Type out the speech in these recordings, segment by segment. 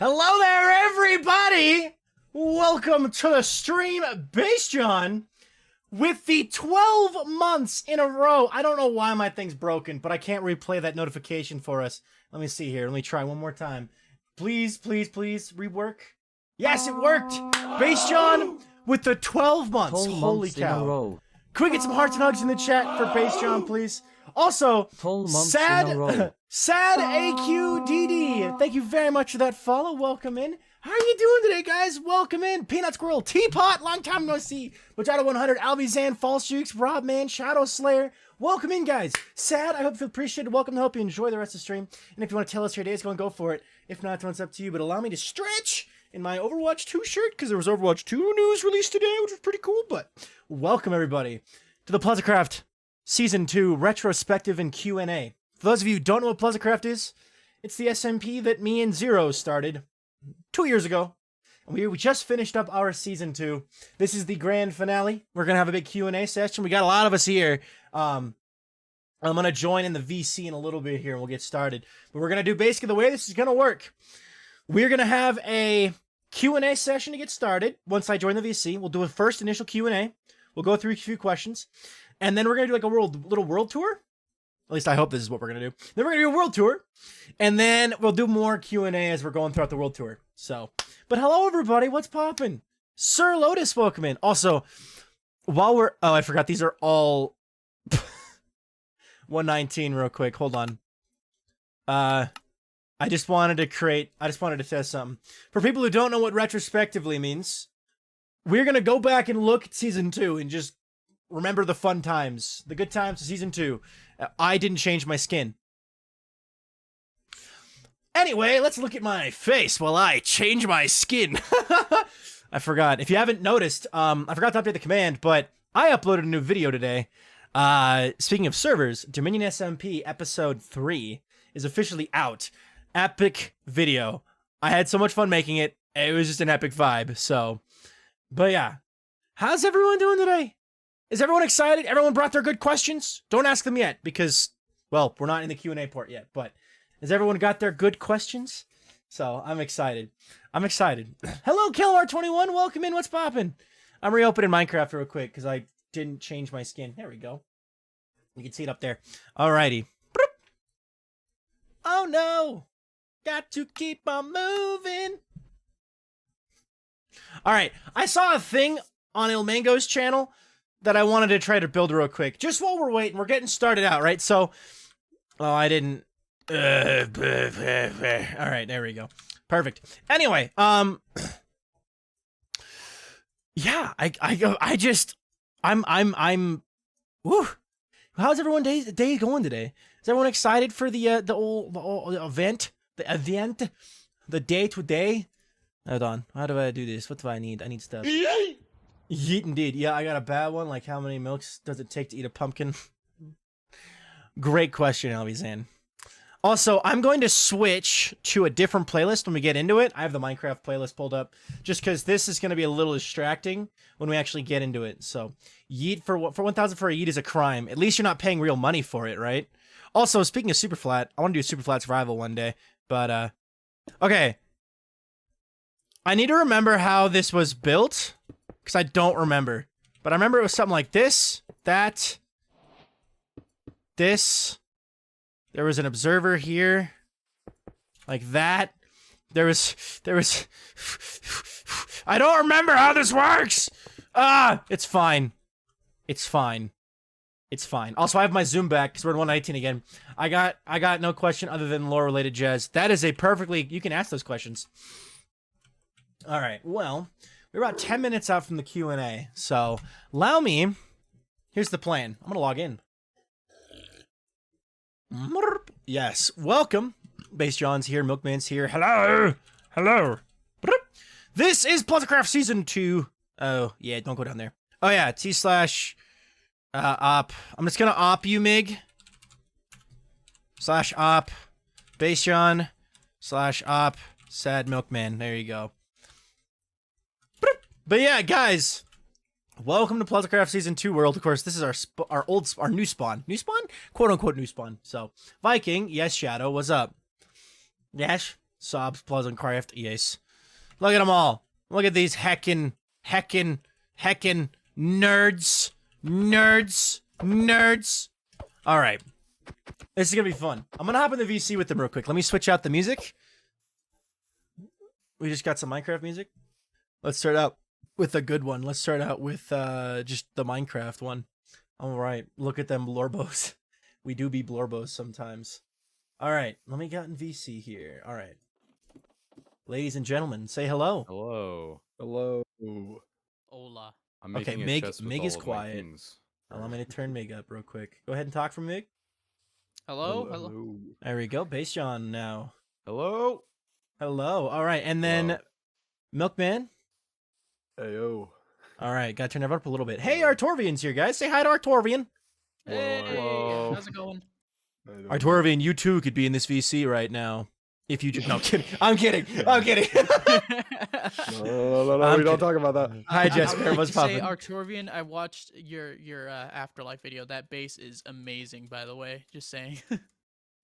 Hello there, everybody! Welcome to the stream, Base John, with the 12 months in a row. I don't know why my thing's broken, but I can't replay that notification for us. Let me see here. Let me try one more time. Please, please, please, rework. Yes, it worked! Base John with the 12 months. Holy cow. Can we get some hearts and hugs in the chat for Base John, please? Also, sad AQDD. Thank you very much for that follow. Welcome in. How are you doing today, guys? Welcome in. Peanut Squirrel, Teapot, long time no see. Machado 100, Alvizan, False Jukes, Rob Man, Shadow Slayer. Welcome in, guys. Sad, I hope you feel appreciated. Welcome to hope you enjoy the rest of the stream. And if you want to tell us your day is going, go for it. If not, it's up to you. But allow me to stretch in my Overwatch 2 shirt, because there was Overwatch 2 news released today, which was pretty cool. But welcome, everybody, to the PleasantCraft Season 2 Retrospective and Q&A. For those of you who don't know what PleasantCraft is, it's the SMP that me and Zero started 2 years ago. And we just finished up our Season 2. This is the grand finale. We're going to have a big Q&A session. We got a lot of us here. I'm going to join in the VC in a little bit here, and we'll get started. But we're going to do basically the way this is going to work. We're going to have a Q&A session to get started. Once I join the VC, we'll do a first initial Q&A. We'll go through a few questions. And then we're going to do like a little world tour. At least I hope this is what we're going to do. Then we're going to do a world tour. And then we'll do more Q&A as we're going throughout the world tour. So, but hello, everybody. What's poppin'? Sir Lotus, welcome in. Also, while we're... Oh, I forgot. These are all... 119 real quick. Hold on. I just wanted to test something. For people who don't know what retrospectively means, we're going to go back and look at Season 2 and just remember the fun times, the good times of Season 2. I didn't change my skin. Anyway, let's look at my face while I change my skin. I forgot. If you haven't noticed, I forgot to update the command, but I uploaded a new video today. Speaking of servers, Dominion SMP Episode 3 is officially out. Epic video. I had so much fun making it. It was just an epic vibe, so. But yeah. How's everyone doing today? Is everyone excited? Everyone brought their good questions? Don't ask them yet, because, well, we're not in the Q&A part yet, but has everyone got their good questions? So, I'm excited. I'm excited. Hello, KillR21. Welcome in. What's poppin'? I'm reopening Minecraft real quick, because I didn't change my skin. There we go. You can see it up there. Alrighty. Oh, no. Got to keep on moving. Alright. I saw a thing on Ilmango's channel that I wanted to try to build real quick. Just while we're waiting, we're getting started out, right? So, oh, I didn't. All right, there we go. Perfect. Anyway, yeah, I'm. Woo. How's everyone's day going today? Is everyone excited for the event, the day today? Hold on. How do I do this? What do I need? I need stuff. Yeet indeed. Yeah, I got a bad one. Like, how many milks does it take to eat a pumpkin? Great question, Alvizan. Also, I'm going to switch to a different playlist when we get into it. I have the Minecraft playlist pulled up, just because this is going to be a little distracting when we actually get into it. So, yeet for 1,000 for a yeet is a crime. At least you're not paying real money for it, right? Also, speaking of super flat, I want to do super flat survival one day. But, okay. I need to remember how this was built, because I don't remember. But I remember it was something like this, that, this. There was an observer here, like that. There was, I don't remember how this works! It's fine. It's fine. It's fine. Also, I have my zoom back, because we're at 119 again. I got no question other than lore-related jazz. That is a perfectly, you can ask those questions. Alright, well, we're about 10 minutes out from the Q&A, so allow me, here's the plan. I'm gonna log in. Yes, welcome. Base John's here, Milkman's here. Hello! Hello! This is PleasantCraft Season 2. Oh, yeah, don't go down there. Oh, yeah, T/op. I'm just gonna op you, Mig. /op. Base John. /op. Sad Milkman. There you go. But yeah, guys, welcome to PleasantCraft Season 2 World. Of course, this is our new spawn. New spawn? Quote-unquote new spawn. So, Viking, yes, Shadow, what's up? Yes? Sobs, PleasantCraft, yes. Look at them all. Look at these heckin' nerds. All right. This is going to be fun. I'm going to hop in the VC with them real quick. Let me switch out the music. We just got some Minecraft music. Let's start out with a good one. Let's start out with just the Minecraft one. All right. Look at them blorbos. We do be blorbos sometimes. All right. Let me get in VC here. All right. Ladies and gentlemen, say hello. Hello. Hello. Hola. I'm Okay, making a Mig chest with is all of my quiet. things. Allow me to turn Mig up real quick. Go ahead and talk from Mig. Hello. There we go. Base John now. Hello. Hello. All right. And then Hello. Milkman. Heyo. All right. Got to turn it up a little bit. Hey, Artorvian's here, guys. Say hi to Artorvian. Hey, Hello. how's it going? Artorvian, you too could be in this VC right now. If you just no, I'm kidding. I'm kidding. No, we don't talk about that. Hi, Jesper. What's Say poppin'? Artorvian, I watched your afterlife video. That bass is amazing, by the way. Just saying.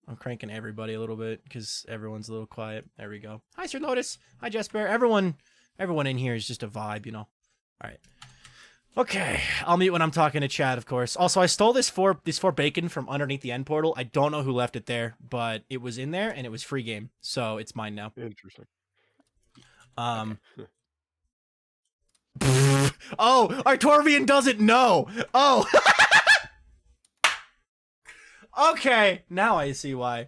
I'm cranking everybody a little bit because everyone's a little quiet. There we go. Hi, Sir Lotus. Hi, Jesper. Everyone in here is just a vibe, you know. All right. Okay, I'll mute when I'm talking to Chad, of course. Also, I stole these four bacon from underneath the end portal. I don't know who left it there, but it was in there and it was free game, so it's mine now. Interesting. Oh, Artorvian doesn't know. Oh. Okay, now I see why.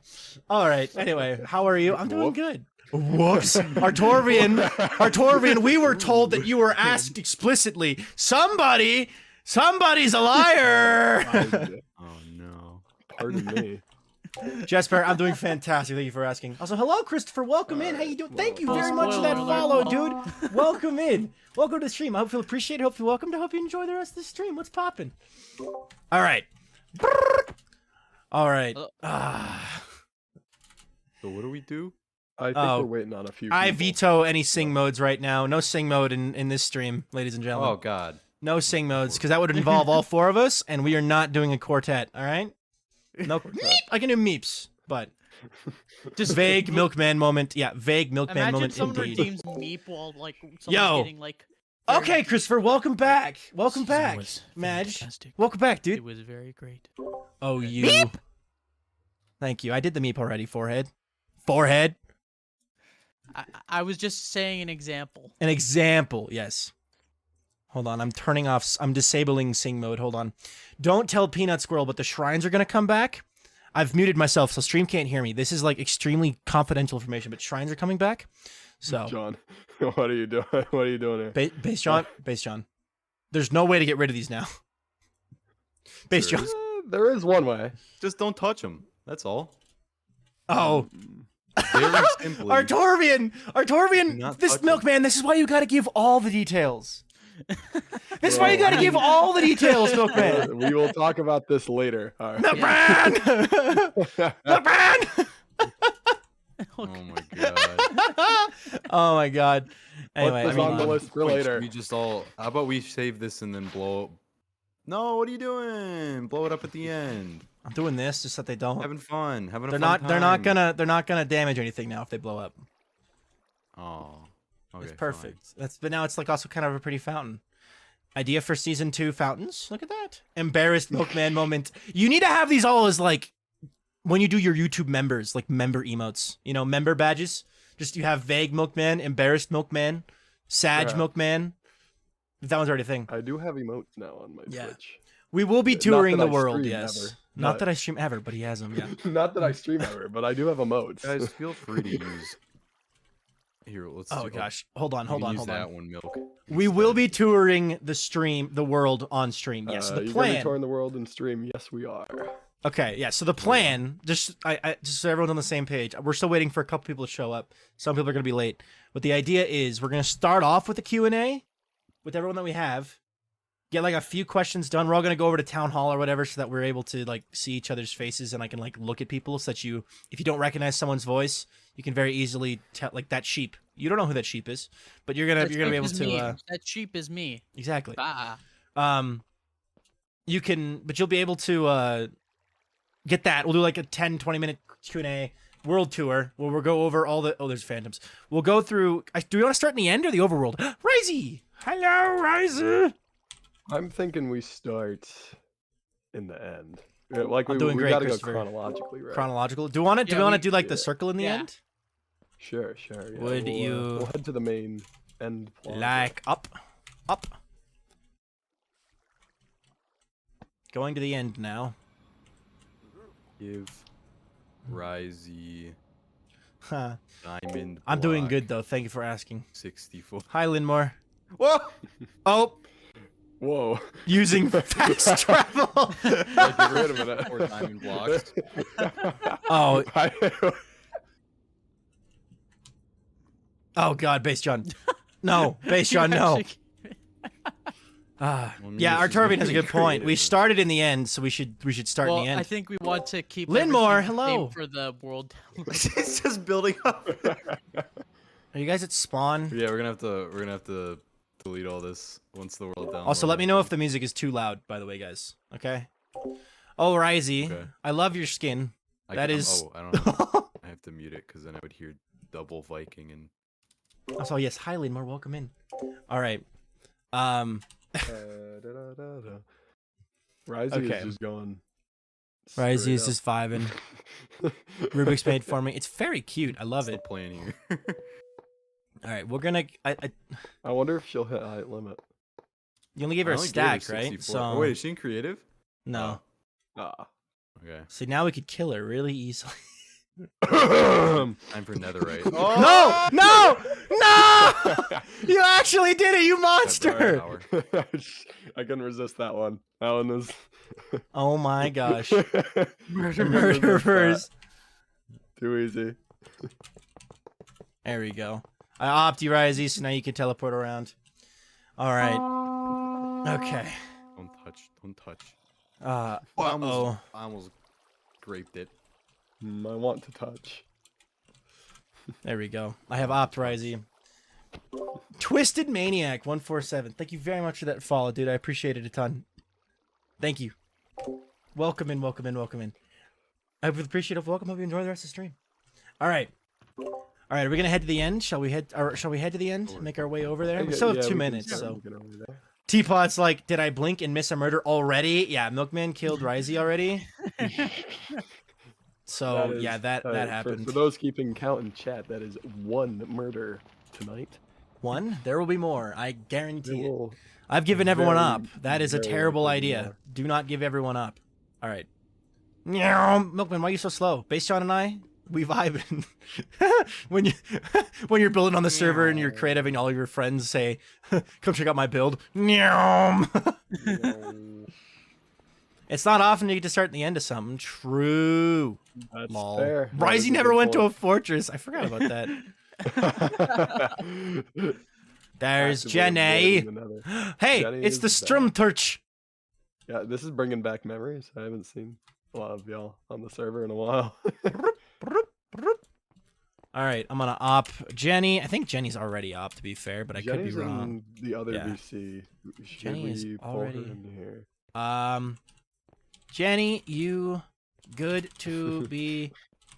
All right. Anyway, how are you? I'm doing good. Whoops. Artorvian, we were told that you were asked explicitly. Somebody's a liar. Oh no. Pardon me. Jesper, I'm doing fantastic. Thank you for asking. Also, hello, Christopher. Welcome in. How you doing? Thank you very much for that follow, dude. Welcome in. Welcome to the stream. I hope you'll appreciate it. Hope you're welcome. I hope you enjoy the rest of the stream. What's poppin'? All right. All right. So what do we do? I think we're waiting on a few people. I veto any sing modes right now. No sing mode in this stream, ladies and gentlemen. Oh God. No sing modes, because that would involve all four of us, and we are not doing a quartet, all right? No, meep! I can do meeps, but just vague Milkman moment. Yeah, vague Milkman Imagine moment someone indeed. redeems Meep while like someone's Yo. getting like. Okay, Christopher, welcome back. Welcome Season back, was Madge. fantastic. Welcome back, dude. It was very great. Oh, you. Thank you. I did the meep already. Forehead. I was just saying an example. An example, yes. Hold on, I'm disabling sing mode. Hold on. Don't tell Peanut Squirrel, but the shrines are gonna come back. I've muted myself, so stream can't hear me. This is like extremely confidential information, but shrines are coming back. So John, what are you doing? What are you doing here? Base John. There's no way to get rid of these now. Base John. There is one way. Just don't touch them. That's all. Oh. Very simply. Artorvian, Not this touch Milkman, this is why you gotta give all the details. This is why you gotta give all the details, Milkman. We will talk about this later. All right. Milkman! Milkman! Oh my God. Oh my God. Anyway, Put this on the list for Wait, later. We just all. How about we save this and then blow up? No, what are you doing? Blow it up at the end. I'm doing this just so they don't. Having fun. Having a They're fun not time. they're not gonna damage anything now if they blow up. Oh. Okay, It's perfect. But now it's like also kind of a pretty fountain. Idea for season 2 fountains. Look at that. Embarrassed Milkman moment. You need to have these all as like when you do your YouTube members, like member emotes. You know, member badges. Just you have vague Milkman, embarrassed Milkman, Sag Yeah. Milkman. That one's already a thing. I do have emotes now on my Yeah. Twitch. We will be Not touring that the I world, stream yes. ever, Not but- that I stream ever, but he has them, yeah. Not that I stream ever, but I do have emotes. Guys, feel free to use. Here, let's. Oh gosh. Hold on. Use that one, milk. We will be touring the world on stream. Yes. So the you're gonna be plan. touring the world and stream. Yes, we are. Okay, yeah. So the plan, just so everyone's on the same page. We're still waiting for a couple people to show up. Some people are gonna be late, but the idea is we're gonna start off with a Q&A with everyone that we have. Get like a few questions done. We're all gonna go over to town hall or whatever, so that we're able to like see each other's faces and I can like look at people, so that if you don't recognize someone's voice, you can very easily tell. Like that sheep, you don't know who that sheep is, but you're gonna be able to. That sheep is me. Exactly. Ah. You'll be able to get that. We'll do like a 10-20 minute Q&A world tour where we'll go over all the. Oh, there's phantoms. We'll go through. Do we want to start in the end or the overworld? Risey! Hello, Risey! I'm thinking we start in the end. Yeah, like I'm we doing great, gotta go Christopher. chronologically, right? Chronological. Do we want to? Do Yeah, we want to we- do like the circle in the yeah. end? Sure. Yeah, Would you We'll head to the main end plaza. Like up. Going to the end now. Give Risey Huh. diamond. I'm doing block good though. Thank you for asking. 64. Hi, Linmore. Whoa! Oh, Whoa. using fast travel. Get rid of it. 4 diamond blocks. Oh, oh God, Base John. No, Base John, no. Actually- Ah, Well, I mean, yeah, this our is Turbian has a really good point. We creative. started in the end, so we should start well, in the end. I think we want to keep Linmore, everything the same hello. for the world. It's just building up. Are you guys at spawn? Yeah, we're gonna have to delete all this once the world down. Also, let me know if the music is too loud, by the way, guys. Okay? Oh, Risey, Okay. I love your skin. That is... Oh, I don't know. I have to mute it because then I would hear double Viking and. Also, yes, hi, Linmore, welcome in. All right. Risey Okay. is just going. Risey straight is just vibing. Rubik's made for me. It's very cute. I love Still it. playing here. All right, we're gonna... I wonder if she'll hit height limit. You only gave her I a only gave her stack, right? 64. So... Oh, wait, is she in creative? No. Ah. Okay. See, now we could kill her really easily. Time for netherite. No! No! No! You actually did it, you monster! Power. I couldn't resist that one. That one was. Oh my gosh. Murderers. Murderers. Too easy. There we go. I opt you, Risey, so now you can teleport around. All right. Okay. Don't touch. Don't touch. Uh I oh. almost graped it. I want to touch. There we go. I have opt Risey. Twisted Maniac 147. Thank you very much for that follow, dude. I appreciate it a ton. Thank you. Welcome in, welcome in, welcome in. I would appreciate a welcome. Hope you enjoy the rest of the stream. All right. All right, are we gonna head to the end? Shall we head to the end? Make our way over there. We still have 2 minutes, so. Teapot's like, did I blink and miss a murder already? Yeah, Milkman killed Risey already. So yeah, that happened. For those keeping count in chat, that is 1 murder tonight. 1? There will be more. I guarantee it. Will- I've given everyone very, up. That is a very terrible likely idea. more. Do not give everyone up. All right. Meow. Milkman, why are you so slow? Base John and I, we vibe. when you when you're building on the server and you're creative and all of your friends say, "Come check out my build." Meow. It's not often you get to start in the end of something. True. That's Lol. fair. That is Risey a never good went to a point. fortress. I forgot about that. There's Actively Jenny. avoiding the nether. Hey, Jenny it's is the back. Strumturch. Yeah, this is bringing back memories. I haven't seen a lot of y'all on the server in a while. All right, I'm gonna op Jenny. I think Jenny's already op, to be fair, but I could Jenny's be wrong. in the other Yeah. VC. Should Jenny is we pull already- her in here? Jenny, you good to be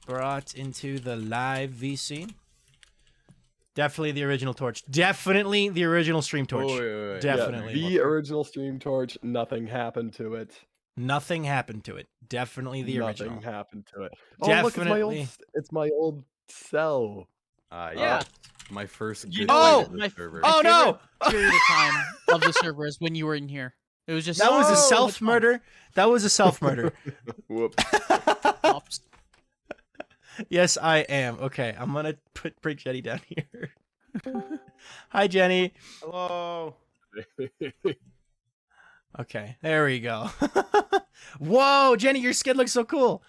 brought into the live VC? Definitely the original torch. Definitely the original stream torch. Oh, wait. Definitely. Yeah, the original stream torch. Nothing happened to it. Nothing happened to it. Definitely the Nothing original. happened to it. Oh, look, Definitely. it's my old cell. Yeah. My first. You good know Oh! night of the server. Oh no! Period of time of the server is when you were in here. It was just That was a No! self murder. That was a self murder. Whoops. Ops. Yes, I am. Okay, I'm gonna bring Jenny down here. Hi, Jenny. Hello. Okay, there we go. Whoa, Jenny, your skin looks so cool.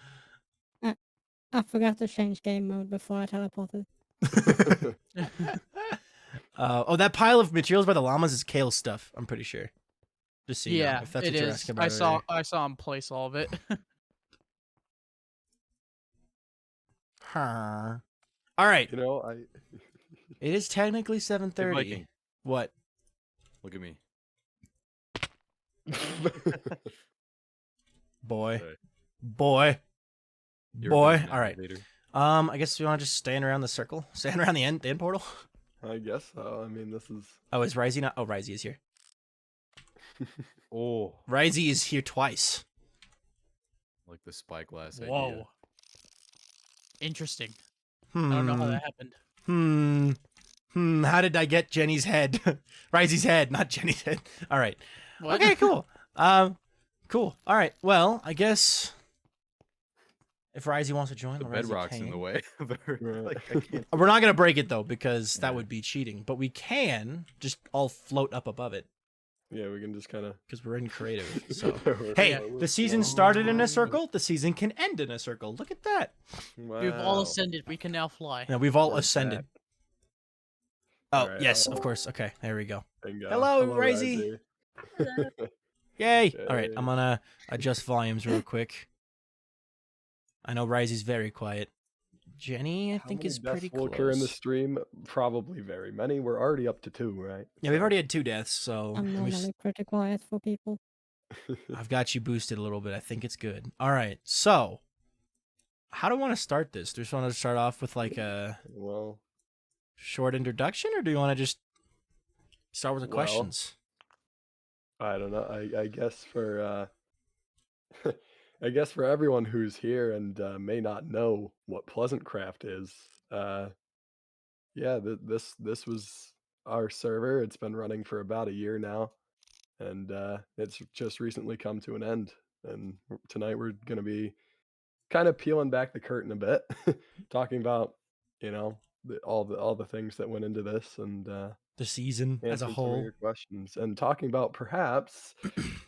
I forgot to change game mode before I teleported. Oh, that pile of materials by the llamas is kale stuff. I'm pretty sure. Just so you know, Yeah, if that's it what you're is. asking about. I saw him place all of it. All right, You know, I. it is technically Hey, 7:30. Viking, What? look at me. Boy. Sorry. Boy. You ever Boy. been in an All right. elevator? I guess we want to just stand around the circle, stand around the end portal. I guess so. I mean, this is. Oh, is Risey not? Oh, Risey is here. Oh, Risey is here twice. like the spyglass idea. Whoa. Interesting. Hmm. I don't know how that happened. How did I get Jenny's head? Risey's head, not Jenny's head. All right. What? Okay, cool. Cool. All right. Well, I guess if Risey wants to join, The Risey bedrock's in can. the way. Like, I can't. We're not gonna break it though, because that Yeah. would be cheating. But we can just all float up above it Yeah, we can just kind of. because we're in creative. So hey, the season started in a circle. The season can end in a circle. Look at that. We've all ascended. We can now fly. Now we've all Like ascended. that. Oh Alright, yes, of course. Okay, there we go. Bingo. Hello, Risey. Yay! All right, Yay. I'm gonna adjust volumes real quick. I know Risey's very quiet. Jenny, I How think, many is deaths pretty will close. occur in the stream? Probably very many. We're already up to 2, right? Yeah, we've already had 2 deaths, so I'm normally pretty quiet for people. I've got you boosted a little bit. I think it's good. All right, so how do we want to start this? Do we just want to start off with like a Well, short introduction, or do you want to just start with the Well, questions? I don't know. I guess for I guess for everyone who's here and may not know what PleasantCraft is, yeah, this was our server. It's been running for about a year now, and it's just recently come to an end. And tonight we're gonna be kind of peeling back the curtain a bit, talking about all the things that went into this, and The season as a answering some of whole. your questions, and talking about perhaps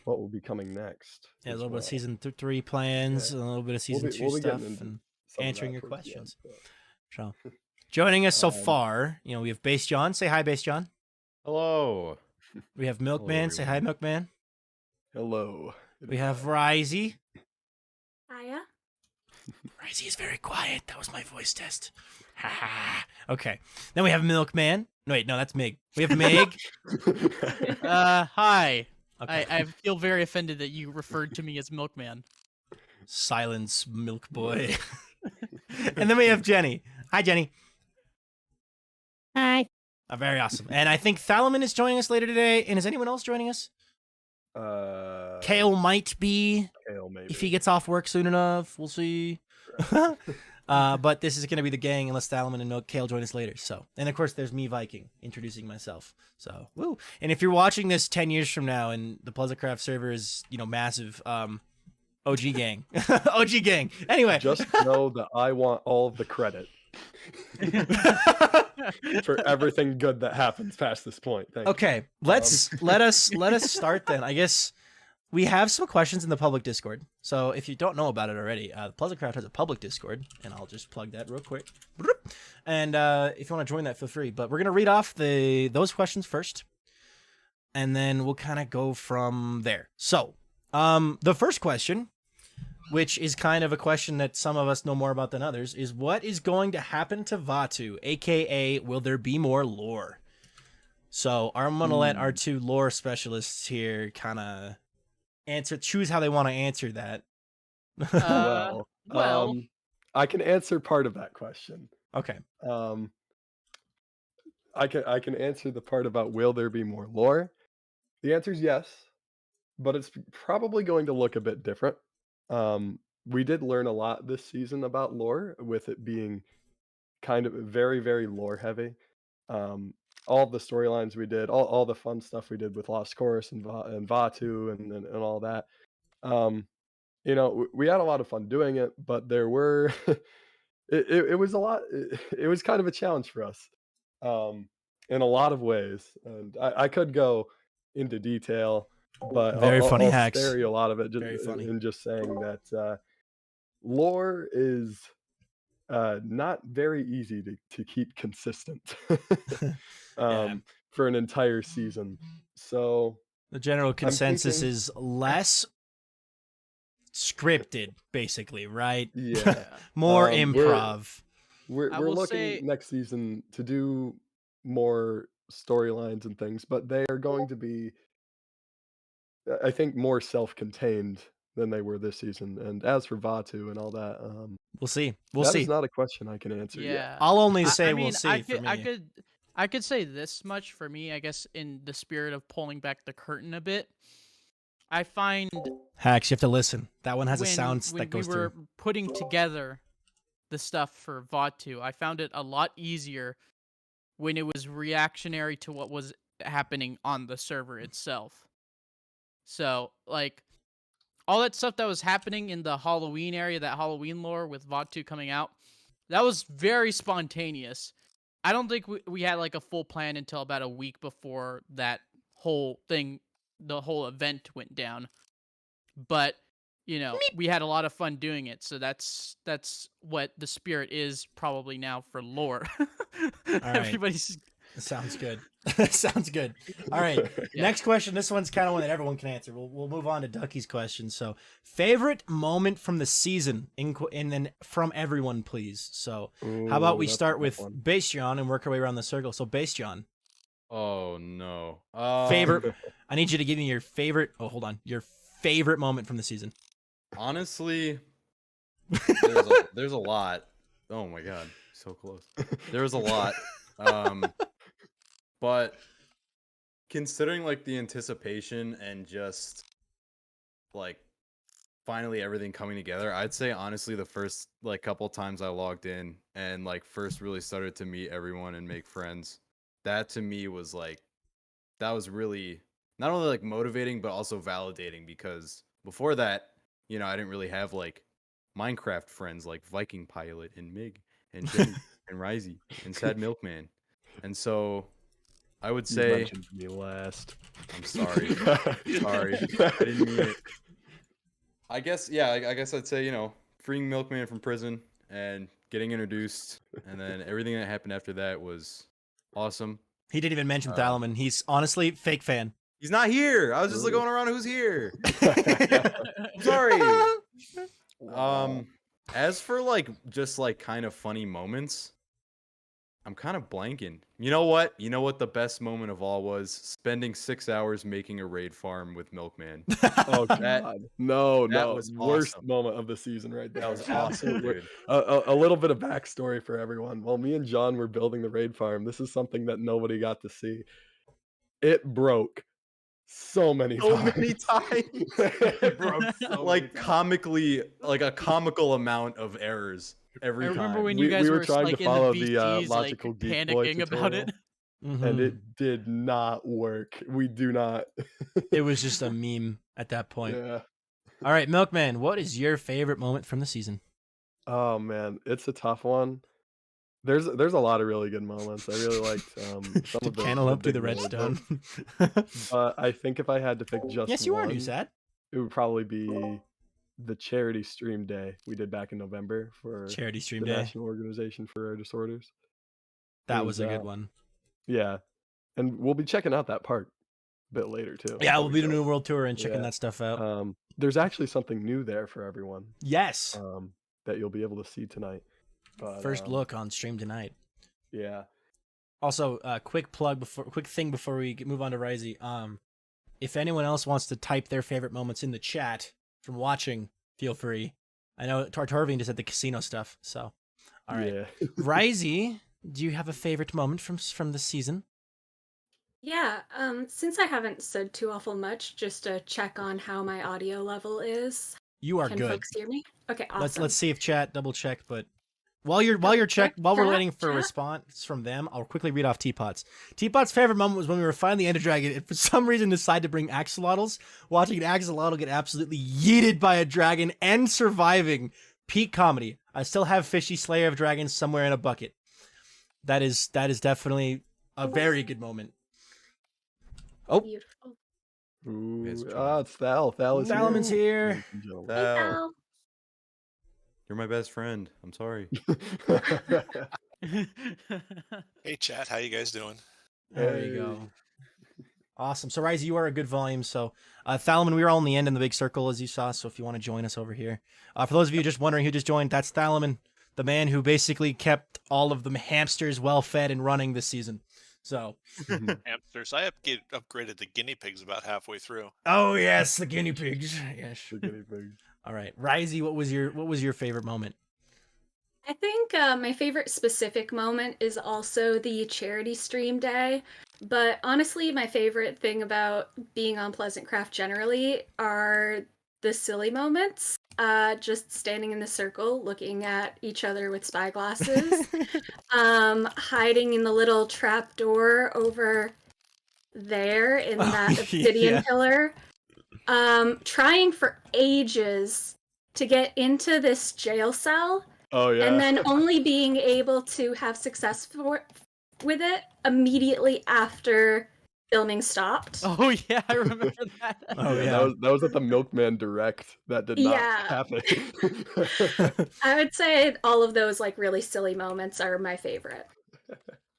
what will be coming next. Yeah, a as little bit of well. season 3 plans, Yeah. and a little bit of We'll season be- 2 we'll be stuff, getting into and some of answering that your towards the end, questions. but- So, joining us so Um, far, we have Base John. Say hi, Base John. Hello. We have Milkman. Say hi, everyone. Milkman. Hello. We have Risey. Hiya. Risey is very quiet. That was my voice test. Ha ha. Okay. Then we have Milkman. No, wait, no, that's Mig. We have Mig. Hi. Okay. I feel very offended that you referred to me as Milkman. Silence, Milk Boy. And then we have Jenny. Hi, Jenny. Hi. Very awesome. And I think Thalamin is joining us later today. And is anyone else joining us? Kale might be. Kale, maybe. If he gets off work soon enough, we'll see. But this is going to be the gang unless Thalamin and Kale join us later. So, and of course, there's me, Viking, introducing myself. So, woo. And if you're watching this 10 years from now and the PleasantCraft server is, massive, OG gang. OG gang. Anyway. Just know that I want all of the credit for everything good that happens past this point. Thank you. Okay, let us start then. I guess we have some questions in the public Discord. So if you don't know about it already, PleasantCraft has a public Discord, and I'll just plug that real quick. And if you want to join that, feel free. But we're gonna read off those questions first, and then we'll kind of go from there. So, the first question, which is kind of a question that some of us know more about than others, is what is going to happen to Vaatu, aka will there be more lore? So I'm gonna let our 2 lore specialists here kind of choose how they want to answer that. Well, I can answer part of that question. Okay. I can answer the part about will there be more lore. The answer is yes, but it's probably going to look a bit different. We did learn a lot this season about lore, with it being kind of very, very lore heavy. All of the storylines we did, all the fun stuff we did with Lost Chorus and Vaatu and all that. We had a lot of fun doing it, but there were it was a lot. It was kind of a challenge for us in a lot of ways, and I could go into detail, but Very I'll, funny I'll hacks. spare you a lot of it. Very funny. In just saying that lore is not very easy to keep consistent Yeah. for an entire season. So The general consensus thinking- is less scripted, basically, right? yeah, More we're- improv. we're I we're will looking say- next season to do more storylines and things, but they are going to be, I think, more self-contained than they were this season. And as for Vatu and all that, We'll see. We'll that see. is not a question I can answer yet. Yeah. I'll only say I we'll mean, see I for could, me. I could say this much for me. I guess in the spirit of pulling back the curtain a bit, I find Hacks, you have to listen. That one has a when sound when that goes we were through. putting together the stuff for VOD2, I found it a lot easier when it was reactionary to what was happening on the server itself. So, like, all that stuff that was happening in the Halloween area, that Halloween lore with VOD2 coming out, that was very spontaneous. I don't think we had, like, a full plan until about a week before that whole thing, the whole event went down. But, you know, we had a lot of fun doing it, so that's what the spirit is probably now for lore. right. Everybody's... Sounds good. Sounds good. All right. Yeah. Next question. This one's kind of one that everyone can answer. We'll move on to Ducky's question. So, favorite moment from the season, and then from everyone, please. So, how about we that's a start tough with one. Bastian and work our way around the circle. So, Bastian, Oh no. favorite. I need you to give me your favorite. Oh, hold on. Your favorite moment from the season. Honestly, there's a lot. Oh my god, so close. There's a lot. But considering like the anticipation and just like finally everything coming together, I'd say honestly the first like couple times I logged in and like first really started to meet everyone and make friends, that to me was like, that was really not only like motivating but also validating, because before that, you know, I didn't really have like Minecraft friends like vikingpilot and Mig and Jenny and Risey and Sad Milkman. And so I would You say, mentioned me last. I'm sorry. Sorry. I didn't mean it. I guess, yeah, I guess I'd say, you know, freeing Milkman from prison and getting introduced, and then everything that happened after that was awesome. He didn't even mention Thalamin. He's honestly fake fan. He's not here. I was just like going around who's here. I'm sorry. As for like just like kind of funny moments, I'm kind of blanking. You know what? You know what the best moment of all was? Spending 6 hours making a raid farm with Milkman. Oh That- god, no, that no, was worst awesome. moment of the season right there. That was Absolute awesome, wor- dude. A little bit of backstory for everyone. While me and John were building the raid farm, this is something that nobody got to see. It broke so many So times. many times. It broke so Like many times. comically, like a comical amount of errors every I time. remember when We- you guys we were were trying to like in follow the the, VCs, like logical geek boy panicking about it. tutorial. Mhm. And it did not work. We do not. It was just a meme at that point. Yeah. All right, Milkman, what is your favorite moment from the season? Oh man, it's a tough one. There's a lot of really good moments. I really liked some of Did the Cantaloupe do big the moments. redstone? But I think if I had to pick just Yes, you are, one, Newsad. it would probably be the charity stream day we did back in November for Charity stream the day. National Organization for Rare Disorders. That It was a good one. Yeah, and we'll be checking out that park a bit later too. Yeah, before we'll we be doing go. a world tour and checking Yeah. that stuff out. There's actually something new there for everyone Yes. that you'll be able to see tonight. But, First look on stream tonight. Yeah. Also, quick thing before we move on to Risey. If anyone else wants to type their favorite moments in the chat from watching, feel free. I know Tartarvian just had the casino stuff, so all right. Yeah. Risey, do you have a favorite moment from the season? Yeah, since I haven't said too awful much, just to check on how my audio level is. You are Can good. folks hear me? Okay, awesome. Let's see if chat double check. But while we're waiting for a response from them, I'll quickly read off Teapot's. Teapot's favorite moment was when we were fighting the Ender Dragon and for some reason decided to bring axolotls. Watching an axolotl get absolutely yeeted by a dragon and surviving. Peak comedy. I still have Fishy Slayer of Dragons somewhere in a bucket. That is definitely a very good moment. Oh, Beautiful. Ooh, It's it's Thal. Thal is Thalamin's here. ladies and gentlemen. Hey, Val, Val. you're my best friend. I'm sorry. Hey chat, how you guys doing? There you go. Awesome. So, Risey, you are a good volume. So, Thalamin, we were all in the end in the big circle, as you saw. So, if you want to join us over here. For those of you just wondering who just joined, that's Thalamin, the man who basically kept all of the hamsters well fed and running this season. So, Hamsters. I upgraded the guinea pigs about halfway through. oh yes, the guinea pigs. Yes. The guinea pig. All right, Risey, what was your favorite moment? I think my favorite specific moment is also the charity stream day. But honestly, my favorite thing about being on PleasantCraft generally are the silly moments. Just standing in the circle, looking at each other with spyglasses, hiding in the little trap door over there in that obsidian yeah. pillar, trying for ages to get into this jail cell. Oh yeah. And then only being able to have success with it immediately after filming stopped. Oh yeah, I remember that. Oh, yeah, yeah. that was at the Milkman Direct. That did not Yeah. happen. I would say all of those like really silly moments are my favorite.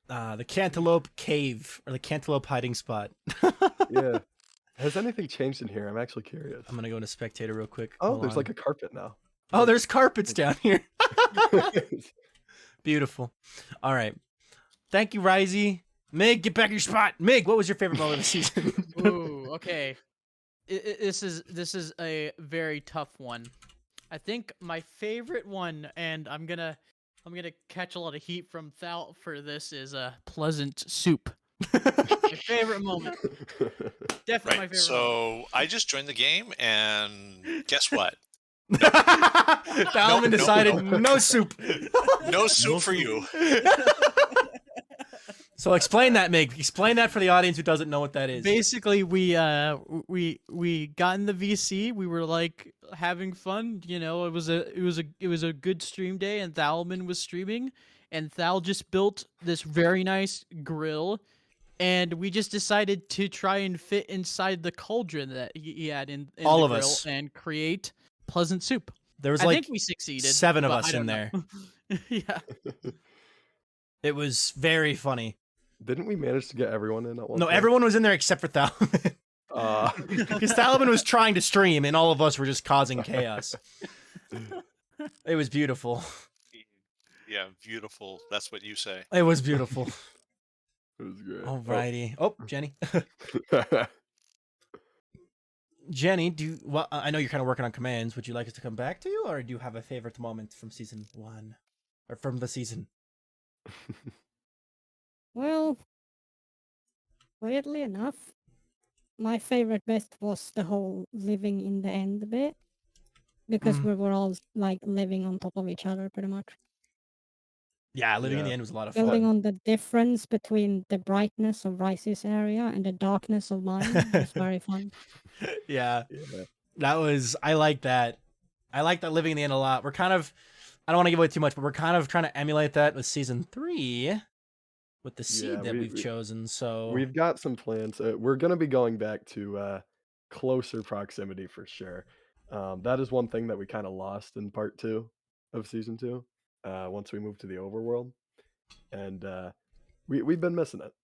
The Cantaloupe Cave, or the Cantaloupe hiding spot. Yeah. Has anything changed in here? I'm actually curious. I'm gonna go into spectator real quick. Oh, Hold there's on. like a carpet now. Oh, there's carpets down here. Beautiful. All right. Thank you, Risey. Mig, get back in your spot. Mig, what was your favorite moment of the season? Ooh, okay. This is a very tough one. I think my favorite one, and I'm gonna catch a lot of heat from Thal for this, is a pleasant soup. My favorite moment. Definitely my Right. favorite moment. So I just joined the game, and guess what? Thalman decided no soup. No soup for you. So explain that, Mig. Explain that for the audience who doesn't know what that is. Basically, we got in the VC. We were like having fun. You know, it was a good stream day, and Thalman was streaming, and Thal just built this very nice grill, and we just decided to try and fit inside the cauldron that he had in All the of grill us. and create pleasant soup. There was I like think we succeeded. 7 of but us I in don't there. know. Yeah. It was very funny. Didn't we manage to get everyone in at one No, point? everyone was in there except for Thalman. Because Thalman was trying to stream, and all of us were just causing chaos. It was beautiful. Yeah, beautiful. That's what you say. It was beautiful. It was great. Alrighty. Oh, Jenny. Oh. Jenny, I know you're kind of working on commands. Would you like us to come back to you, or do you have a favorite moment from season 1, or from the season? Well, weirdly enough, my favorite bit was the whole living in the end bit. Because we were all like living on top of each other pretty much. Yeah, living in Yeah. the end was a lot of Building fun. on the difference between the brightness of Rice's area and the darkness of mine was very fun. Yeah, Yeah. that was. I like that. I like that living in the end a lot. We're kind of. I don't want to give away too much, but we're kind of trying to emulate that with season 3, with the seed Yeah, that we- we've we- chosen. So We've got some plans. We're going to be going back to closer proximity for sure. That is one thing that we kind of lost in part 2 of season 2. Once we moved to the overworld, and we've been missing it.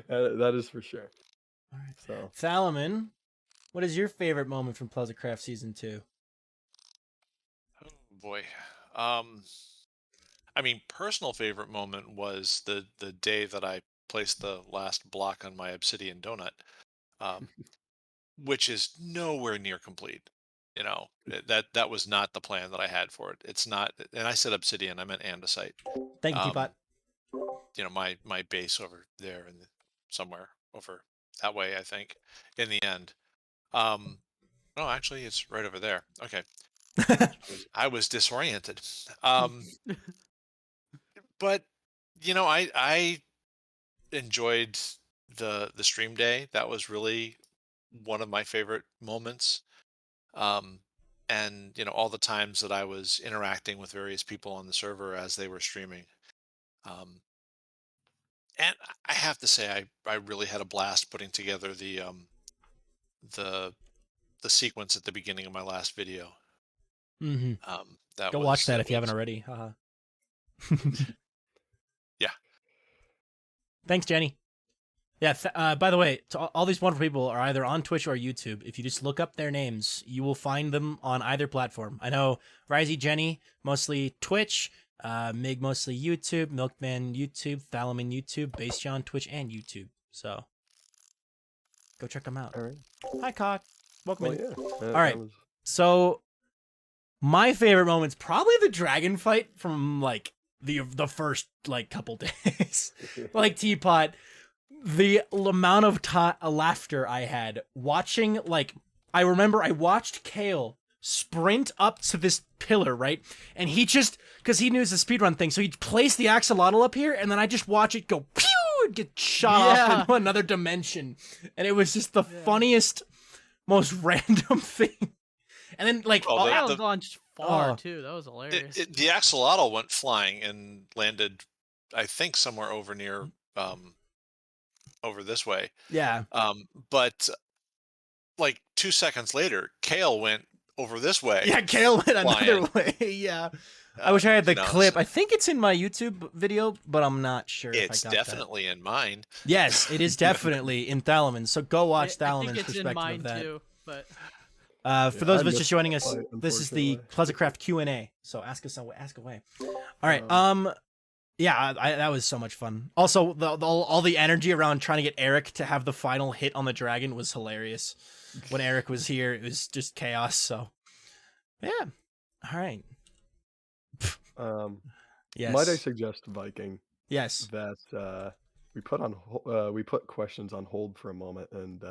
That is for sure. All right. So Thalman, what is your favorite moment from PleasantCraft season 2? Oh boy. I mean, personal favorite moment was the day that I placed the last block on my obsidian donut, which is nowhere near complete. You know, that was not the plan that I had for it. It's not, and I said obsidian, I meant andesite. Thank you, Teapot. You know, my base over there and somewhere over that way, I think. In the end, no, actually, it's right over there. Okay, I was disoriented. But you know, I enjoyed the stream day. That was really one of my favorite moments. And you know, all the times that I was interacting with various people on the server as they were streaming. And I have to say, I really had a blast putting together the sequence at the beginning of my last video. Mm-hmm. That Go was, watch that that if you haven't was- already. Haha. Yeah. Thanks, Jenny. Yeah. By the way, all these wonderful people are either on Twitch or YouTube. If you just look up their names, you will find them on either platform. I know Risey, Jenny, mostly Twitch. Mig mostly YouTube, Milkman YouTube, Thalamin YouTube, Basejon Twitch, and YouTube. So go check them out. All right. Hi, Cock. Welcome Well, in. yeah. All right. So my favorite moment's probably the dragon fight from like the first like couple days. Like Teapot, the amount of laughter I had watching, like, I remember I watched Kale sprint up to this pillar, right? And he just, because he knew it's a speedrun thing, so he placed the axolotl up here, and then I just watch it go pew and get shot off into another dimension. And it was just the funniest, most random thing. And then, like, Oh, That launched far too. That was hilarious. The axolotl went flying and landed, I think, somewhere over near over this way. yeah. But like 2 seconds later, Kale went over this way. Yeah, Kale went another flying. way. Yeah. I wish I had the nuts. clip. I think it's in my YouTube video, but I'm not sure It's if I got definitely in mine. that. Yes, it is definitely in Thalamin. So go watch I Thalamin's think it's perspective in mine of that. too, but For those I of us missed just joining us, the fight, this is the unfortunately. PleasantCraft Q&A. So ask away. All right. Yeah, that was so much fun. Also, all the energy around trying to get Eric to have the final hit on the dragon was hilarious. When Eric was here, it was just chaos. So, yeah. All right. Yes. Might I suggest, Viking, Yes. that we put questions on hold for a moment and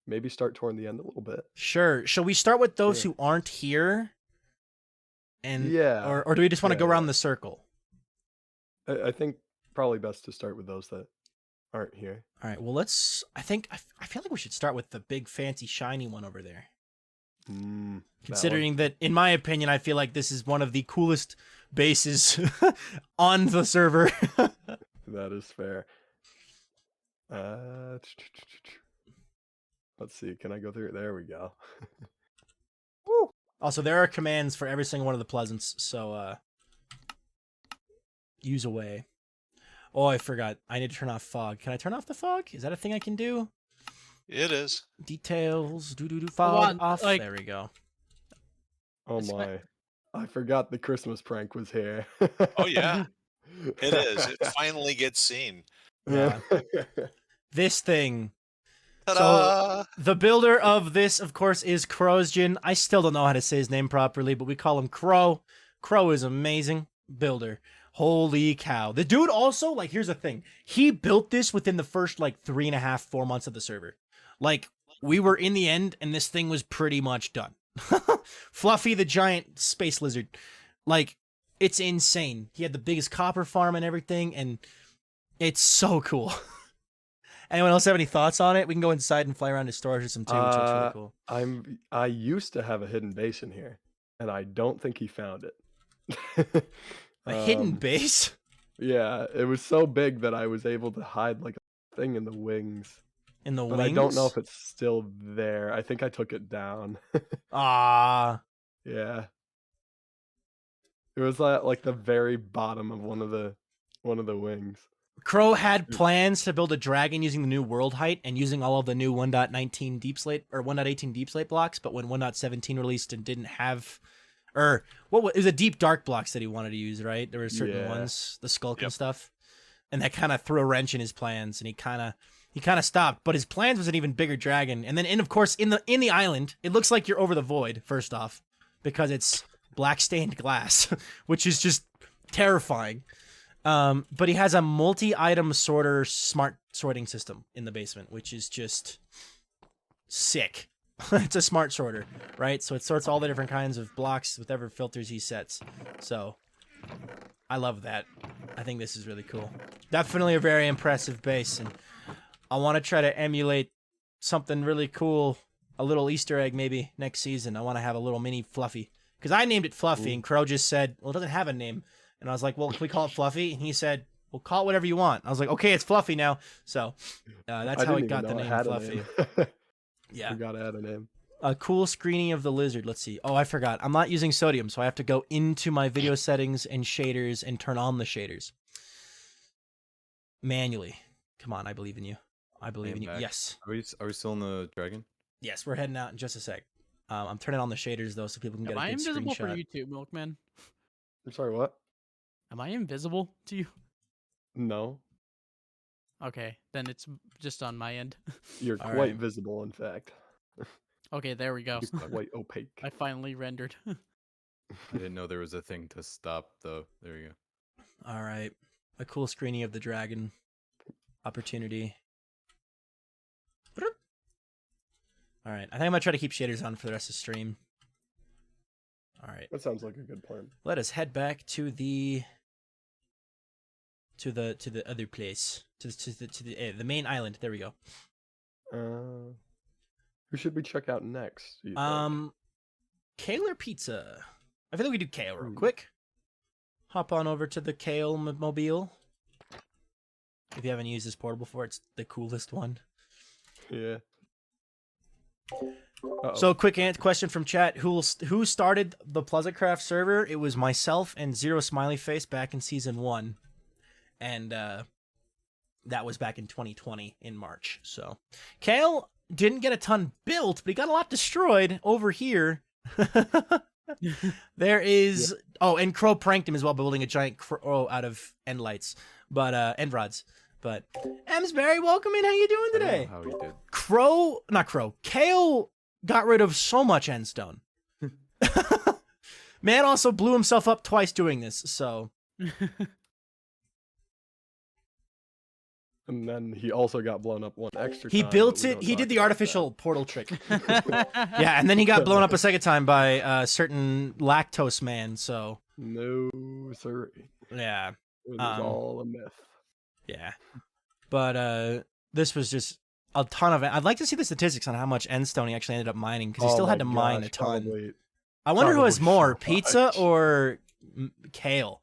maybe start toward the end a little bit. Sure. Shall we start with those Yeah. who aren't here? And Yeah. or do we just want to Yeah, go around yeah. the circle? I think probably best to start with those that aren't here. All right. Well, let's. I feel like we should start with the big fancy shiny one over there. That Considering that, in my opinion, I feel like this is one of the coolest bases on the server. one. That is fair. Let's see. Can I go through it? There we go. Also, there are commands for every single one of the Pleasants, so use away. Oh, I forgot. I need to turn off fog. Can I turn off the fog? Is that a thing I can do? It is. Details. Fog on, off. like- There we go. Oh my. I forgot the Christmas prank was here. Oh yeah, it is. It finally gets seen. Yeah. This thing. Ta-da! The builder of this, of course, is Crowsgen. I still don't know how to say his name properly, but we call him Crow. Crow is amazing builder. Holy cow. The dude also, like, here's the thing. He built this within the first, like, 3.5, 4 months of the server. Like, we were in the end, and this thing was pretty much done. Fluffy the giant space lizard. Like, it's insane. He had the biggest copper farm and everything, and it's so cool. Anyone else have any thoughts on it? We can go inside and fly around his storage or some too, which looks really cool. I used to have a hidden base in here, and I don't think he found it. A hidden base? Yeah, it was so big that I was able to hide like a thing in the wings. In the But wings? I don't know if it's still there. I think I took it down. Ah. Yeah. It was like the very bottom of one of the wings. Crow had plans to build a dragon using the new world height and using all of the new 1.19 deep slate or 1.18 deep slate blocks, but when 1.17 released and didn't have, or it was a deep dark blocks that he wanted to use, right? There were certain ones, the skulk and stuff, and that kind of threw a wrench in his plans, and he kind of stopped. But his plans was an even bigger dragon, and then of course in the island, it looks like you're over the void first off because it's black stained glass, which is just terrifying. But he has a multi-item sorter smart sorting system in the basement, which is just sick. It's a smart sorter, right? So it sorts all the different kinds of blocks with whatever filters he sets. So I love that. I think this is really cool. Definitely a very impressive base, and I want to try to emulate something really cool, a little Easter egg maybe next season. I want to have a little mini Fluffy, because I named it Fluffy, and Crow just said, well, it doesn't have a name. And I was like, well, can we call it Fluffy? And he said, well, call it whatever you want. I was like, okay, it's Fluffy now. So that's how he got the name Fluffy. Yeah. We gotta add a name. A cool screening of the lizard. Let's see. Oh, I forgot. I'm not using sodium, so I have to go into my video settings and shaders and turn on the shaders. Manually. Come on, I believe in you. I believe in you. Back. Yes. Are we still in the dragon? Yes, we're heading out in just a sec. I'm turning on the shaders, though, so people can get Am a I good invisible for screenshot. YouTube, Milkman? I'm sorry, what? Am I invisible to you? No, Okay, then it's just on my end. you're All quite right. visible, in fact. Okay, there we go. You're quite opaque. I finally rendered. I didn't know there was a thing to stop though. There you go. All right. A cool screening of the dragon opportunity. All right. I think I'm gonna try to keep shaders on for the rest of the stream. All right. That sounds like a good plan. Let us head back to the other place, to the main island. There we go. Who should we check out next? do you think? Kale or pizza? I feel like we do kale real Ooh. quick. Hop on over to the kale mobile. If you haven't used this portal before, it's the coolest one. Yeah. Uh-oh. So, quick question from chat: Who started the PleasantCraft server? It was myself and Zero Smiley Face back in season 1, and that was back in 2020 in March. So, Kale didn't get a ton built, but he got a lot destroyed over here. There is and Crow pranked him as well by building a giant crow out of end lights, but end rods. But Emsberry, welcome in. How you doing I don't know today? how he did. Kale got rid of so much endstone. Man also blew himself up twice doing this, so And then he also got blown up one extra he time. built but we it. don't He talk did the about artificial portal trick. Yeah, and then he got blown up a second time by a certain lactose man. So that. No, sorry. yeah, It was all a myth. yeah. But this was just a ton of. I'd like to see the statistics on how much endstone he actually ended up mining because he Oh still had my to mine a gosh, ton. probably- I wonder who has probably more, so pizza much. or Kale?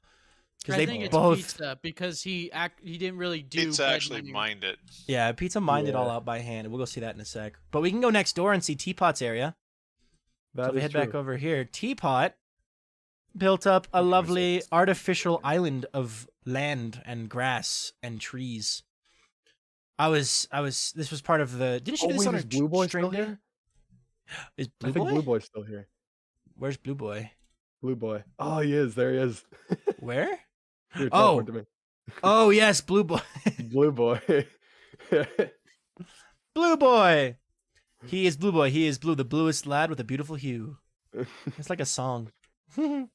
Because I they think it's both. pizza because he didn't really do. Pizza bed actually mining. mined it. Yeah, pizza mined it all Yeah. out by hand. We'll go see that in a sec. But we can go next door and see Teapot's area. That So we is head true. back over here. Teapot built up a lovely artificial island of land and grass and trees. This was part of the. Didn't you Oh, do this wait, on is our Blue Boy stream still day? here? Is I Blue think Boy? Blue Boy's still here. Where's Blue Boy? Blue Boy. Oh, he is. There he is. Where? Here, Oh. teleport to me. Oh yes, Blue Boy. Blue Boy. Blue Boy. He is Blue Boy. He is blue, the bluest lad with a beautiful hue. It's like a song. Boop,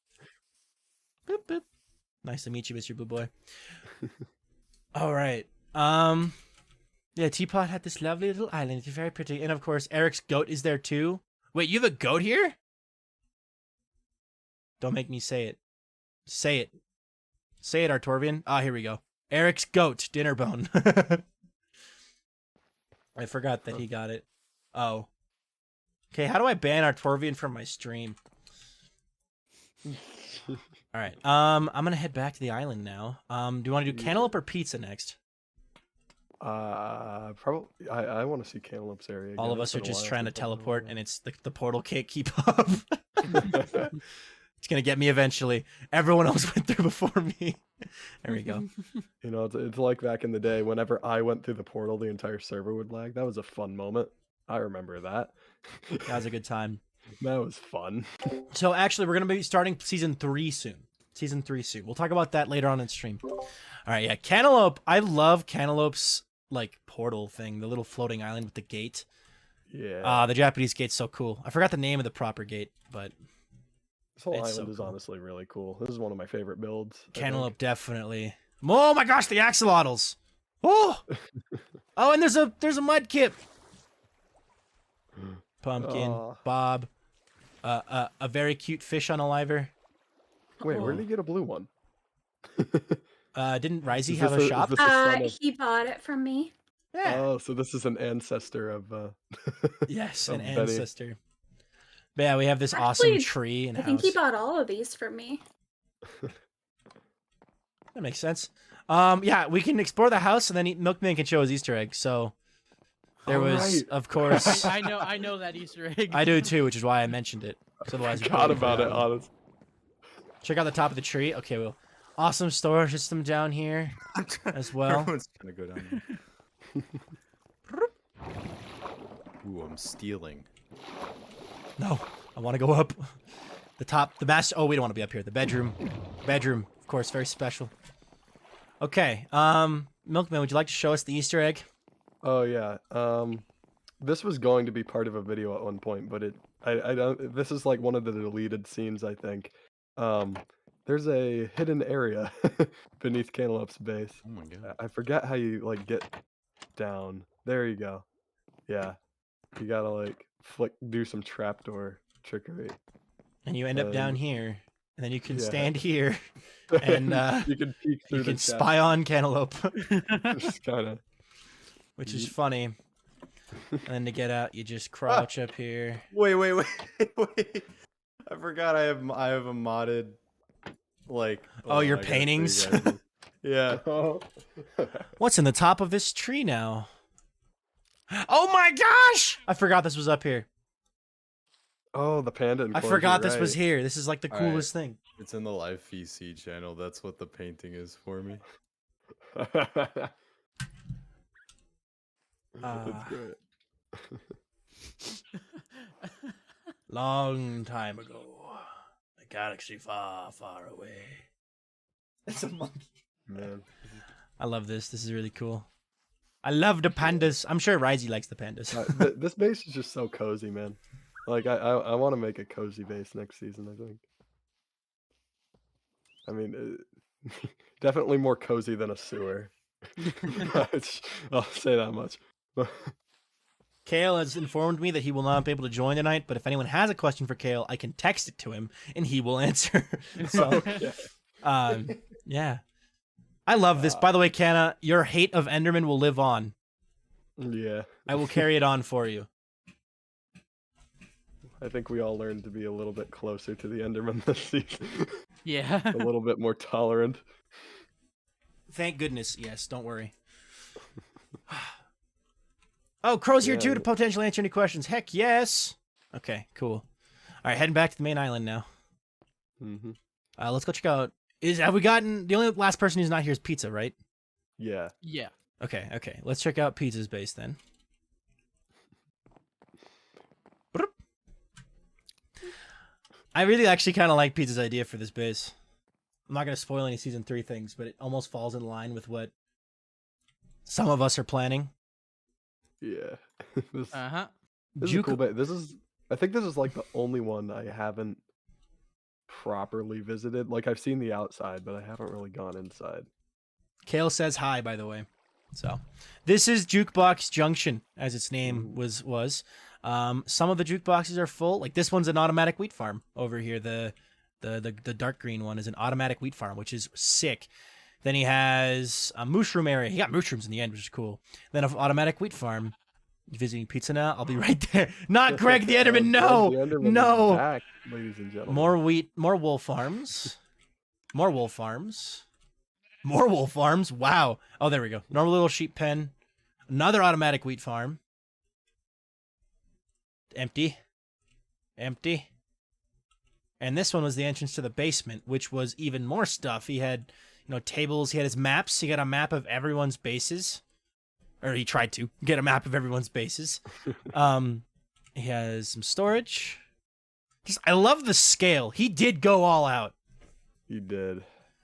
boop. Nice to meet you, Mr. Blue Boy. All right. Yeah, Teapot had this lovely little island. It's very pretty. And of course, Eric's goat is there too. Wait, you have a goat here? Don't make me say it. Say it. Say it, Artorvian. Ah, here we go. Eric's goat, dinner bone. I forgot that he got it. Oh. Okay, how do I ban Artorvian from my stream? All right. I'm gonna head back to the island now. Do you want to do cantaloupe or pizza next? Probably. I want to see Cantaloupe's area. All again. of It's us are been a just while trying to since I've been teleport, over and it's the portal can't keep up. there. It's gonna get me eventually. Everyone else went through before me. There we go. You know, it's like back in the day. Whenever I went through the portal, the entire server would lag. That was a fun moment. I remember that. That was a good time. That was fun. So actually, we're gonna be starting season 3 soon. Season 3 soon. We'll talk about that later on in stream. All right, yeah, Cantaloupe. I love Cantaloupe's like portal thing, the little floating island with the gate. Yeah. The Japanese gate's so cool. I forgot the name of the proper gate, but This whole it's island so is cool. honestly really cool. This is one of my favorite builds. I think. Cantaloupe definitely. Oh my gosh, the axolotls! Oh, oh, and there's a mudkip. Pumpkin, Aw. Bob, a very cute fish on a liver. Wait, where did he get a blue one? Didn't Risey Is have this a is shop? this the son of- He bought it from me. Yeah. Oh, so this is an ancestor of. Yes, of an Betty. ancestor. But yeah, we have this awesome Actually, tree and I house. think he bought all of these from me. That makes sense. Yeah, we can explore the house and then Milkman can show his Easter egg. So there Oh, was, right. of course, I know that Easter egg. I do too, which is why I mentioned it. 'Cause otherwise, we Forgot totally about it, forgot. honest. Check out the top of the tree. Okay, well, awesome storage system down here as well. Everyone's trying to go down there. Ooh, I'm stealing. No, I want to go up. The top, the master. Oh, we don't want to be up here. The bedroom, course, very special. Okay, Milkman, would you like to show us the Easter egg? Oh yeah. This was going to be part of a video at one point, but I don't. This is like one of the deleted scenes, I think. There's a hidden area beneath Cantaloupe's base. Oh my god. I forget how you like get down. There you go. Yeah, you gotta like do some trapdoor trickery. And you end up down And- here, and then you can Yeah. stand here, and you can peek through you the can chest. spy on Cantaloupe, Just kind of. which is funny. And then to get out, you just crouch up here. Wait. I forgot I have a modded like. Oh, your I gotta show you paintings? guys this. Yeah. Oh. What's in the top of this tree now? Oh my gosh! I forgot this was up here. Oh, the Panda I Enclosure, forgot this was right. here. This is like the All right. coolest thing. It's in the live VC channel. That's what the painting is for me. That's great. Long time ago, a galaxy far, far away. It's a monkey. Man. I love this. This is really cool. I love the pandas. I'm sure Ryzy likes the pandas. This base is just so cozy, man. Like I want to make a cozy base next season, I think. I mean, definitely more cozy than a sewer. I'll say that much. Kale has informed me that he will not be able to join tonight, but if anyone has a question for Kale, I can text it to him and he will answer. So, Okay. yeah. I love this. By the way, Kana, your hate of Enderman will live on. Yeah. I will carry it on for you. I think we all learned to be a little bit closer to the Enderman this season. Yeah. A little bit more tolerant. Thank goodness. Yes, don't worry. Oh, Crow's here Yeah. too to potentially answer any questions. Heck yes. Okay, cool. All right, heading back to the main island now. Hmm. Let's go check out. Have we gotten the only last person who's not here is Pizza, right? Yeah. Yeah. Okay. Let's check out Pizza's base then. Broop. I really actually kind of like Pizza's idea for this base. I'm not going to spoil any season 3 things, but it almost falls in line with what some of us are planning. Yeah. This Uh-huh. is a cool base. I think this is like the only one I haven't properly visited. Like I've seen the outside, but I haven't really gone inside. Kale says hi, by the way. So, this is Jukebox Junction, as its name was. Some of the jukeboxes are full. Like this one's an automatic wheat farm over here. The dark green one is an automatic wheat farm, which is sick. Then he has a mushroom area. He got mushrooms in the end, which is cool. Then an automatic wheat farm. You visiting Pizza now? I'll be right there. Not Greg the Enderman. No, Greg the Enderman is no. back, ladies and gentlemen. More wheat, more wool farms. More wool farms. More wool farms. Wow. Oh, there we go. Normal little sheep pen. Another automatic wheat farm. Empty. Empty. And this one was the entrance to the basement, which was even more stuff. He had, tables. He had his maps. He got a map of everyone's bases. Or he tried to get a map of everyone's bases. He has some storage. I love the scale. He did go all out. He did.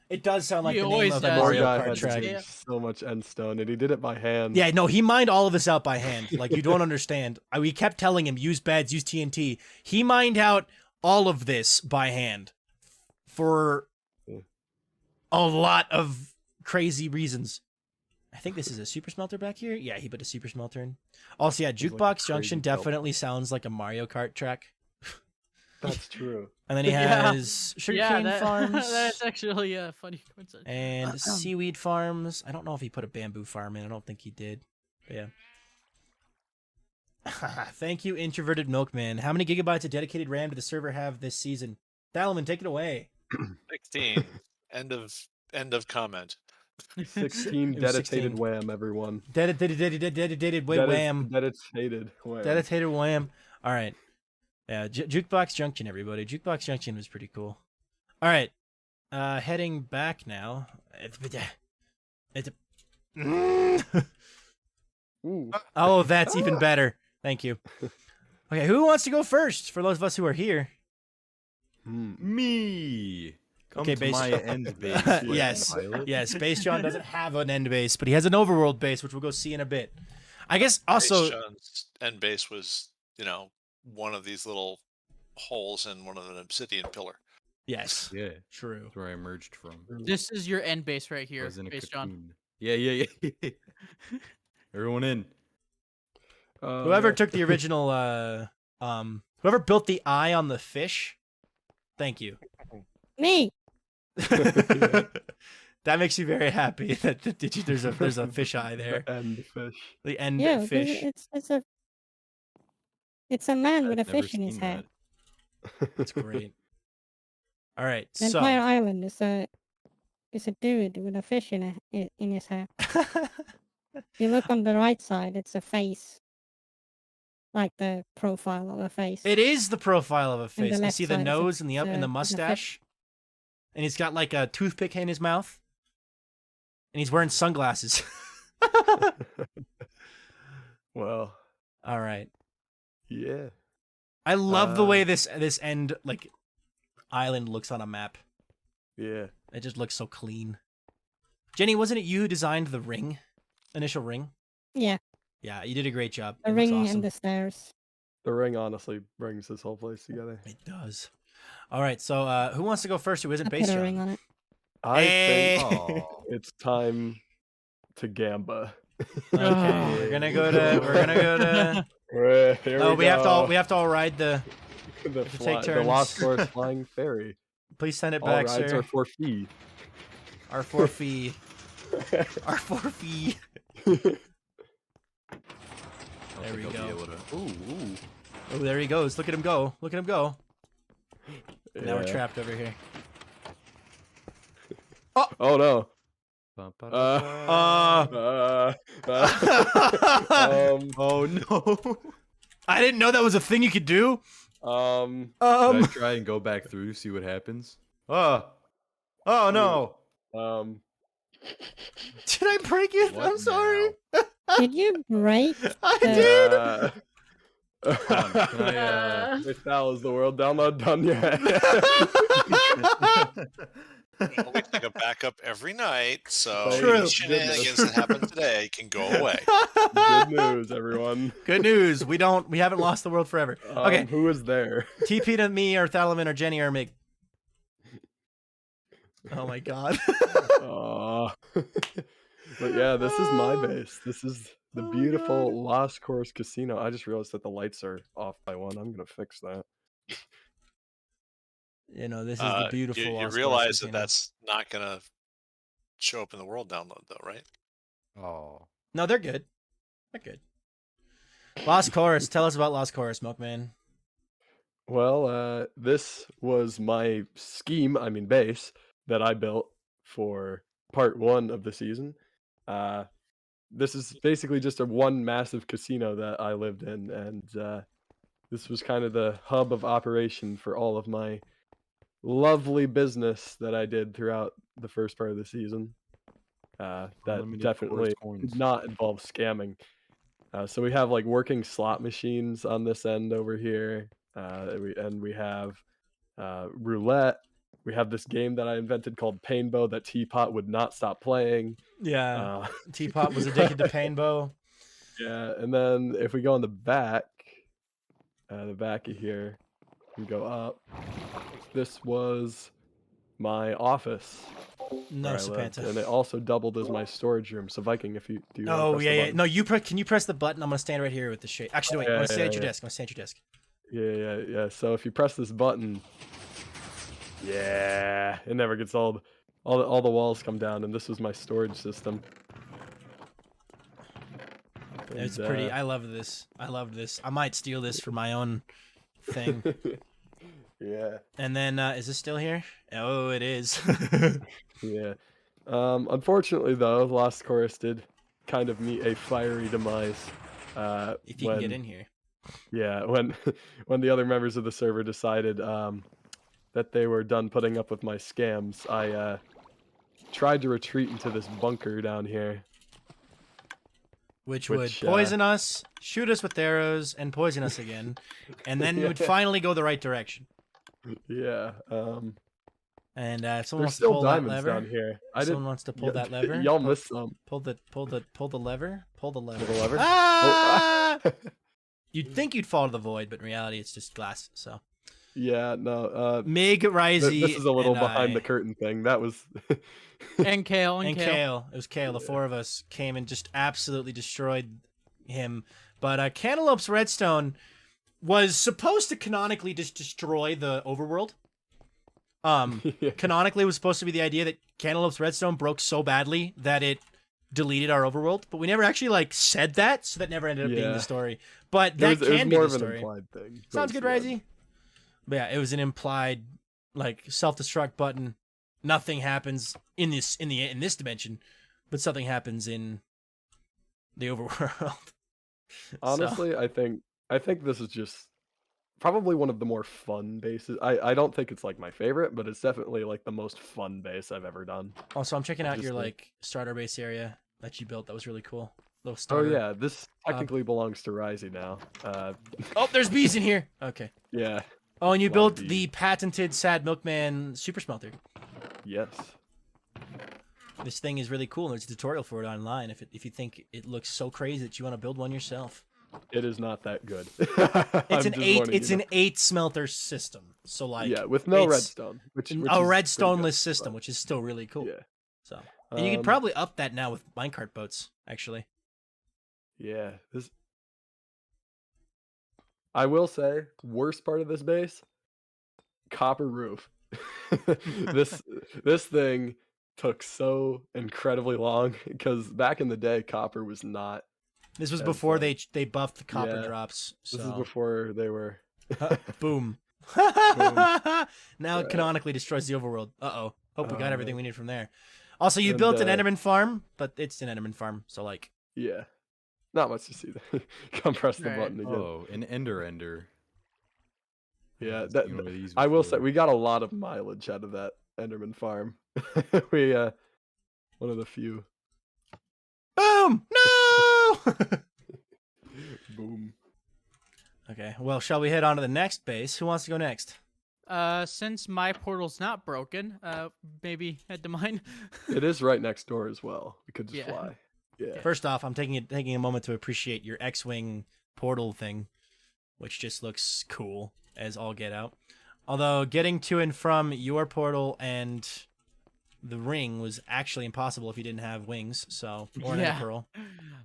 It does sound like He the name always of a does. Poor Mario guy Kart had track. to do so much end stone, and he did it by hand. Yeah, no, he mined all of this out by hand. Like, you don't understand. We kept telling him, use beds, use TNT. He mined out all of this by hand for a lot of crazy reasons. I think this is a super smelter back here. Yeah, he put a super smelter in. Also, yeah, like a Jukebox Junction crazy belt. definitely sounds like a Mario Kart track. That's true. And then he Yeah. has sugarcane farms. That's actually a funny coincidence. And seaweed farms. I don't know if he put a bamboo farm in. I don't think he did. But yeah. Thank you, Introverted Milkman. How many gigabytes of dedicated RAM did the server have this season? Thalaman, take it away. 16. End of comment. 16 It was dedicated 16. wham, everyone. Dedicated wham. Dedicated wham. Dedicated wham. All right. Yeah, Jukebox Junction, everybody. Jukebox Junction was pretty cool. All right. Heading back now. Ooh. Oh, that's even better. Thank you. Okay, who wants to go first for those of us who are here? Hmm. Me. Come Okay, to base- my end base. Yes. pilot. Yes, Base John doesn't have an end base, but he has an overworld base, which we'll go see in a bit. I guess also. Base John's end base was, one of these little holes in one of an obsidian pillar. Yes. Yeah, True. that's where I emerged from. This is your end base right I here, was in a Base John. cocoon. Yeah. Everyone in. Whoever took the original, whoever built the eye on the fish, thank you. Me. That makes you very happy. There's a fish eye there. The end fish. The end Yeah, 'cause fish. it's a man with a I've never fish in his seen head. That's great. All right, The so entire island is a dude with a fish in his head. If you look on the right side, it's a face, like the profile of a face. it is the profile of a And face. the I left see the side is a- nose and the is a fish. mustache, and he's got like a toothpick in his mouth, and he's wearing sunglasses. Well, All right. yeah. I love the way this end like island looks on a map. Yeah. It just looks so clean. Jenny, wasn't it you who designed the initial ring? Yeah, Yeah, you did a great job. the It looks ring awesome. and the stairs. The ring honestly brings this whole place together. It does. All right, so who wants to go first? Who isn't I Base put a John? ring on it. I Hey! think Oh, it's time to gamba. Okay, we're gonna go to. Here Oh, we have go. to all ride the. the, to take the Lost turns. Course flying ferry. Please send it All back, rides sir. are for fee. Our 4 fee. Our 4 fee. I don't There think we I'll be go. able to- Ooh. Oh, there he goes. Look at him go. Look at him go. Now we're Yeah. trapped over here. Oh no. Ba-ba-da-ba. Oh no. I didn't know that was a thing you could do. Should I try and go back through, see what happens? Oh no. Did I break it? What I'm sorry. Did you break? I the- did. Come on, can I, If that was the world download done yet. Always take a backup every night, so True. any shenanigans that happen today can go away. Good news, everyone. Good news. We haven't lost the world forever. Okay. Who is there? TP to me or Thalamin or Jenny or Mig. Oh my god. But yeah, this is my base. This is the beautiful Lost Course Casino. I just realized that the lights are off by one. I'm gonna fix that. You know, this is the beautiful. You Lost Course realize that Casino. that's not going to show up in the world download, though, right? Oh. No, they're good. They're good. Lost Chorus. Tell us about Lost Chorus, Milkman. Well, this was my base that I built for part 1 of the season. This is basically just one massive casino that I lived in, and this was kind of the hub of operation for all of my lovely business that I did throughout the first part of the season. That Unlimited definitely coins. did not involve scamming. So we have like working slot machines on this end over here. We have roulette. We have this game that I invented called Painbow that Teapot would not stop playing. Yeah. Teapot was addicted to Painbow. Yeah, and then if we go on the back of here, we go up. This was my office. No, where I lived, Sapanta. and it also doubled as my storage room. So Viking, if you do. You wanna Oh press the yeah, yeah. button? No, can you press the button? I'm gonna stand right here with the shade. Actually, wait. I'm gonna stay at your desk. I'm gonna stay at your desk. Yeah. So if you press this button, yeah, it never gets old. All the walls come down, and this was my storage system. It's And, pretty. I love this. I love this. I might steal this for my own thing. Yeah. And then, is this still here? Oh, it is. Yeah. Unfortunately, though, Lost Chorus did kind of meet a fiery demise. If you can get in here. Yeah, when the other members of the server decided that they were done putting up with my scams, I tried to retreat into this bunker down here. Which would Which, poison us, shoot us with arrows, and poison us again, and then would finally go the right direction. Yeah. And if someone There's wants to still pull that diamonds lever, down here. if someone wants to pull that lever, Y'all missed some. pull the lever, pull the lever. Pull the lever. Ah! Oh, You'd think you'd fall to the void, but in reality, it's just glass. So yeah, no. Mig, Risey, This is a little and behind I, the curtain thing. That was. And Kale. and Kale. It was Kale. The four of us came and just absolutely destroyed him. But Cantaloupe's redstone was supposed to canonically just destroy the overworld. Yeah. Canonically, it was supposed to be the idea that Cantaloupe's redstone broke so badly that it deleted our overworld, but we never actually like said that, so that never ended up being Yeah. the story. But It that was can be more the of an story. implied thing. Sounds good, towards the end. Risey. But yeah, it was an implied like self-destruct button. Nothing happens in this dimension, but something happens in the overworld. Honestly, I think this is just probably one of the more fun bases. I don't think it's like my favorite, but it's definitely like the most fun base I've ever done. Also, I'm checking out Just your like- like starter base area that you built. That was really cool. Little Oh starter. yeah, this technically belongs to Risey now. Oh, there's bees in here. Okay. Yeah. Oh, and you Lot of built bees. the patented Sad Milkman super smelter. Yes. This thing is really cool. There's a tutorial for it online. If you think it looks so crazy that you want to build one yourself. It is not that good. It's an 8. It's an 8 smelter system. So like yeah, with no it's redstone, which a is pretty redstoneless good, system, but which is still really cool. Yeah. So and you could Um, probably up that now with minecart boats. Actually, Yeah. This. I will say, worst part of this base, copper roof. this thing took so incredibly long because back in the day, copper was not. this was As, before like- they buffed the copper yeah, drops. So This is before they were. boom. Now it Right. canonically destroys the overworld. Uh-oh. Hope we got Uh, everything we need from there. Also, you and, built an Enderman farm, but it's an Enderman farm, so like Yeah. Not much to see there. Come press the Right. button again. Oh, an ender. Yeah, I've that, seen one of these I will say before. we got a lot of mileage out of that Enderman farm. We one of the few. boom! No! Boom. Okay, well, shall we head on to the next base? Who wants to go next? Since my portal's not broken, maybe head to mine. It is right next door as well. We could just Yeah. fly. Yeah. First off, I'm taking a moment to appreciate your X-wing portal thing, which just looks cool as all get out. Although getting to and from your portal and the ring was actually impossible if you didn't have wings, so or an Yeah. ender pearl.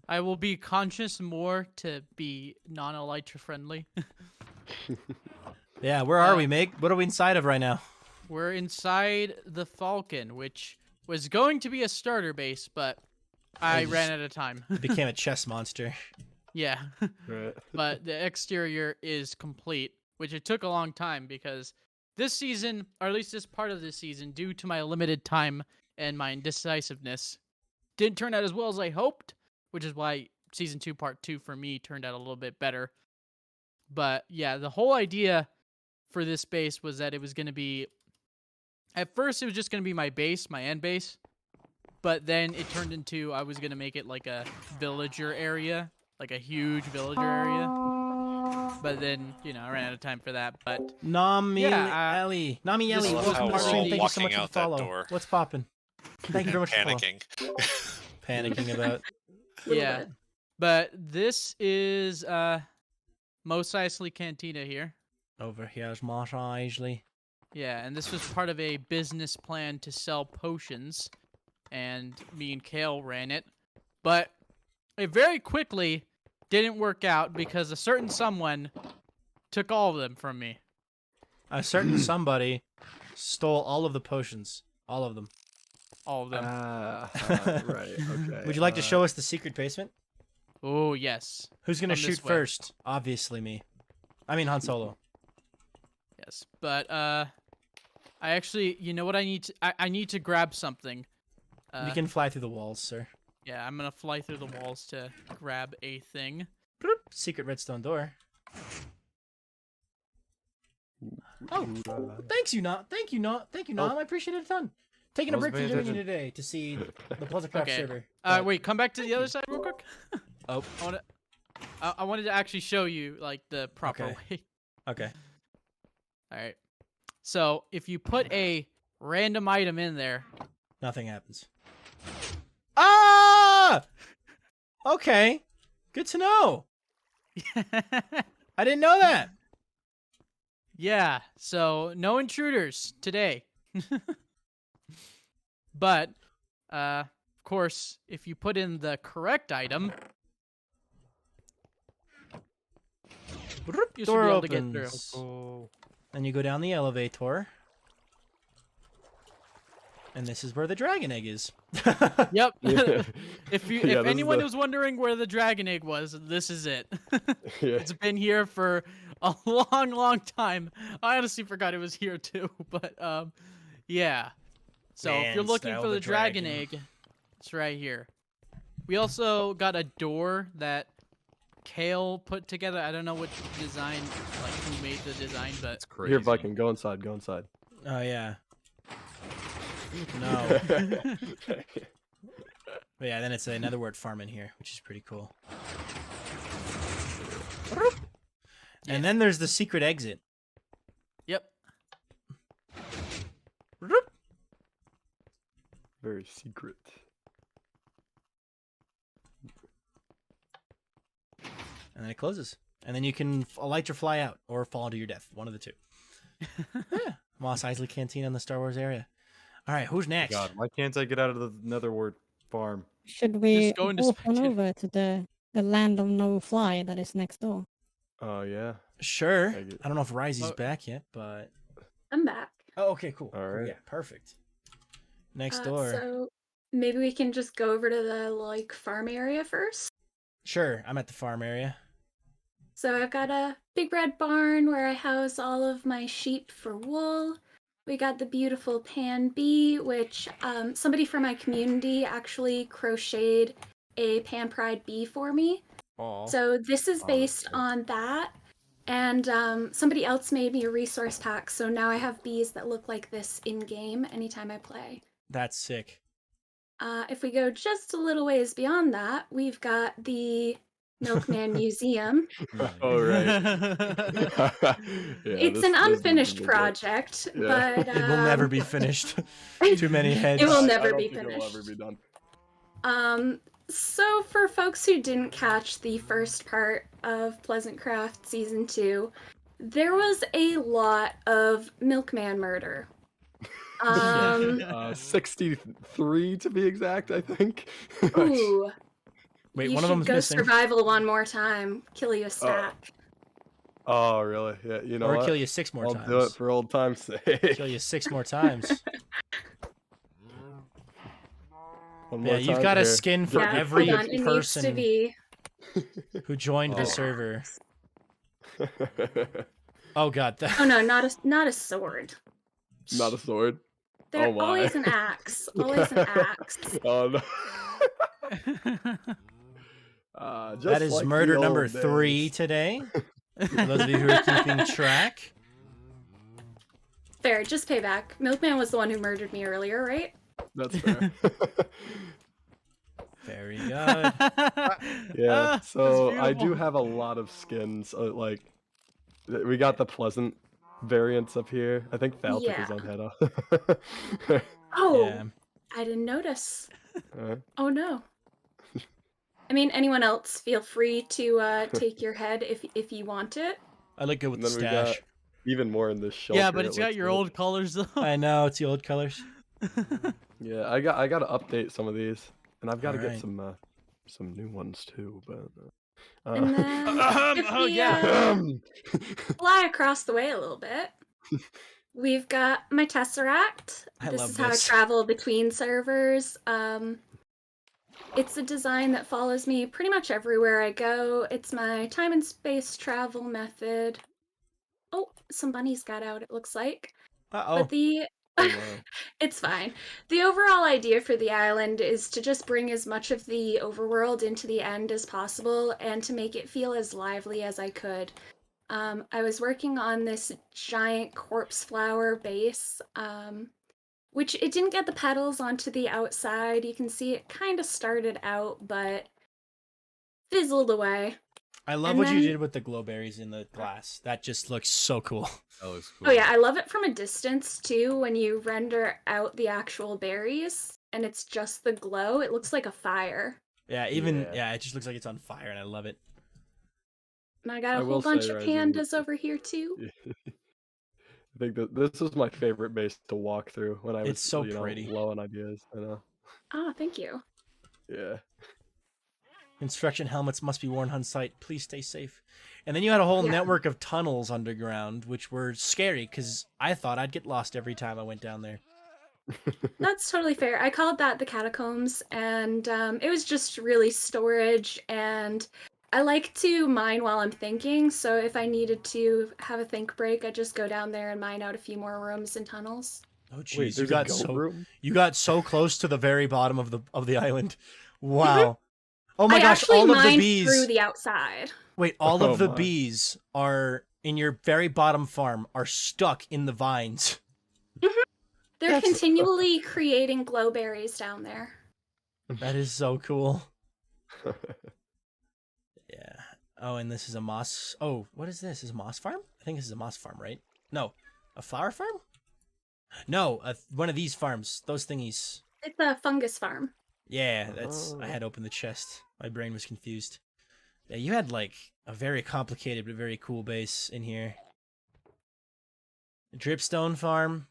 I will be conscious more to be non-elytra friendly. Yeah, where are Uh, we, Meg? What are we inside of right now? We're inside the Falcon, which was going to be a starter base, but I just- ran out of time. It became a chess monster. Yeah, Right. but the exterior is complete, which it took a long time because this season, or at least this part of this season, due to my limited time and my indecisiveness, didn't turn out as well as I hoped, which is why season 2 part 2 for me turned out a little bit better. But yeah, the whole idea for this base was that it was going to be, at first it was just going to be my base, my end base, but then it turned into I was going to make it like a villager area, like a huge villager area. But then, I ran out of time for that. But Nami Yeah, Ellie. Nami this Ellie, was welcome to the part of stream. the- Thank you so much Walking for the out that follow. door. What's popping? Thank you very much for the follow. Panicking. Panicking about. Little yeah, bit. but this is Mos Eisley Cantina here. Over here's Mos Eisley. Yeah, and this was part of a business plan to sell potions, and me and Kale ran it. But it very quickly didn't work out because a certain someone took all of them from me. A certain somebody stole all of the potions. All of them. All of them. Right. Okay. Would you like to show us the secret basement? Oh, yes. Who's gonna Come shoot this way. first? Obviously me. I mean Han Solo. Yes. But, I actually, you know what I need to... I need to grab something. You can fly through the walls, sir. Yeah, I'm gonna fly through the walls to grab a thing. Bloop. Secret redstone door. Oh, thanks you not. Thank you not. Thank you Nom. I appreciate it a ton. Taking a I break was from paying doing it attention. today to see the PleasantCraft Okay. server. Wait, come back to the other side real quick. Oh, I wanted to actually show you, like, the proper Okay. way. okay. All right. So if you put a random item in there. Nothing happens. Ah! Okay. Good to know. I didn't know that. Yeah, so no intruders today. But, of course, if you put in the correct item, you should Door be able to get opens. through. Then you go down the elevator. And this is where the dragon egg is. Yep. Yeah. If Yeah, this is anyone the- was wondering where the dragon egg was, this is it. Yeah. It's been here for a long, long time. I honestly forgot it was here too, but yeah. So if you're Man, looking style for the the dragon dragon. egg, it's right here. We also got a door that Kale put together. I don't know what design, like who made the design, but It's crazy. Here, Viking, go inside. Go inside. Oh, yeah. No. But yeah, then it's another word farm in here, which is pretty cool. And then there's the secret exit. yep. Very secret. And then it closes. And then you can alight or fly out, or fall to your death. One of the two. Yeah. Moss Eisley Cantina in the Star Wars area. All right, who's next? God, why can't I get out of the Netherword farm? Should we Just go into walk on spectator. over to the land of no fly that is next door? Oh, yeah. Sure. I get- I don't know if Risey's Oh. back yet, but... I'm back. Oh, okay, cool. All right. Yeah, perfect. Next door. So maybe we can just go over to the like farm area first. Sure, I'm at the farm area. So I've got a big red barn where I house all of my sheep for wool. We got the beautiful pan bee, which somebody from my community actually crocheted a pan pride bee for me. Oh. So this is Oh, that's based sick. on that. And somebody else made me a resource pack, so now I have bees that look like this in-game anytime I play. That's sick. If we go just a little ways beyond that, we've got the Milkman Museum. Oh, right. It's an unfinished project, Yeah. but It will never be finished. Too many heads. It will I never don't be think it'll ever finished. be done. So for folks who didn't catch the first part of PleasantCraft Season 2, there was a lot of Milkman murder. 63 to be exact, I think. Ooh. Wait, You one of should them's go missing. survival one more time. Kill you a stack. Oh, really? Yeah, you know Or what? kill you 6 more I'll times. do it for old time's sake. Kill you 6 more times. One Yeah, more you've time got a here. skin for Yeah, every hold on. It needs to person be. who joined the Oh. server. Oh god. Oh no, not a sword. Not a sword. They're Oh, my. always an axe. Always an axe. Oh no. Just That is like the murder number old 3 days. today. For those of you who are keeping track. Fair, just payback. Milkman was the one who murdered me earlier, right? That's fair. Very good. Yeah. That's So I do beautiful. have a lot of skins. Like we got the pleasant variants up here. I think Faltic Yeah. is on head off. Oh, Yeah. I didn't notice. Uh, Oh no. I mean, anyone else, feel free to take your head if you want it. I look good with and the then we got stash. even more in this shelter. Yeah, but it it's got looks your like. old colors though. I know, it's the old colors. Yeah, I got to update some of these, and I've got to Alright. get some new ones too. But And then if Oh, we yeah. fly across the way a little bit, we've got my Tesseract. I This love is how I this. travel between servers. It's a design that follows me pretty much everywhere I go. It's my time and space travel method. Oh, some bunnies got out, it looks like. Uh-oh. But the oh, wow. it's fine. The overall idea for the island is to just bring as much of the overworld into the end as possible and to make it feel as lively as I could. I was working on this giant corpse flower base, which it didn't get the petals onto the outside. You can see it kind of started out, but fizzled away. I love And what you then- did with the glowberries in the glass. That just looks so cool. That looks cool. Oh yeah, I love it from a distance too. When you render out the actual berries and it's just the glow, it looks like a fire. Yeah, Yeah. it just looks like it's on fire, and I love it. And I got I a will whole bunch say, of Rising, pandas over here too. I think that this is my favorite base to walk through when I was It's so pretty. low on ideas. I know. Ah, thank you. Yeah. Construction helmets must be worn on site. Please stay safe. And then you had a whole Yeah. network of tunnels underground, which were scary because I thought I'd get lost every time I went down there. That's totally fair. I called that the Catacombs, and it was just really storage. And I like to mine while I'm thinking, so if I needed to have a think break, I just go down there and mine out a few more rooms and tunnels. Oh Wait, jeez, there's a goat room? you got so close to the very bottom of the island. Wow. Oh my I gosh, actually all of the mined bees. through the outside. Wait, all Oh of the my. bees are in your very bottom farm are stuck in the vines. They're That's- continually creating glowberries down there. That is so cool. Yeah. Oh, and this is a moss. Oh, what is this? Is a moss farm? I think this is a moss farm, right? No, a flower farm? No, one of these farms. Those thingies. It's a fungus farm. Yeah, that's. I Oh. had opened the chest. My brain was confused. Yeah, you had like a very complicated but very cool base in here. Dripstone farm.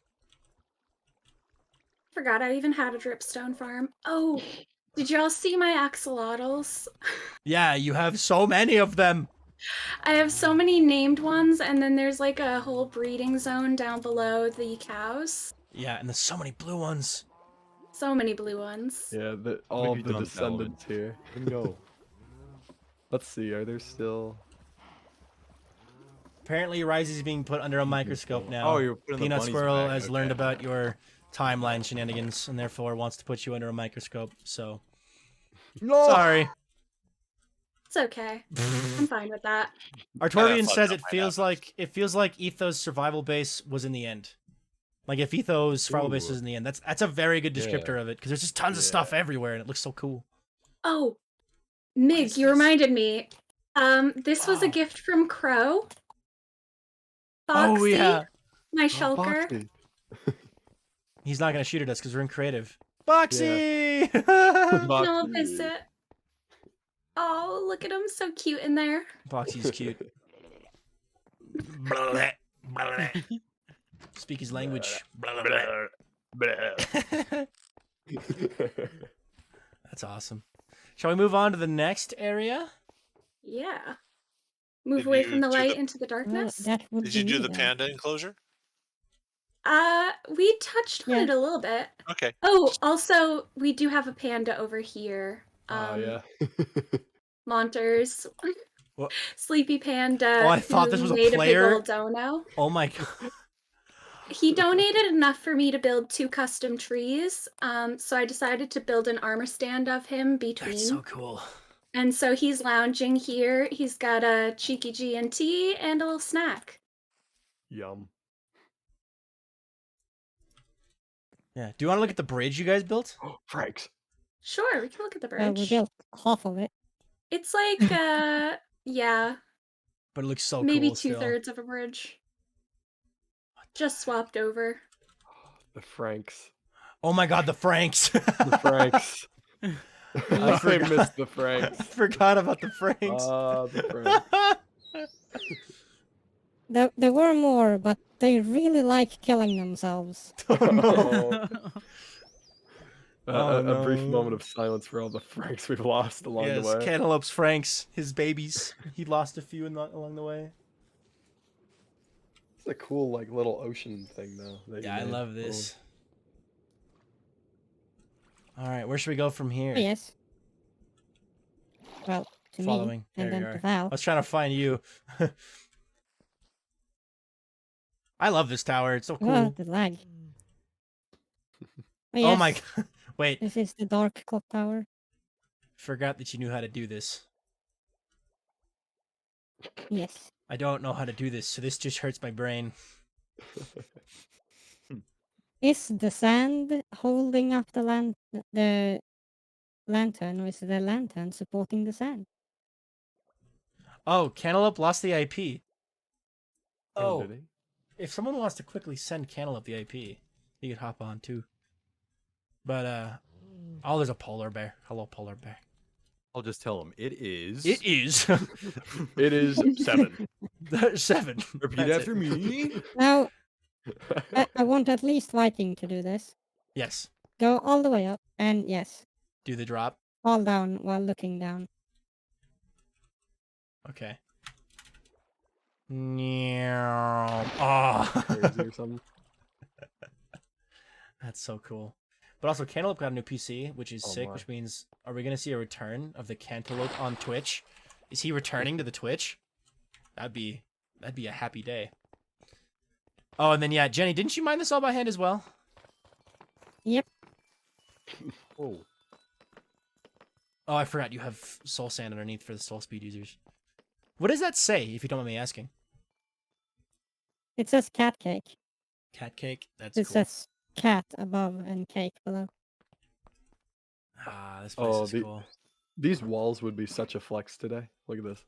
Forgot I even had a dripstone farm. Oh, did y'all see my axolotls? Yeah, you have so many of them. I have so many named ones, and then there's like a whole breeding zone down below the cows. Yeah, and there's so many blue ones. So many blue ones. Yeah, all Maybe of the don't tell descendants here. Bingo. Let's see, are there still... Apparently, Rise is being put under a microscope now. Oh, you're putting the Peanut bunnies Squirrel back, has learned okay. about your timeline shenanigans and therefore wants to put you under a microscope. So, No. sorry. It's okay. I'm fine with that. Artorian fucked says up it my feels like Etho's survival base was in the end. Like if Etho's survival base Ooh. was in the end, that's a very good Yeah. descriptor of it because there's just tons of stuff everywhere and it looks so coul. Oh, is Mig, you this? reminded me. This was a Oh. gift from Crow. Oh Foxy, yeah, my Oh, shulker. Foxy. he's not gonna shoot at us because we're in creative. Foxy. No Foxy. visit. Oh, look at him, so cute in there. Foxy's cute. Speak his language. That's awesome. Shall we move on to the next area? Yeah. Move Did away you from the do light the- into the Well, darkness. that would Did be you do me the then. panda enclosure? We touched on Yeah. it a little bit. Okay. Oh, also, we do have a panda over here. Oh, yeah. Monters. What? Sleepy Panda. Oh, I thought this who was a made player. big old dono. Oh my god. He donated enough for me to build 2 custom trees. So I decided to build an armor stand of him between. That's so cool. And so he's lounging here. He's got a cheeky G&T and a little snack. Yum. Yeah. Do you want to look at the bridge you guys built? Franks. Sure, we can look at the Well, we bridge. built half of it. It's like, yeah, But it looks so maybe cool still. 2/3 of a bridge. Just swapped over. The Franks. Oh my god, the Franks. The Franks. I forgot. missed the I Franks. forgot about the Franks. The Franks. There were more, but they really like killing themselves. Oh no. Oh, A brief no. moment of silence for all the Franks we've lost along Yes, the way. Cantaloupes, Franks, his babies. He lost a few along the way. It's a cool, like, little ocean thing, though. that you Yeah, I made. love Cool. this. All right, where should we go from here? Oh, yes. Well, to Following. me, and There then you to are. Val. I was trying to find you. I love this tower. It's so cool. Oh, the lag. Oh my yes, god. Wait, This is the Dark Clock Tower. forgot that you knew how to do this. Yes. I don't know how to do this, so this just hurts my brain. Is the sand holding up the lantern, or is the lantern supporting the sand? Oh, Cantaloupe lost the IP. Oh, Oh, did he? if someone wants to quickly send Cantaloupe the IP, he could hop on too. But oh, there's a polar bear. Hello, polar bear. I'll just tell him it is. It is It is 7. 7. Repeat That's after it. me. Now, I want at least Viking to do this. Yes. Go all the way up, and yes, Do the drop. fall down while looking down. Okay. Oh, Crazy or something. that's so cool. But also, Cantaloupe got a new PC, which is Oh sick. my. Which means, are we gonna see a return of the Cantaloupe on Twitch? Is he returning to the Twitch? That'd be a happy day. Oh, and then yeah, Jenny, didn't you mine this all by hand as well? Yep. Oh, Oh, I forgot you have soul sand underneath for the soul speed users. What does that say, if you don't mind me asking? It says cat cake. Cat cake? That's It cool. says cat above and cake below. Ah, this place Oh, is the- cool. these walls would be such a flex today. Look at this.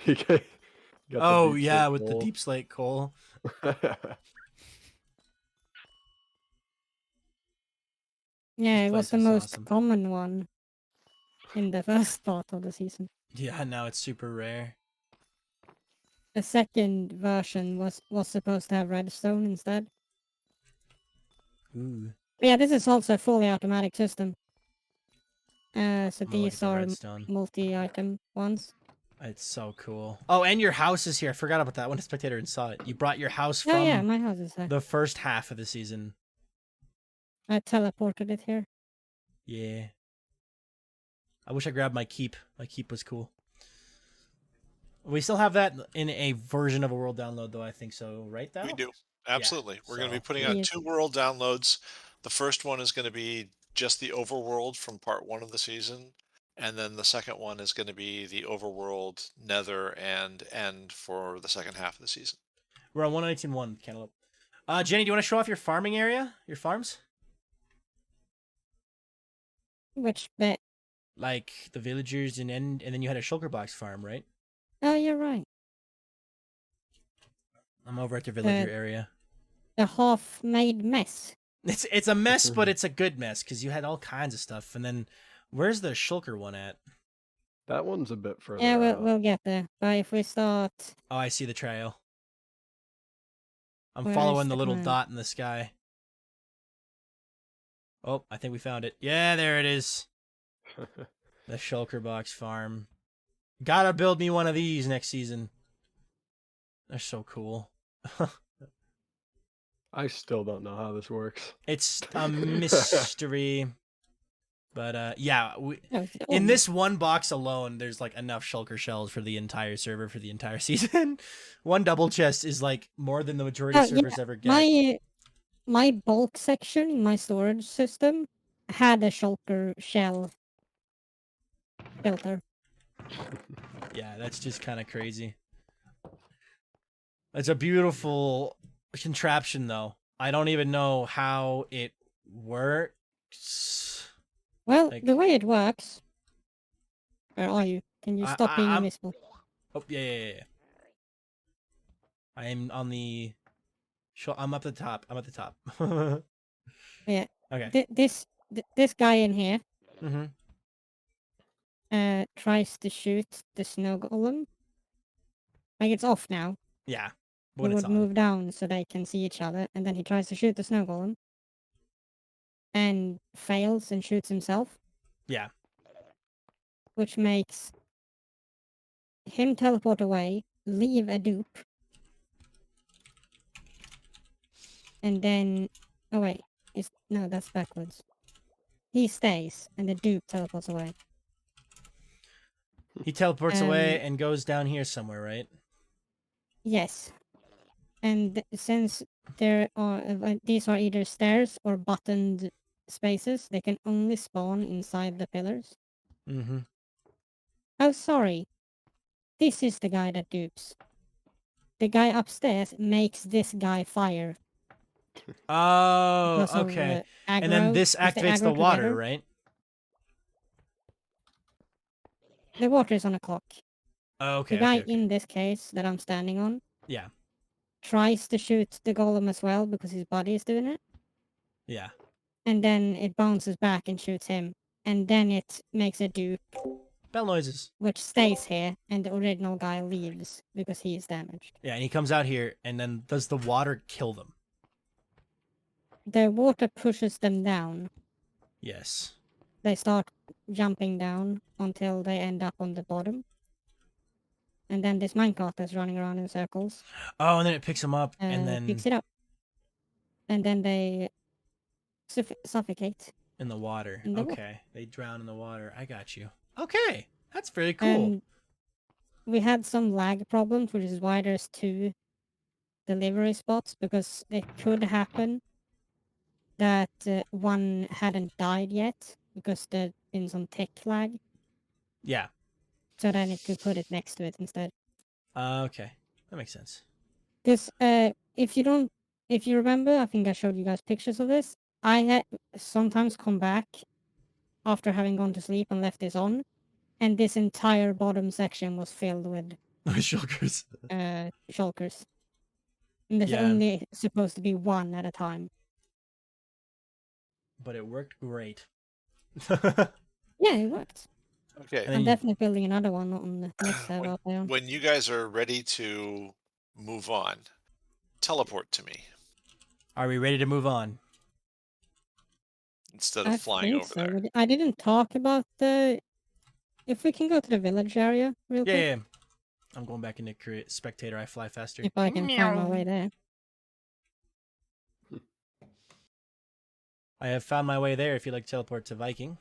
You got the Oh, deep yeah, slate with the wall. deep slate coal. Yeah, This it was place the is most awesome. common one in the first part of the season. Yeah, now it's super rare. The second version was supposed to have redstone instead. Ooh. But yeah, this is also a fully automatic system. So I'm gonna look at these the are redstone. multi-item ones. It's so cool. Oh, and your house is here. I forgot about that when a spectator saw it. You brought your house from Oh yeah, my house is there. the first half of the season. I teleported it here. Yeah. I wish I grabbed my keep. My keep was cool. We still have that in a version of a world download, though. I think so, right? Though We do. Absolutely. We're going to be so- putting out Yes. 2 world downloads. The first one is going to be just the overworld from part 1 of the season. And then the second one is going to be the overworld, nether, and end for the second half of the season. We're on 119.1, Cantaloupe. Jenny, do you want to show off your farming area? Your farms? Which bit? Like the villagers and then you had a shulker box farm, right? Oh, you're right. I'm over at the villager area. The half-made mess. It's a mess, but it's a good mess because you had all kinds of stuff. And then, where's the shulker one at? That one's a bit further. Yeah, out. we'll get there. But if we start, Oh, I see the trail. I'm Where following is the the little plan? dot in the sky. Oh, I think we found it. Yeah, there it is. The shulker box farm. Gotta build me one of these next season. They're so cool. I still don't know how this works. It's a mystery. But yeah, oh, in this one box alone, there's like enough shulker shells for the entire server for the entire season. One double chest is like more than the majority of Oh, yeah, servers ever get. my bulk section in my storage system had a shulker shell filter. Yeah, that's just kind of crazy. It's a beautiful contraption, though. I don't even know how it works. Well, Like- the way it works. Where are you? Can you stop being I'm- invisible? Oh, yeah. I am on the... I'm up the top. I'm at the top. Yeah. Okay. This guy in here Mm-hmm. tries to shoot the snow golem. Like it's off now. Yeah. He When it's would on. move down so they can see each other, and then he tries to shoot the snow golem. And fails and shoots himself. Yeah. Which makes him teleport away, leave a dupe. And then... Oh wait, no, that's backwards. He stays, and the dupe teleports away. He teleports away Um, and goes down here somewhere, right? Yes. And since there are these are either stairs or buttoned spaces, they can only spawn inside the pillars. Mm-hmm. Oh, sorry. This is the guy that dupes. The guy upstairs makes this guy fire. Oh, because of, okay. And then aggro, this because they activates the aggro water, together. right? The water is on a clock. Oh, okay. The guy okay. in this case that I'm standing on Yeah. tries to shoot the golem as well because his body is doing it. Yeah. And then it bounces back and shoots him. And then it makes a dupe, Bell noises. which stays here, and the original guy leaves because he is damaged. Yeah, and he comes out here, and then does the water kill them? The water pushes them down. Yes. They start jumping down until they end up on the bottom. And then this minecart is running around in circles. Oh, and then it picks them up, and then Picks it up. And then they suffocate. in the water. In the water. Okay, they drown in the water. I got you. Okay, that's very cool. And we had some lag problems, which is why there's 2 delivery spots, because it could happen that one hadn't died yet, because there'd been some tech lag, Yeah. so then it could put it next to it instead. Okay, that makes sense. Because if you remember, I think I showed you guys pictures of this. I sometimes come back after having gone to sleep and left this on, and this entire bottom section was filled with Shulkers. shulkers. And there's Yeah. only supposed to be 1 at a time. But it worked great. Yeah, it worked. Okay. And I'm you- definitely building another one on the next server I'll play on. When you guys are ready to move on, teleport to me Are we ready to move on? instead of I flying think over so. there. but I didn't talk about the... If we can go to the village area real Yeah, quick, yeah. I'm going back into create spectator. I fly faster. if I can find my way there. I have found my way there. If you'd like to teleport to Viking.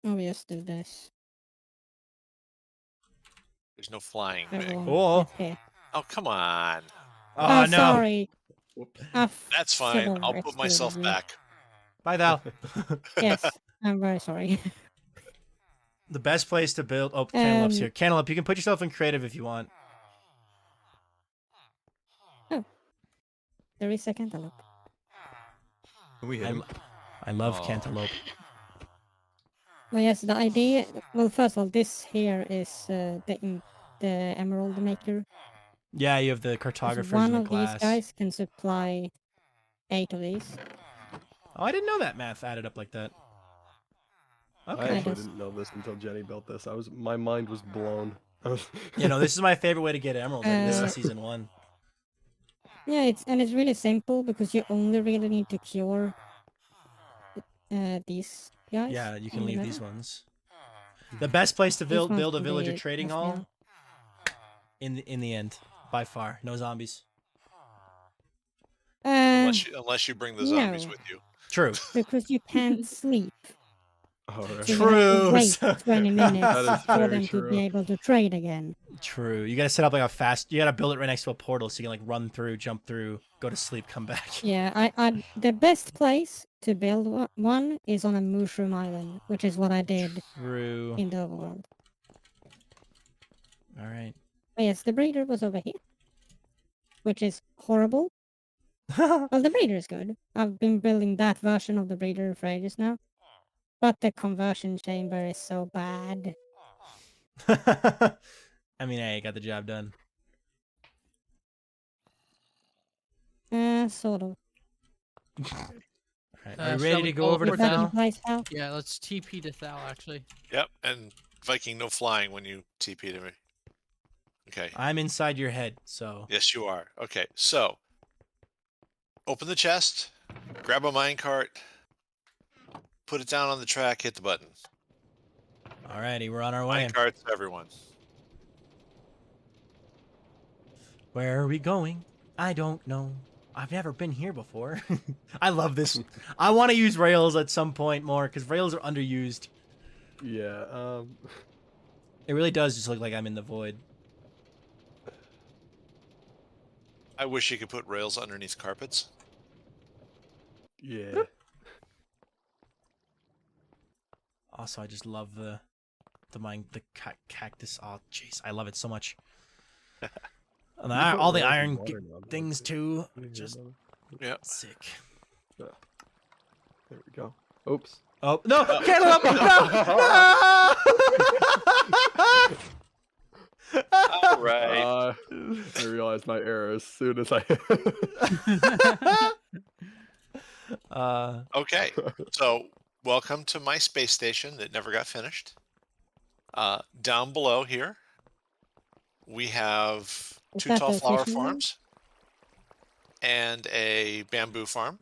Oh, we just do this. There's no flying, Mick. Everyone Cool. gets here. Oh, come on. Oh, no. Sorry. That's fine. I'll put myself back. Bye, Val. Yes, I'm very sorry. The best place to build. Oh, Cantaloupe's Um, here. Cantaloupe, you can put yourself in creative if you want. There is a cantaloupe. Can we hit him? I love Aw. Cantaloupe. Well, yes, the idea... Well, first of all, this here is the emerald maker. Yeah, you have the 'Cause cartographers one and the of glass. these guys can supply 8 of these. Oh, I didn't know that math added up like that. I Okay. actually just- didn't know this until Jenny built this. My mind was blown. I was You know, this is my favorite way to get emeralds. Like this Uh, is season 1. Yeah, it's really simple because you only really need to cure these guys. Yeah, you can on the leave level. these ones. The best place to These build ones a can village or be trading left hall now. in the end, by far. No zombies. Unless you bring the zombies no. with you. True. Because you can't sleep. All right. So you have to wait True. 20 minutes That is for very them to true. be able to trade again. True. You gotta set up like a fast. You gotta build it right next to a portal so you can like run through, jump through, go to sleep, come back. Yeah, the best place to build one is on a mushroom island, which is what I did True. in the overworld. All right. But yes, the breeder was over here, which is horrible. Well, the breeder is good. I've been building that version of the breeder for ages now. But the conversion chamber is so bad. I mean, hey, got the job done. Sort of. All right. Uh, Are you shall ready we to go over to teleport Is that down? your place, Hal? Yeah, let's TP to Thal, actually. Yep, and Viking, no flying when you TP to me. Okay. I'm inside your head, so. Yes, you are. Okay, so open the chest, grab a minecart, put it down on the track, hit the button. Alrighty, we're on our way. Minecarts, everyone. Where are we going? I don't know. I've never been here before. I love this. I want to use rails at some point more because rails are underused. Yeah. It really does just look like I'm in the void. I wish you could put rails underneath carpets. Yeah. Also, I just love the cactus. Oh, jeez, I love it so much. And all the iron things too. Just Yeah. sick. There we go. Oops. Oh no! Cantaloupe! No! No! All right. I realized my error as soon as I. Okay. So, welcome to my space station that never got finished. Down below here, we have Is 2 that tall the flower fishing rod? farms and a bamboo farm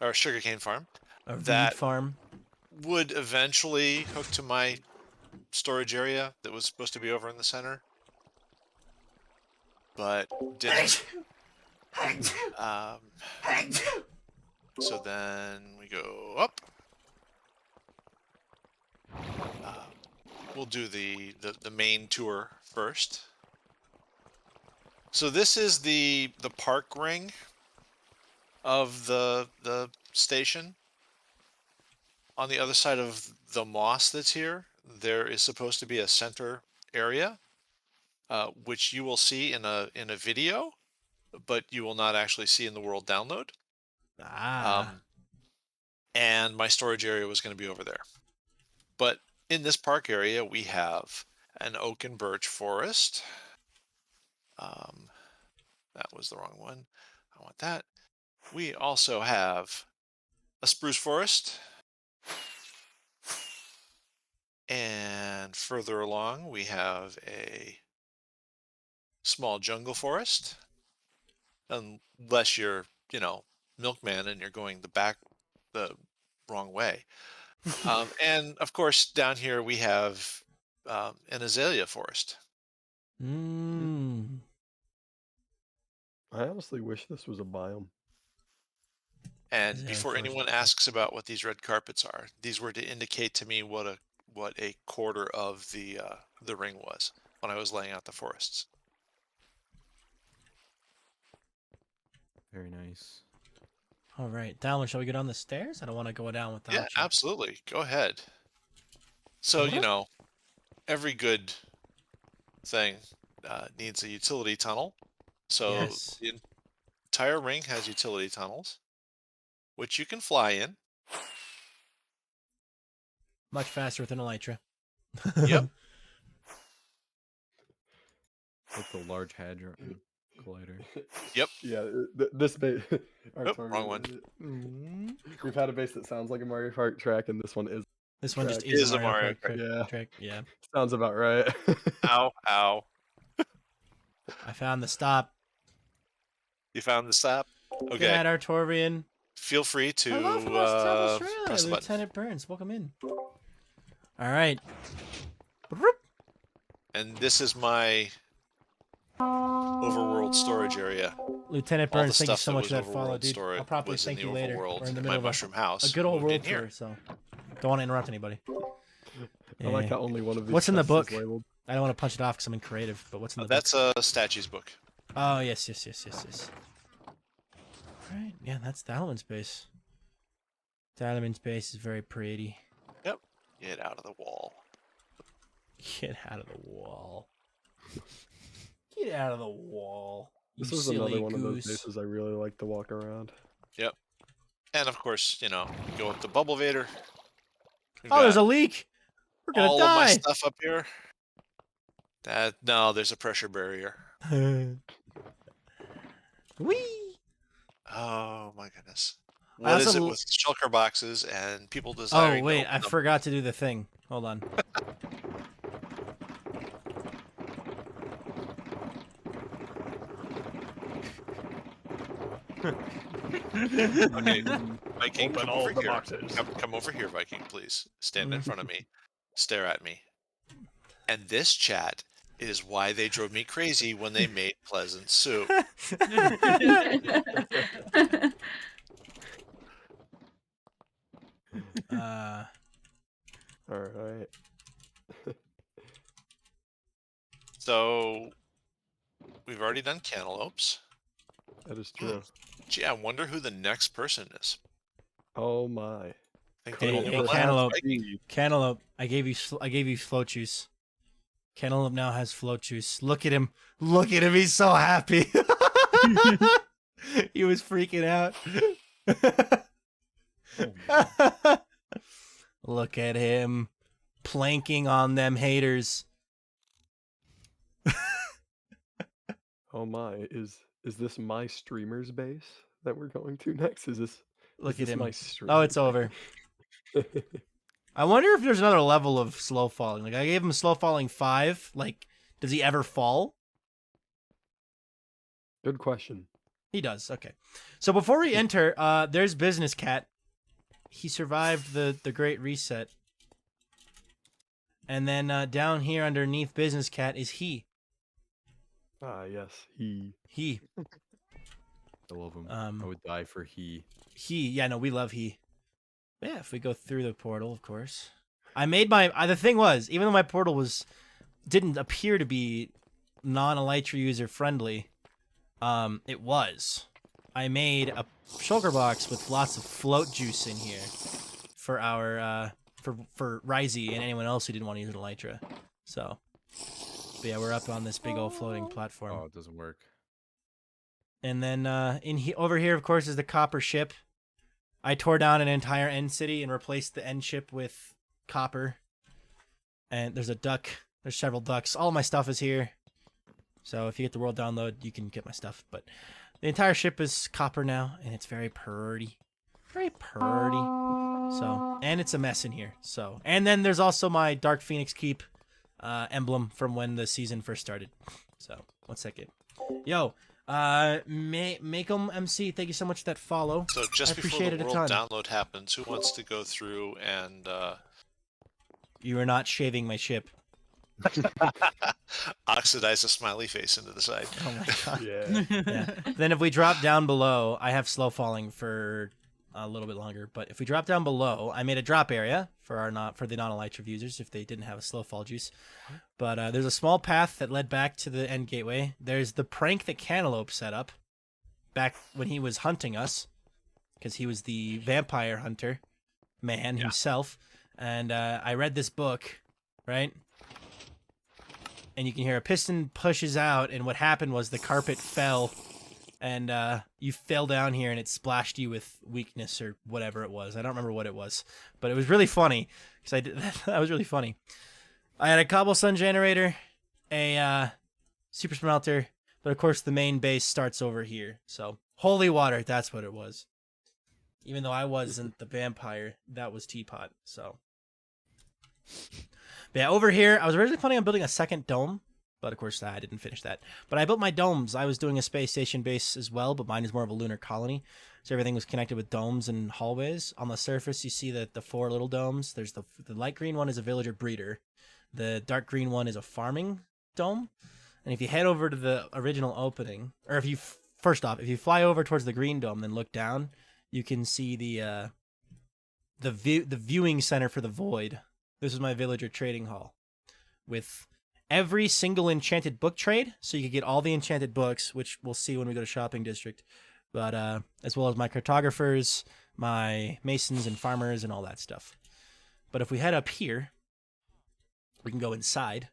or sugarcane farm A reed that farm. would eventually hook to my storage area that was supposed to be over in the center, but didn't. So then we go up. We'll do the main tour first. So this is the park ring of the station. On the other side of the moss that's here, there is supposed to be a center area, which you will see in a video, but you will not actually see in the world download. And my storage area was going to be over there. But in this park area, we have an oak and birch forest. That was the wrong one. I want that. We also have a spruce forest. And further along, we have a small jungle forest. Unless you're, Milkman and you're going the wrong way. And of course, down here we have an azalea forest. I honestly wish this was a biome. And Azalea before forest. anyone asks about what these red carpets are, these were to indicate to me what a quarter of the ring was when I was laying out the forests. Very nice. All right, Dallin, shall we go down the stairs? I don't want to go down without Yeah, you. absolutely. Go ahead. So, every good thing needs a utility tunnel. So Yes. the entire ring has utility tunnels, which you can fly in. Much faster with an elytra. Yep. With the Large Hadron Collider. Yep. Yeah, this base. Oh, wrong one. We've had a base that sounds like a Mario Kart track, and this one is. This one just Track. is Is a a Mario Mario Kart Yeah. track. Yeah. Sounds about right. Ow, ow. I found the stop. You found the stop? Good Okay. night, Artorian. Feel free to Hello from Australia, press the button. Lieutenant Burns. Welcome in. All right. And this is my overworld storage area. Lieutenant All the Burns, thank you stuff so that much was for that follow, overworld dude. storage I'll probably was in thank the you later. overworld. We're in the My middle of mushroom house a good old moved world in here. tour, so don't want to interrupt anybody. I like Yeah. how only one of these. What's in the chests book? is labeled. I don't want to punch it off because I'm in creative, but what's in the book? That's a statues book. Oh, yes. All right, yeah, that's Dalman's base. Dalman's base is very pretty. Yep. Get out of the wall. Get out of the wall. Get out of the wall. This you is silly another one of those goose. bases I really like to walk around. Yep. And of course, go up to Bubble Vader. We've Oh, there's a got leak. We're gonna all of my die. stuff up here. No, there's a pressure barrier. Whee! Oh my goodness. I What is also it l- with shulker boxes and people desiring Oh wait, to I open them? forgot to do the thing. Hold on. Okay, Viking, Open come all over the here. boxes. Come over here, Viking, please. Stand in front of me. Stare at me. And this chat is why they drove me crazy when they made Pleasant Soup. All right. So we've already done cantaloupes. That is true. Gee, I wonder who the next person is. Oh my. I think Hey, the only hey, one left is Cantaloupe. Viking. Cantaloupe, I gave you float juice. Cantaloupe now has float juice. Look at him. Look at him. He's so happy. He was freaking out. Look at him planking on them haters. Oh my, is this my streamer's base that we're going to next? Look at him. my Oh, streamer's it's over. base? I wonder if there's another level of slow falling. Like, I gave him slow falling 5. Like, does he ever fall? Good question. He does. Okay. So before we enter, there's Business Cat. He survived the Great Reset. And then down here underneath Business Cat is he. Ah, yes, he. He. I love him. I would die for he. He. Yeah, no, we love he. Yeah, if we go through the portal, of course. I made my... the thing was, even though my portal didn't appear to be non-Elytra user friendly, it was. I made a shulker box with lots of float juice in here for our... for Ryzie and anyone else who didn't want to use an Elytra. So... But yeah, we're up on this big old floating platform. Oh, it doesn't work. And then over here, of course, is the copper ship. I tore down an entire end city and replaced the end ship with copper. And there's a duck. There's several ducks. All my stuff is here. So if you get the world download, you can get my stuff. But the entire ship is copper now, and it's very pretty. Very pretty. So, and it's a mess in here. So, and then there's also my Dark Phoenix Keep emblem from when the season first started. So, 1 second. Yo, Make'em MC, thank you so much for that follow. So just I before appreciate the it a world ton. download happens, who wants to go through and You are not shaving my ship. oxidize a smiley face into the side? Oh my god. Yeah. Yeah. Then if we drop down below, I have slow falling for a little bit longer, but if we drop down below, I made a drop area for the non-Elytra users if they didn't have a slow fall juice. But there's a small path that led back to the end gateway. There's the prank that Cantaloupe set up back when he was hunting us, because he was the vampire hunter man himself. And I read this book, right? And you can hear a piston pushes out, and what happened was the carpet fell, and you fell down here, and it splashed you with weakness or whatever it was. I don't remember what it was, but it was really funny because that was really funny. I had a cobblestone generator, a super smelter, but of course the main base starts over here. So holy water, that's what it was. Even though I wasn't the vampire, that was Teapot. So. But yeah, over here, I was originally planning on building a second dome, but of course I didn't finish that. But I built my domes. I was doing a space station base as well, but mine is more of a lunar colony. So everything was connected with domes and hallways. On the surface, you see the 4 little domes. There's the light green one is a villager breeder. The dark green one is a farming dome. And if you head over to the original opening, or if you first off, if you fly over towards the green dome, then look down, you can see the viewing center for the void. This is my villager trading hall with every single enchanted book trade. So you can get all the enchanted books, which we'll see when we go to shopping district. But as well as my cartographers, my masons and farmers and all that stuff. But if we head up here, we can go inside.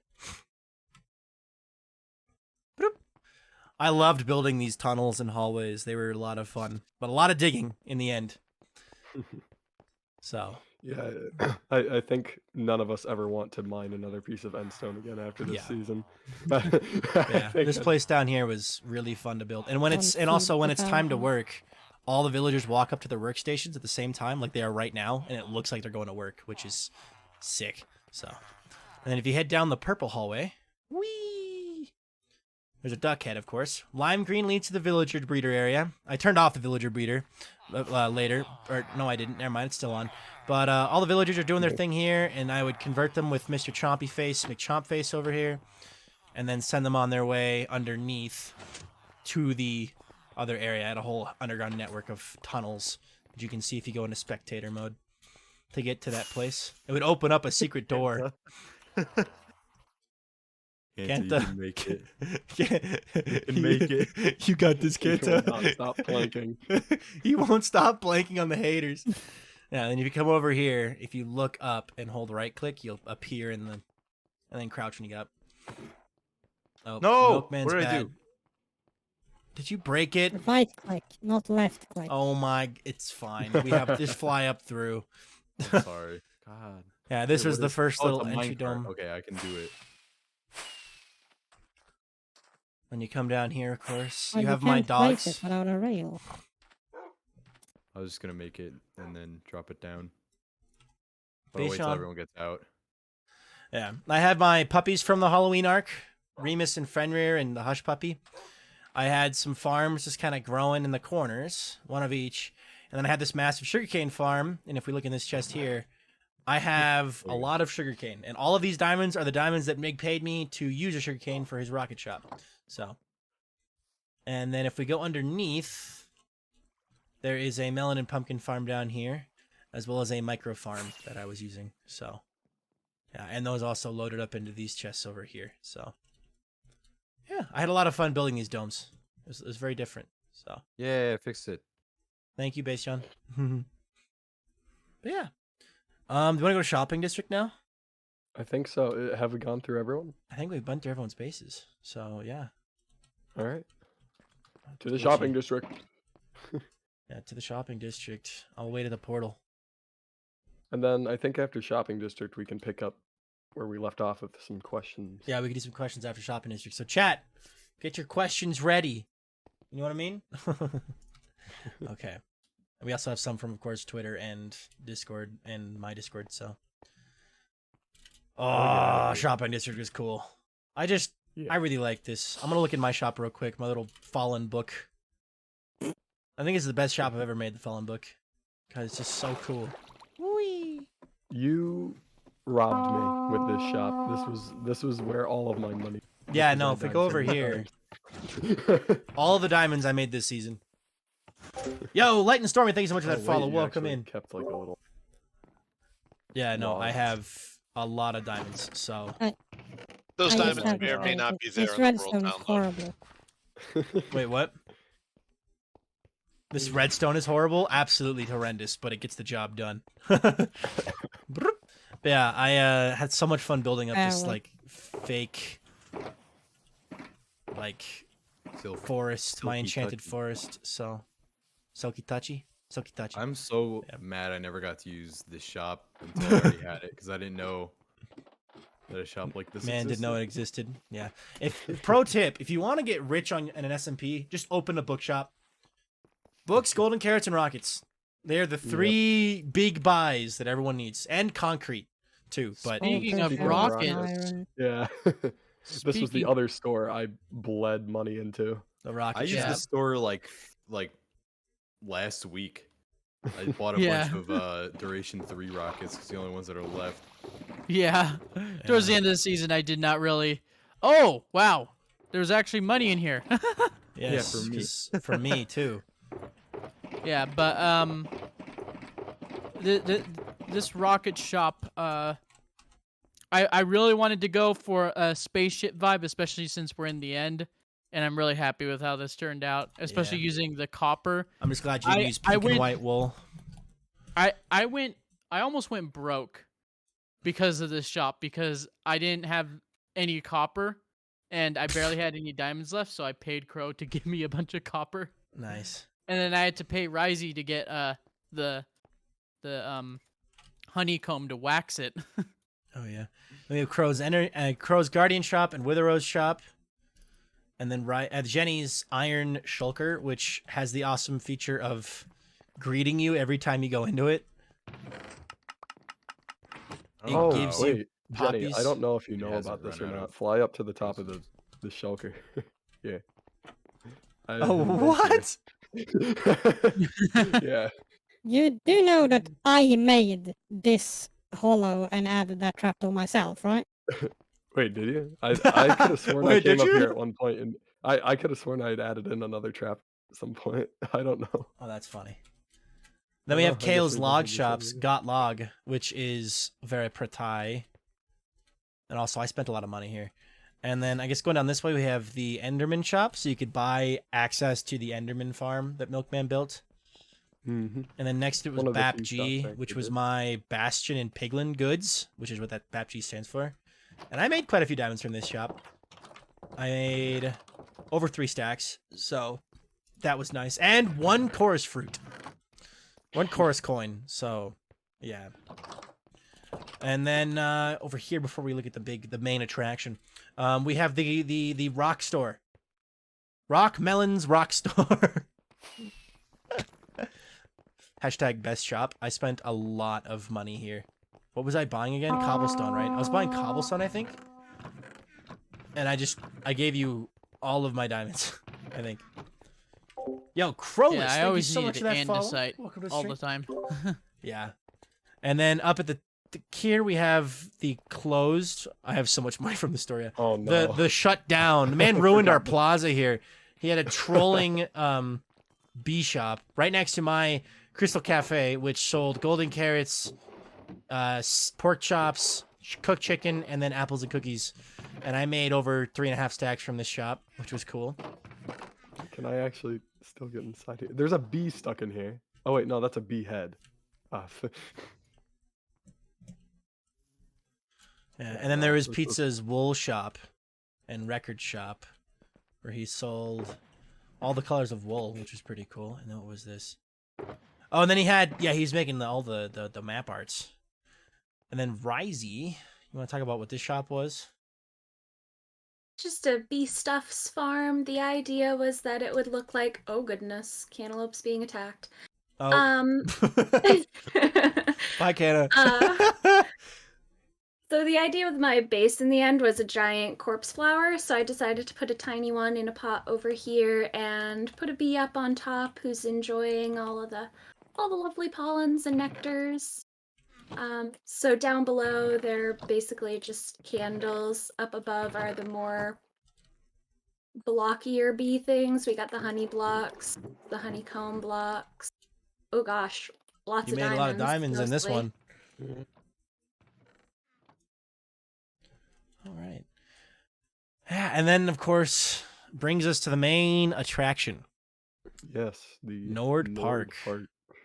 I loved building these tunnels and hallways. They were a lot of fun, but a lot of digging in the end. So... Yeah, I think none of us ever want to mine another piece of endstone again after this season. Yeah, this place down here was really fun to build, and when it's also when it's time to work, all the villagers walk up to their workstations at the same time, like they are right now, and it looks like they're going to work, which is sick. So, and then if you head down the purple hallway, whee, there's a duck head, of course. Lime green leads to the villager breeder area. I turned off the villager breeder later, or no, I didn't. Never mind, it's still on. But all the villagers are doing their thing here, and I would convert them with Mr. Chompy Face, McChomp Face over here, and then send them on their way underneath to the other area. I had a whole underground network of tunnels that you can see if you go into spectator mode to get to that place. It would open up a secret door. Kenta, you can make it. You can make it. You got this, He will Kenta. not stop planking. He won't stop blanking on the haters. Yeah, and then if you come over here, if you look up and hold right click, you'll appear in the, and then crouch when you get up. Oh, No! Milkman's What did I bad. do? Did you break it? Right click, not left click. Oh my, it's fine. We have just fly up through. I'm sorry. God. Yeah, this Wait, was what the is- first oh, it's little a entry minecart. dome. Okay, I can do it. When you come down here, of course, Well, you have my can't place dogs. it without a rail. I was just gonna make it and then drop it down. But I'll wait till Sean? everyone gets out. Yeah, I had my puppies from the Halloween arc, Remus and Fenrir and the Hush Puppy. I had some farms just kind of growing in the corners, one of each. And then I had this massive sugarcane farm. And if we look in this chest here, I have a lot of sugarcane. And all of these diamonds are the diamonds that Mig paid me to use a sugarcane for his rocket shop. So, and then if we go underneath, there is a melon and pumpkin farm down here, as well as a micro farm that I was using. So, yeah, and those also loaded up into these chests over here. So, yeah, I had a lot of fun building these domes. It was very different. So, Yeah, I fixed it. thank you, Base John. But yeah, do you want to go to shopping district now? I think so. Have we gone through everyone? I think we've been through everyone's bases. So yeah, All right. To the Gucci. shopping district. Yeah, to the shopping district. I'll wait at the portal. And then I think after shopping district, we can pick up where we left off with some questions. Yeah, we can do some questions after shopping district. So chat, get your questions ready. You know what I mean? Okay. And we also have some from, of course, Twitter and Discord and my Discord. So, oh, shopping district is cool. I really like this. I'm gonna look in my shop real quick. My little Fallen book. I think it's the best shop I've ever made. The Fallen book, because it's just so cool. Whee! You robbed me with this shop. This was where all of my money. Yeah, this no. was If we my go over diamond here, all the diamonds I made this season. Yo, Light and Stormy, thank you so much for that Oh, wait, follow. you Welcome actually in. Kept like a little. Yeah, no, I logs. have a lot of diamonds. So Those I used to diamonds have may or it, may but not be this there in the redstone world is download. horrible. wait, what? This redstone is horrible, absolutely horrendous, but it gets the job done. But yeah, I had so much fun building up this well. like fake, like Silk. forest, my Silky enchanted touchy. forest. So, silky touchy. I'm so Yeah. mad I never got to use this shop until I already had it because I didn't know that a shop like this Man, didn't know it existed. existed. Yeah. If pro tip, if you want to get rich on an SMP, just open a bookshop. Books, golden carrots, and rockets. They're the three big buys that everyone needs, and concrete too. But Speaking of Speaking of rockets, iron. Yeah. This was the Speaking- other store I bled money into. the I rocket used shop. this store like last week. I bought a Yeah. bunch of Duration 3 rockets. It's the only ones that are left. yeah. Towards the Yeah. end of the season, I did not really. Oh wow, there was actually money in here. Yes, for me. 'cause for me too. Yeah, but this rocket shop, I really wanted to go for a spaceship vibe, especially since we're in the end, and I'm really happy with how this turned out, especially Yeah. using the copper. I'm just glad you didn't use I pink and went- white wool. I almost went broke because of this shop because I didn't have any copper and I barely had any diamonds left, so I paid Crow to give me a bunch of copper. Nice. And then I had to pay Risey to get the honeycomb to wax it. Oh yeah. Then we have Crow's Guardian shop and Witherow's shop, and then Jenny's Iron Shulker, which has the awesome feature of greeting you every time you go into it. It Oh, gives you wait, Jenny, I poppies. don't know if you It know hasn't about this or run out not. of Fly up to the top of the shulker. Yeah. I Oh, didn't what? mention- Yeah. You do know that I made this hollow and added that trapdoor myself, right? Wait, did you? I could have sworn I Wait, came did up you? here at one point and I could have sworn I'd added in another trap at some point. I don't know. Oh, that's funny. Then we Oh, have I guess Kale's we Log did the same Shops, thing. Got Log, which is very pretty. And also, I spent a lot of money here. And then, I guess going down this way, we have the Enderman shop, so you could buy access to the Enderman farm that Milkman built. Mm-hmm. And then next it was One of the BAP few G, shops I which actually was did. my Bastion and Piglin goods, which is what that BAP G stands for. And I made quite a few diamonds from this shop. I made over 3 stacks, so that was nice. And 1 chorus fruit. 1 chorus coin, so Yeah. And then over here, before we look at the main attraction, we have the rock store. Rock Melons Rock Store. Hashtag best shop. I spent a lot of money here. What was I buying again? Cobblestone, right? I was buying cobblestone, I think. And I gave you all of my diamonds, I think. Yo, Crowless, Yeah, I thank you always so needed much for that follow. andesite Welcome to the all stream. the time. Yeah. And then up at the here we have the closed. I have so much money from the store. Oh no. The shut down. The man ruined our plaza here. He had a trolling bee shop right next to my Crystal Cafe, which sold golden carrots, pork chops, cooked chicken, and then apples and cookies. And I made over 3.5 stacks from this shop, which was cool. Can I actually still get inside here? There's a bee stuck in here. Oh wait, no, that's a bee head. Yeah, and then there was Pizza's wool shop and record shop, where he sold all the colors of wool, which was pretty cool. And then what was this? Oh, and then he had, yeah, he's making all the map arts. And then Risey, you want to talk about what this shop was? Just a bee stuffs farm. The idea was that it would look like, oh goodness, cantaloupes being attacked. Oh. Bye, Canna. So the idea with my base in the end was a giant corpse flower, so I decided to put a tiny one in a pot over here and put a bee up on top who's enjoying all the lovely pollens and nectars. So down below they're basically just candles. Up above are the more blockier bee things. We got the honey blocks, the honeycomb blocks. Oh gosh, lots You of made diamonds. a lot of diamonds in this mostly. one. All right. Yeah, and then, of course, brings us to the main attraction. Yes, the Nord Park.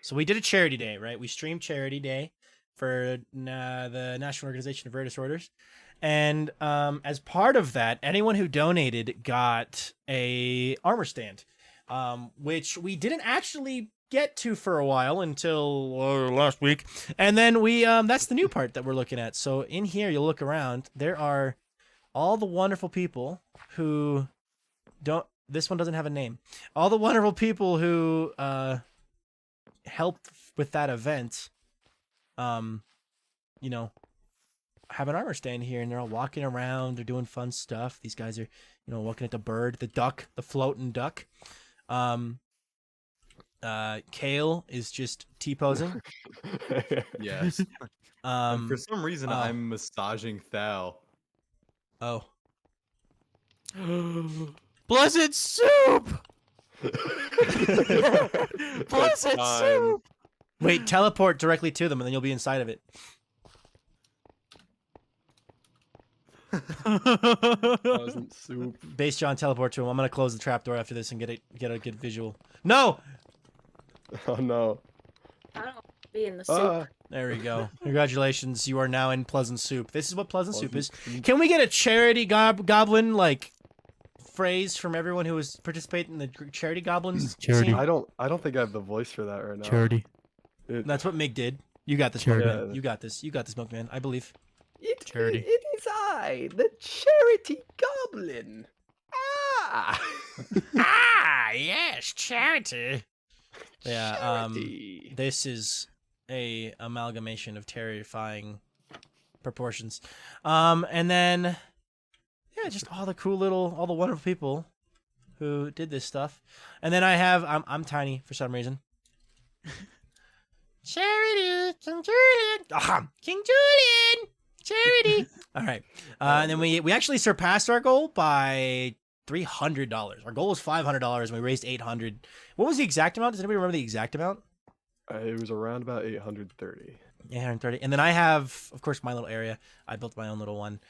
So we did a charity day, right? We streamed charity day for the National Organization of Rare Disorders. And as part of that, anyone who donated got a armor stand, which we didn't actually get to for a while until last week. And then we that's the new part that we're looking at. So in here, you'll look around. There are all the wonderful people who don't. This one doesn't have a name. All the wonderful people who helped with that event. You know, have an armor stand here, and they're all walking around. They're doing fun stuff. These guys are, looking at the bird, the duck, the floating duck. Kale is just T-posing. Yes. And for some reason, oh. I'm massaging Thal. Oh. Blessed soup! Blessed time. soup! Wait, teleport directly to them, and then you'll be inside of it. Wasn't soup. Base John, teleport to him. I'm gonna close the trapdoor after this and get a good visual. No! Oh no. I don't want to be in the soup. There we go. Congratulations, you are now in Pleasant Soup. This is what Pleasant Soup is. Can we get a charity goblin phrase from everyone who was participating in the charity goblins? Charity. scene? I don't think I have the voice for that right now. Charity. That's what Mig did. You got this, Charity. Milkman. You got this. You got this, Milkman. I believe. Charity. It is I, the charity goblin. Ah. Ah, yes, charity. Yeah. Charity. This is a amalgamation of terrifying proportions. And then, yeah, just all the wonderful people who did this stuff. And then I'm tiny for some reason. Charity, King Julian. King Julian, charity. All right. And then we actually surpassed our goal by $300. Our goal was $500, and we raised $800. What was the exact amount? Does anybody remember the exact amount? It was around about 830. 830. And then I have, of course, my little area. I built my own little one.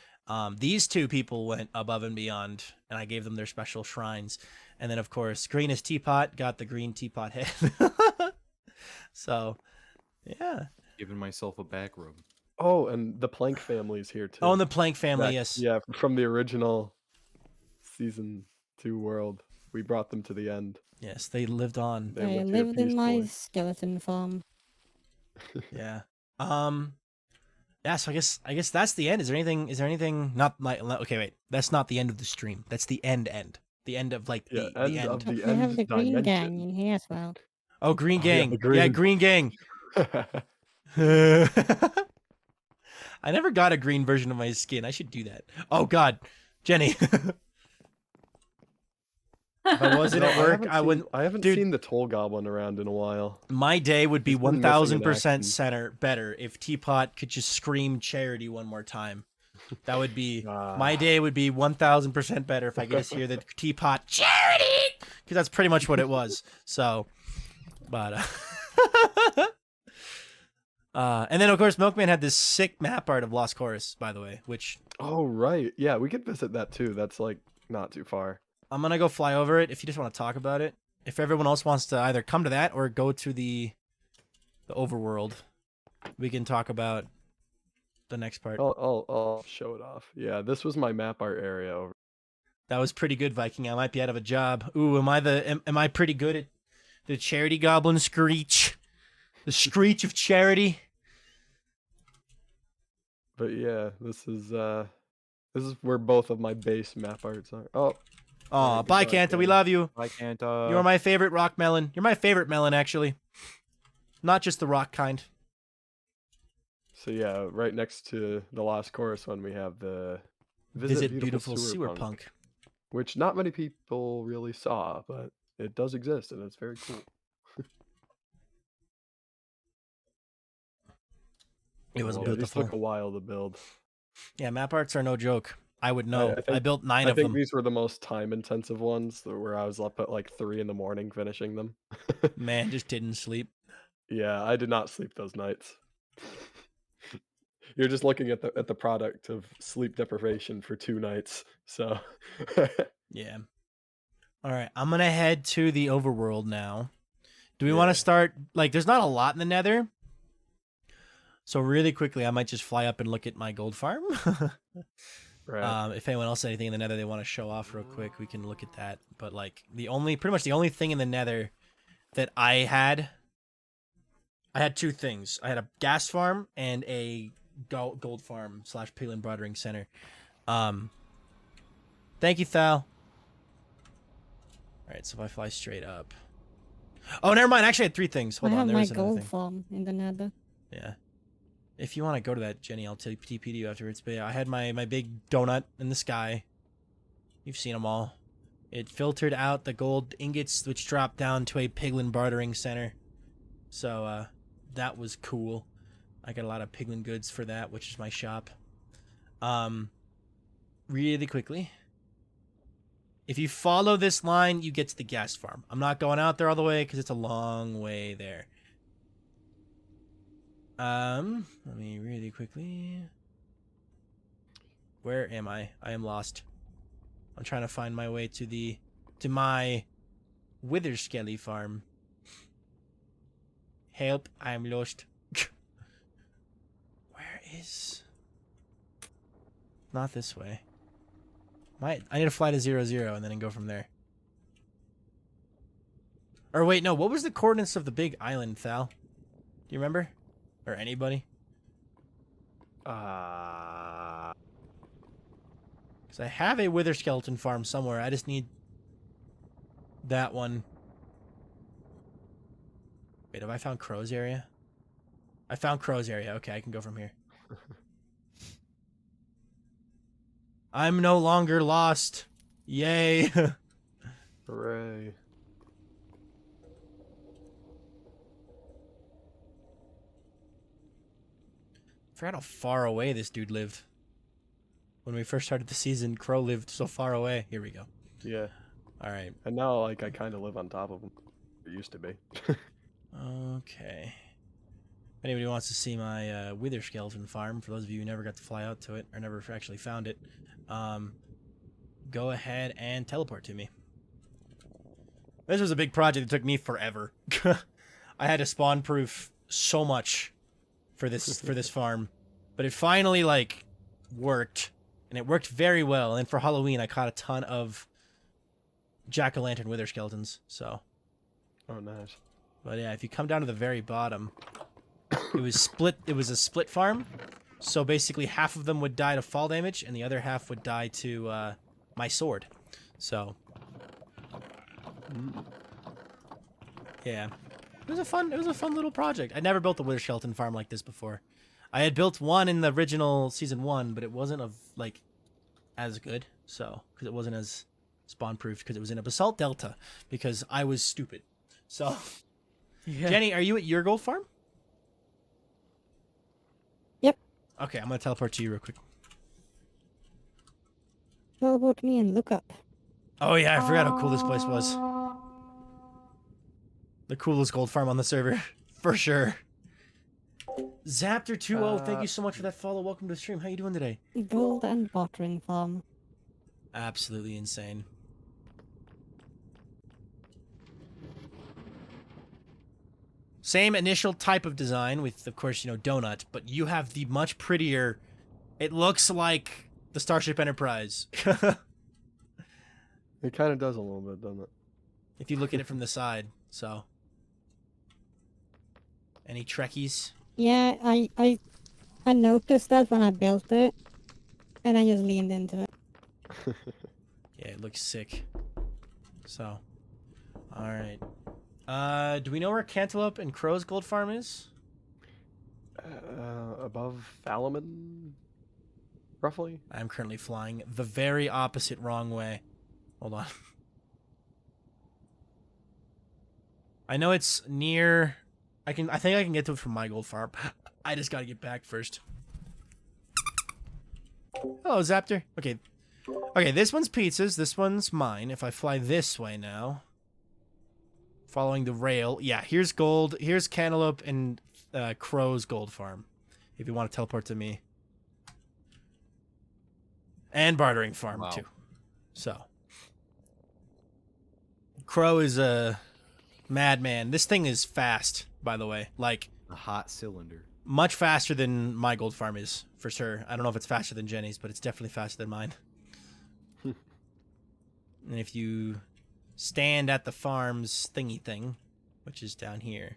These two people went above and beyond, and I gave them their special shrines. And then, of course, Greenest Teapot got the green teapot head. So, yeah. Giving myself a back rub. Oh, and the Plank family is here too. Oh, and the Plank family, yes. Yeah, from the original season 2 world. We brought them to the end. Yes, they lived on. They I went here lived in my peacefully. skeleton farm. Yeah. Yeah, so I guess that's the end. Is there anything not like okay, wait. That's not the end of the stream. That's the end. The end of like Yeah, the end end. of the We have end the Green Gang dimension. in here as well. Oh, Green Oh, yeah, Gang. the Yeah, green. Green Gang. I never got a green version of my skin. I should do that. Oh God, Jenny. If I wasn't No, at work, I wouldn't. I haven't Dude, seen the Toll Goblin around in a while. my day would be He's been missing in 1000% action. center better if Teapot could just scream charity one more time. That would be my day would be 1000% better if I could just hear the Teapot charity, because that's pretty much what it was. So, but and then of course Milkman had this sick map art of Lost Chorus, by the way, which Oh right, yeah, we could visit that too. That's like not too far. I'm gonna go fly over it if you just want to talk about it. If everyone else wants to either come to that or go to the overworld, we can talk about the next part. I'll show it off. Yeah, this was my map art area over. That was pretty good, Viking. I might be out of a job. Ooh, am I pretty good at the charity goblin screech? The screech of charity. But yeah, this is where both of my base map arts are. Oh, Aw, Alright, bye, goodbye, Kanta. We Kanta. love you. I can't. You're my favorite rock melon. You're my favorite melon, actually. Not just the rock kind. so yeah, right next to the Lost Chorus one, we have the Visit beautiful sewer punk. which not many people really saw, but it does exist and it's very cool. It was Yeah, these beautiful. took a while to build. Yeah, map arts are no joke. I would know. I think- built 9 I of think them. these were the most time-intensive ones, where I was up at like 3 in the morning finishing them. Man, just didn't sleep. Yeah, I did not sleep those nights. You're just looking at the product of sleep deprivation for 2 nights. So Yeah. All right, I'm gonna head to the overworld now. Do we want Yeah. to start? Like, there's not a lot in the Nether, so really quickly, I might just fly up and look at my gold farm. right. If anyone else has anything in the Nether they want to show off real quick, we can look at that. But like, pretty much the only thing in the Nether that I had 2 things. I had a gas farm and a gold farm / peel and broodering center. Thank you, Thal. All right, so if I fly straight up. Oh, never mind. Actually, I had 3 things. Hold I on, have there my is another gold thing. farm in the Nether. Yeah. If you want to go to that, Jenny, I'll TP to you afterwards. But yeah, I had my big donut in the sky. You've seen them all. It filtered out the gold ingots, which dropped down to a piglin bartering center. So that was cool. I got a lot of piglin goods for that, which is my shop. Really quickly. If you follow this line, you get to the gas farm. I'm not going out there all the way because it's a long way there. Let me really quickly. Where am I? I am lost. I'm trying to find my way to my Witherskelly farm. Help, I'm lost. Where is? Not this way. I need to fly to 0, and then go from there. Or wait, no. What was the coordinates of the big island, Thal? Do you remember? Or anybody? Because I have a wither skeleton farm somewhere. I just need that one. Wait, have I found Crow's area? I found Crow's area. Okay, I can go from here. I'm no longer lost. Yay. Hooray. Forgot how far away this dude lived. When we first started the season, Crow lived so far away. Here we go. Yeah. All right. And now, like, I kind of live on top of them. It used to be. Okay. If anybody wants to see my wither skeleton farm, for those of you who never got to fly out to it or never actually found it, go ahead and teleport to me. This was a big project that took me forever. I had to spawn proof so much for this farm, but it finally like worked, and it worked very well. And for Halloween, I caught a ton of jack-o'-lantern wither skeletons. So, Oh, nice. but yeah, if you come down to the very bottom, It was split. It was a split farm. So basically, half of them would die to fall damage, and the other half would die to my sword. So, yeah, it was a fun little project. I never built a Wither Skeleton farm like this before. I had built one in the original season 1, but it wasn't as good. So, because it wasn't as spawn proof, because it was in a basalt delta, because I was stupid. So, Yeah. Jenny, are you at your gold farm? Yep. Okay, I'm gonna teleport to you real quick. Teleport me and look up. Oh yeah, I forgot how cool this place was. The coolest gold farm on the server, for sure. Zaptor20, thank you so much for that follow. Welcome to the stream. How you doing today? Gold and watering farm. Absolutely insane. Same initial type of design with, of course, donut, but you have the much prettier. It looks like the Starship Enterprise. It kind of does a little bit, doesn't it? If you look at it from the side, so. Any Trekkies? Yeah, I noticed that when I built it, and I just leaned into it. Yeah, it looks sick. So, all right. Do we know where Cantaloupe and Crow's gold farm is? Above Falaman, roughly. I'm currently flying the very opposite wrong way. Hold on. I know it's near. I think I can get to it from my gold farm. I just gotta get back first. Hello, Zaptor. Okay. Okay, this one's Pizza's. This one's mine. If I fly this way now, following the rail. Yeah, here's gold. Here's Cantaloupe and Crow's gold farm. If you want to teleport to me. And bartering farm, Wow. too. So. Crow is a madman. This thing is fast, by the way. Like, A hot cylinder. much faster than my gold farm is, for sure. I don't know if it's faster than Jenny's, but it's definitely faster than mine. And if you stand at the farm's thingy thing, which is down here.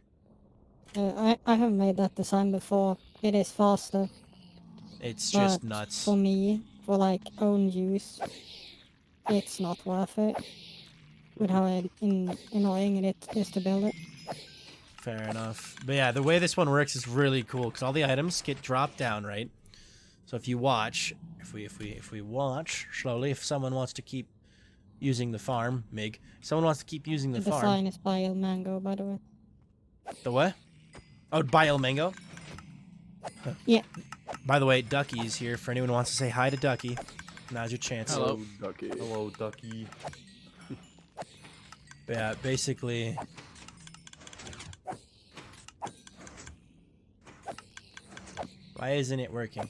I have made that design before. It is faster. It's just but nuts. For me, for like own use, it's not worth it. With how annoying it is to build it. Fair enough. But yeah, the way this one works is really cool because all the items get dropped down, right? So if you watch, if we watch slowly, if someone wants to keep using the farm, someone wants to keep using the The farm. design is by El Mango, by the way. The what? Oh, by El Mango? Yeah. By the way, Ducky's here. For anyone who wants to say hi to Ducky, now's your chance. Hello. Ducky. Hello, Ducky. But yeah, basically. Why isn't it working?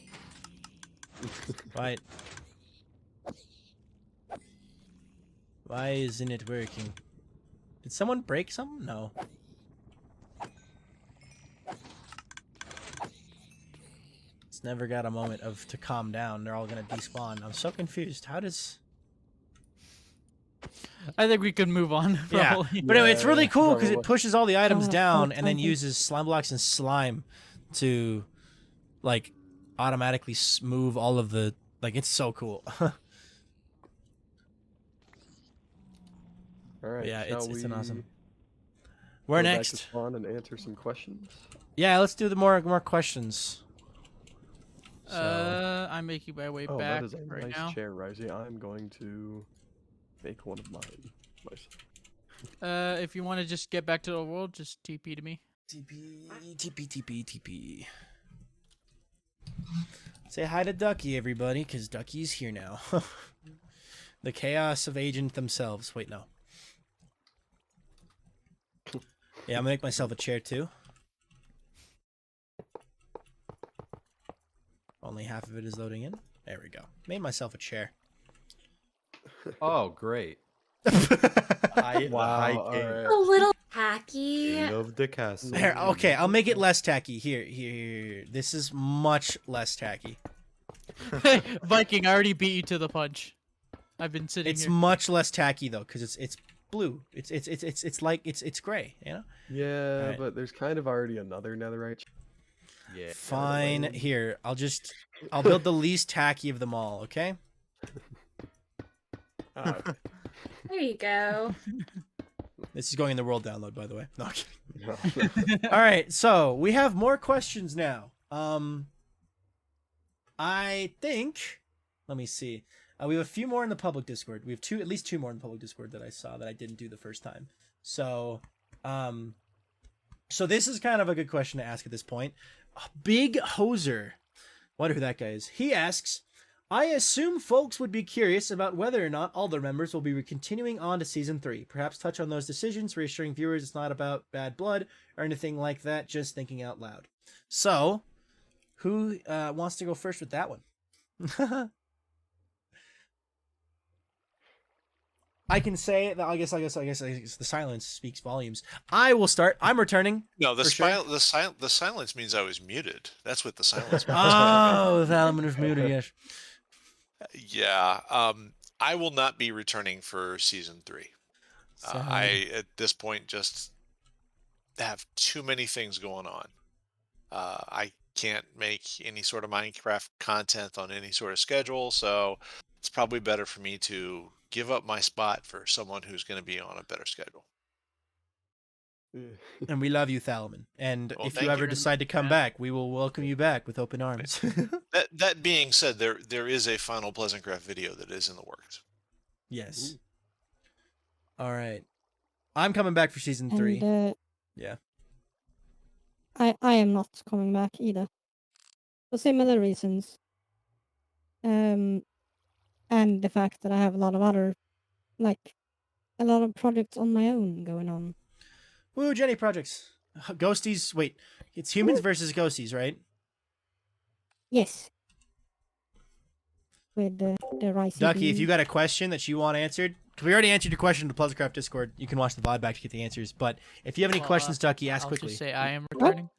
Why isn't it working? Did someone break something? No. It's never got a moment to calm down. They're all gonna despawn. I'm so confused. How does... I think we could move on. Yeah, Probably. but anyway, it's really Yeah, cool because it probably. pushes all the items Oh, down oh, and then okay. uses slime blocks and slime to, like, automatically move all of the... Like, it's so cool. All right. Yeah, it's shall an awesome. we Where go back to next? spawn and answer some questions. Yeah, let's do the more questions. So, I'm making my way Oh, back that is a right nice now. chair, Risey. I'm going to make one of mine myself. If you want to just get back to the world, just TP to me. TP. Say hi to Ducky, everybody, because Ducky's here now. The chaos of agent themselves. Wait, no. Yeah, I'm gonna make myself a chair too. Only half of it is loading in. There we go. Made myself a chair. Oh, great. Wow. King, All right. A little tacky. king of the castle. Here, okay, I'll make it less tacky. Here. This is much less tacky. Viking, I already beat you to the punch. I've been sitting It's here. much less tacky though, because it's blue. It's like it's gray. You know. Yeah, Alright. but there's kind of already another netherite. Yeah. Fine. Here, I'll build the least tacky of them all. Okay. Okay. There you go. This is going in the world download, by the way. No, I'm kidding. No. All right, so we have more questions now. I think. Let me see. We have a few more in the public Discord. We have at least two more in the public Discord that I saw that I didn't do the first time. So, so this is kind of a good question to ask at this point. Big Hoser, wonder who that guy is. He asks, I assume folks would be curious about whether or not all their members will be continuing on to Season 3. Perhaps touch on those decisions, reassuring viewers it's not about bad blood or anything like that, just thinking out loud. So, who wants to go first with that one? I can say that. I guess the silence speaks volumes. I will start. I'm returning. No, the for sure. the silence means I was muted. That's what the silence means. Oh, the element is muted. Yes. Yeah. I will not be returning for Season 3. I at this point just have too many things going on. I can't make any sort of Minecraft content on any sort of schedule, so it's probably better for me to give up my spot for someone who's going to be on a better schedule. And we love you, Thalamin. And Well, if thank you ever you. decide to come back, we will welcome you back with open arms. That being said, there is a final PleasantCraft video that is in the works. Yes. All right. I'm coming back for Season 3. And, Yeah. I am not coming back either. For similar reasons. And the fact that I have a lot of other, a lot of projects on my own going on. Woo, Jenny projects. Ghosties. Wait, it's humans versus ghosties, right? Yes. With the Rising Ducky, if Beam. you got a question that you want answered, because we already answered your question in the PleasantCraft Discord, you can watch the VOD back to get the answers. But if you have any Well, questions, Ducky, ask I'll quickly. just say I am returning.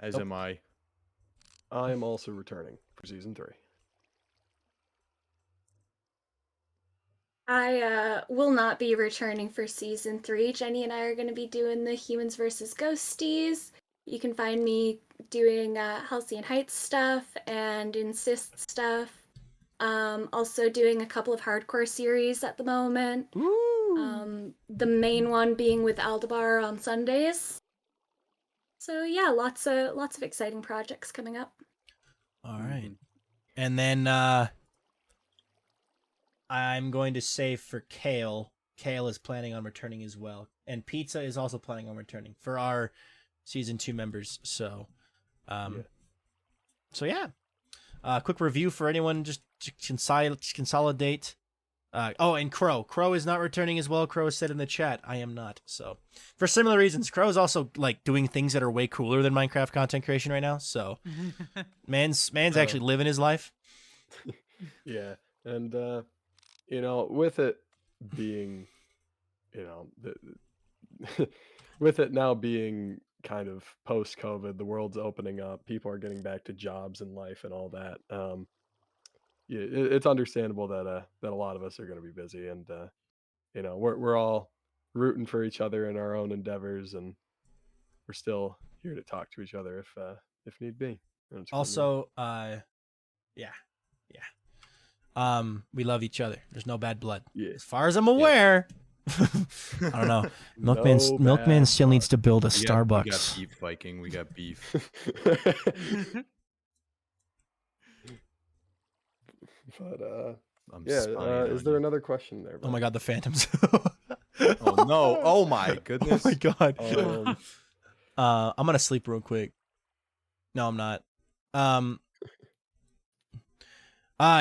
As am I. I am also returning for Season 3. I will not be returning for Season 3. Jenny and I are going to be doing the Humans vs. Ghosties. You can find me doing Halcyon Heights stuff and Insist stuff. Also doing a couple of hardcore series at the moment. Ooh. The main one being with Aldebar on Sundays. So yeah, lots of exciting projects coming up. All right. And then I'm going to say for Kale is planning on returning as well. And Pizza is also planning on returning for our Season 2 members. So, So yeah. Quick review for anyone just to consolidate. And Crow. Crow is not returning as well. Crow has said in the chat, I am not. So, for similar reasons, Crow is also doing things that are way cooler than Minecraft content creation right now. So, man's actually living his life. Yeah, and with it being, with it now being kind of post-COVID, the world's opening up, people are getting back to jobs and life and all that. Yeah, it's understandable that a lot of us are going to be busy, and we're all rooting for each other in our own endeavors, and we're still here to talk to each other if need be. And it's Also, yeah. We love each other. There's no bad blood. Yeah. As far as I'm aware. I don't know. Milkman still needs to build a We got Starbucks. beef, Viking. We got beef. But I'm yeah, spying is on there you. another question there? Oh my god, the Phantoms. Oh no! Oh my goodness! Oh my god. Um, I'm gonna sleep real quick. No, I'm not.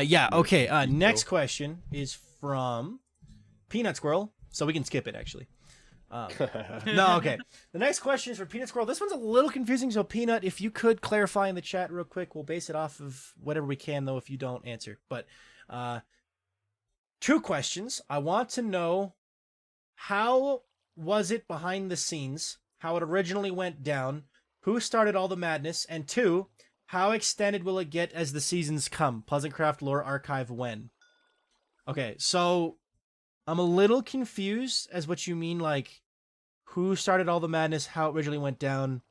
Yeah, okay. Next question is from Peanut Squirrel, so we can skip it actually. No, okay. The next question is for Peanut Squirrel. This one's a little confusing, so Peanut, if you could clarify in the chat real quick, we'll base it off of whatever we can, though, if you don't answer. But two questions. I want to know, how was it behind the scenes, how it originally went down, who started all the madness, and two, how extended will it get as the seasons come? PleasantCraft Lore Archive when? Okay, so I'm a little confused as what you mean, who started all the madness, how it originally went down.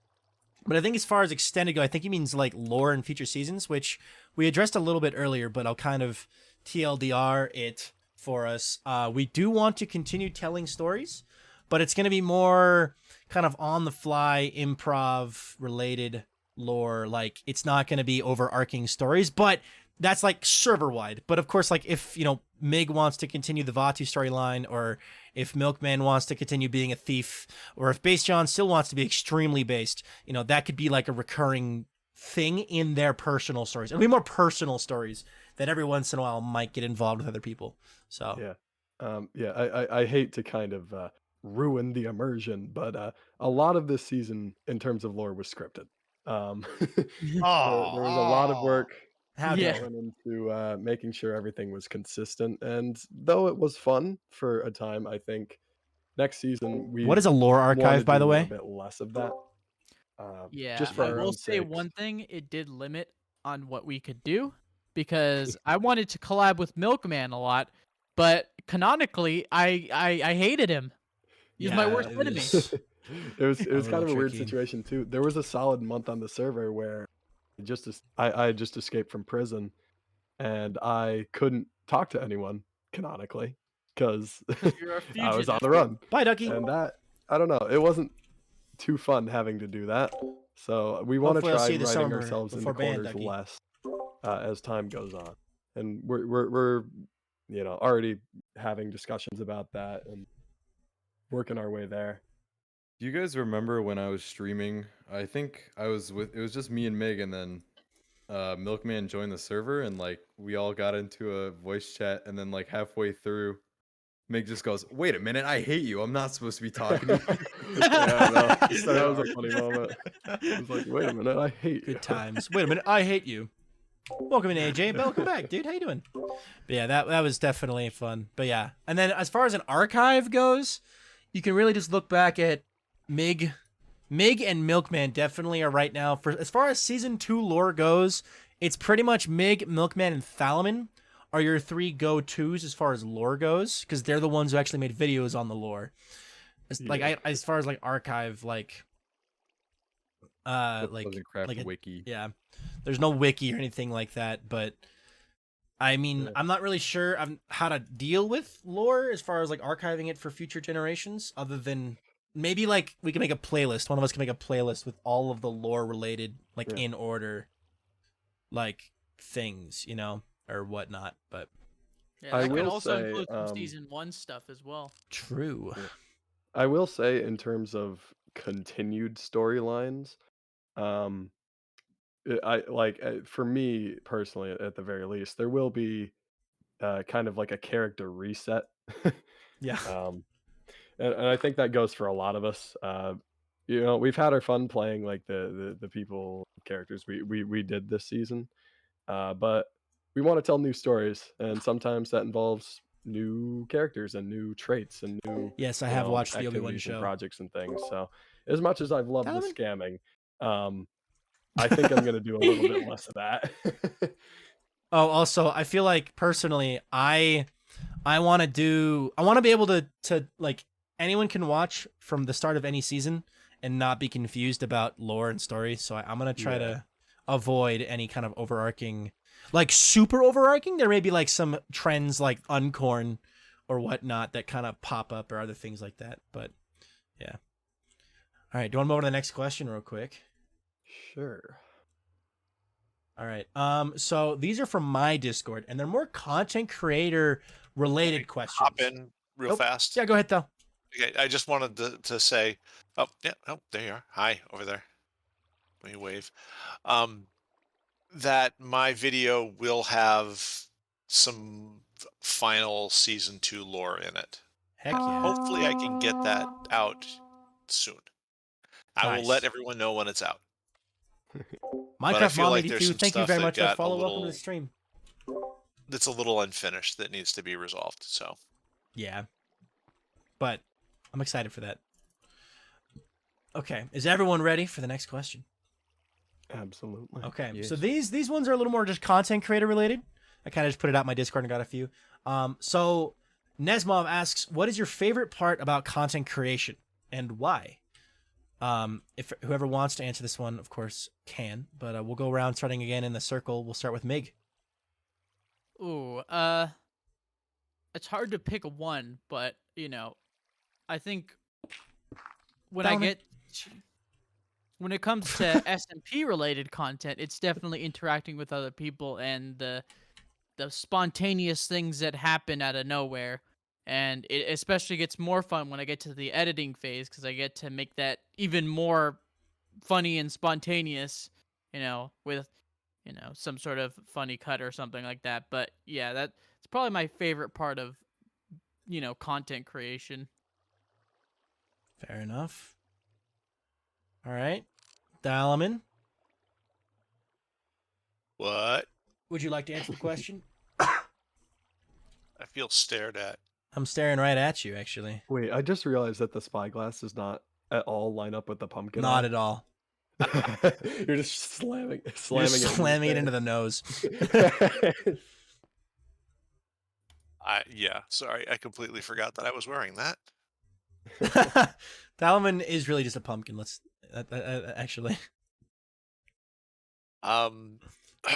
But I think as far as extended go, I think he means like lore and future seasons, which we addressed a little bit earlier, but I'll kind of TLDR it for us. We do want to continue telling stories, but it's going to be more kind of on the fly, improv related lore. Like it's not going to be overarching stories, but that's like server wide. But of course, like if, Mig wants to continue the Vatu storyline, or if Milkman wants to continue being a thief, or if Base John still wants to be extremely based, that could be like a recurring thing in their personal stories. It'll be more personal stories that every once in a while might get involved with other people. So I hate to kind of ruin the immersion, but a lot of this season in terms of lore was scripted. There was a lot of work going into making sure everything was consistent, and though it was fun for a time, I think next season what is a lore archive, by the way? A bit less of that. Just for I will say one thing, it did limit on what we could do, because I wanted to collab with Milkman a lot, but canonically I hated him. He's my worst enemy. It was kind of a weird situation too. There was a solid month on the server where I just escaped from prison, and I couldn't talk to anyone canonically because I was on the run. Bye, Ducky. And that, I don't know, it wasn't too fun having to do that. So we want to try writing ourselves into corners less as time goes on, and we're already having discussions about that and working our way there. Do you guys remember when I was streaming? I think it was just me and Mig, and then Milkman joined the server, and like we all got into a voice chat, and then like halfway through, Mig just goes, "Wait a minute, I hate you. I'm not supposed to be talking to you." That was a funny moment. I was like, "Wait a minute, I hate you." Good times. Wait a minute, I hate you. Welcome in, AJ. Welcome back, dude. How you doing? But yeah, that was definitely fun. But yeah, and then as far as an archive goes, you can really just look back at Mig and Milkman definitely are right now. For as far as season 2 lore goes, it's pretty much Mig, Milkman, and Thalamin are your 3 go-tos as far as lore goes, because they're the ones who actually made videos on the lore. As far as like archive, like PleasantCraft wiki. Yeah, there's no wiki or anything like that, but I mean, I'm not really sure how to deal with lore as far as like archiving it for future generations, other than maybe like we can make a playlist. One of us can make a playlist with all of the lore related, like in order, like things, or whatnot. But that can also include some season 1 stuff as well. True. Yeah. I will say, in terms of continued storylines, for me personally, at the very least, there will be kind of like a character reset. Yeah. And I think that goes for a lot of us. We've had our fun playing like the people characters we did this season, but we want to tell new stories, and sometimes that involves new characters and new traits and new I have watched the Obi-Wan show, projects and things. So as much as I've loved the scamming, I think I'm gonna do a little bit less of that. Oh, also, I feel like personally, I want to be able to like, anyone can watch from the start of any season and not be confused about lore and story. So I'm going to try to avoid any kind of overarching, like super overarching. There may be like some trends like Uncorn or whatnot that kind of pop up, or other things like that. But yeah. All right. Do you want to move on to the next question real quick? Sure. All right. So these are from my Discord, and they're more content creator related questions. Hop in real fast. Yeah, go ahead, though. Okay, I just wanted to say, there you are. Hi, over there. Let me wave. That my video will have some final season 2 lore in it. Heck yeah. Hopefully I can get that out soon. I will let Nice. everyone know when it's out. Minecraft Mom like 82, there's some thank you stuff very that much for the got a follow. Welcome to little- the stream. That's a little unfinished that needs to be resolved. So Yeah. But I'm excited for that. Okay. Is everyone ready for the next question? Absolutely. Okay. Yes. So these ones are a little more just content creator related. I kind of just put it out in my Discord and got a few. So Nesmov asks, what is your favorite part about content creation and why? If whoever wants to answer this one, of course, can. But we'll go around starting again in the circle. We'll start with Mig. Ooh, it's hard to pick one, but I think when Down it. when it comes to SMP related content, it's definitely interacting with other people and the spontaneous things that happen out of nowhere. And it especially gets more fun when I get to the editing phase because I get to make that even more funny and spontaneous, with some sort of funny cut or something like that. But yeah, that's probably my favorite part of content creation. Fair enough. All right. Dalaman, What? would you like to answer the question? I feel stared at. I'm staring right at you, actually. Wait, I just realized that the spyglass does not at all line up with the pumpkin. Not at all. You're just slamming You're slamming it into the nose. the Yeah, sorry, I completely forgot that I was wearing that. Dalaman is really just a pumpkin. Let's actually.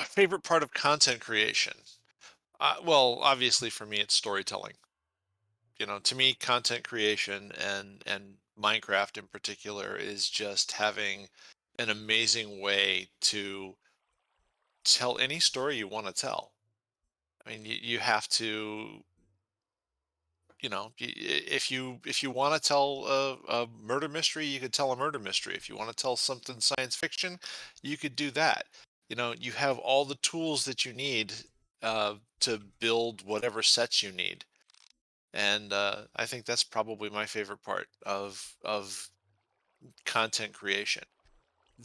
Favorite part of content creation? Well, obviously for me, it's storytelling. To me, content creation and Minecraft in particular is just having an amazing way to tell any story you want to tell. I mean, you have to, if you want to tell a murder mystery, you could tell a murder mystery. If you want to tell something science fiction, you could do that. You have all the tools that you need to build whatever sets you need. And I think that's probably my favorite part of content creation.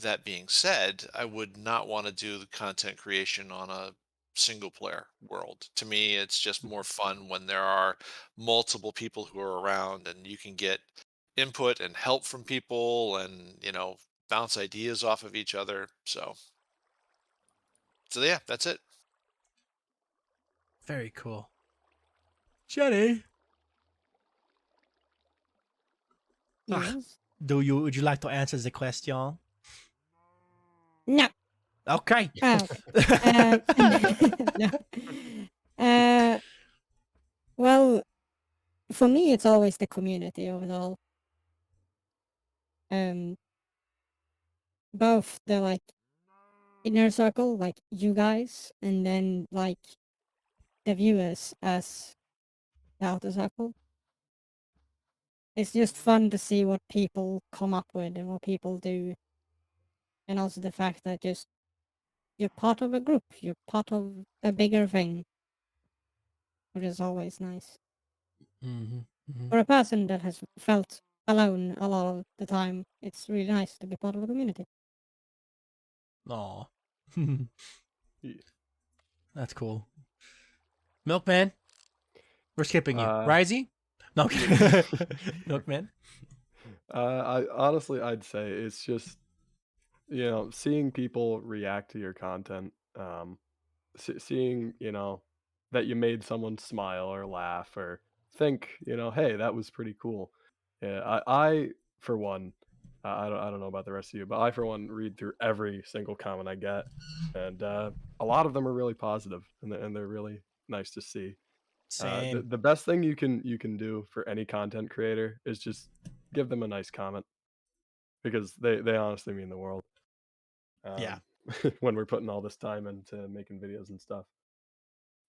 That being said, I would not want to do the content creation on a single player world. To me, it's just more fun when there are multiple people who are around and you can get input and help from people and, bounce ideas off of each other. So yeah, that's it. Very cool. Jenny, Yes. would you like to answer the question? No. Okay. Oh. No. Well, for me, it's always the community of it all. Both the inner circle, like you guys, and then the viewers as the outer circle. It's just fun to see what people come up with and what people do, and also the fact that just you're part of a group, you're part of a bigger thing, which is always nice. For a person that has felt alone a lot of the time, it's really nice to be part of a community. Aw. That's cool. Milkman, we're skipping you. Risey? No. Milkman? I'd say it's just seeing people react to your content, seeing that you made someone smile or laugh or think hey, that was pretty cool. Yeah, I for one, I don't know about the rest of you, but I for one read through every single comment I get, and a lot of them are really positive, and they're really nice to see. Same. The best thing you can do for any content creator is just give them a nice comment, because they honestly mean the world. Yeah. When we're putting all this time into making videos and stuff.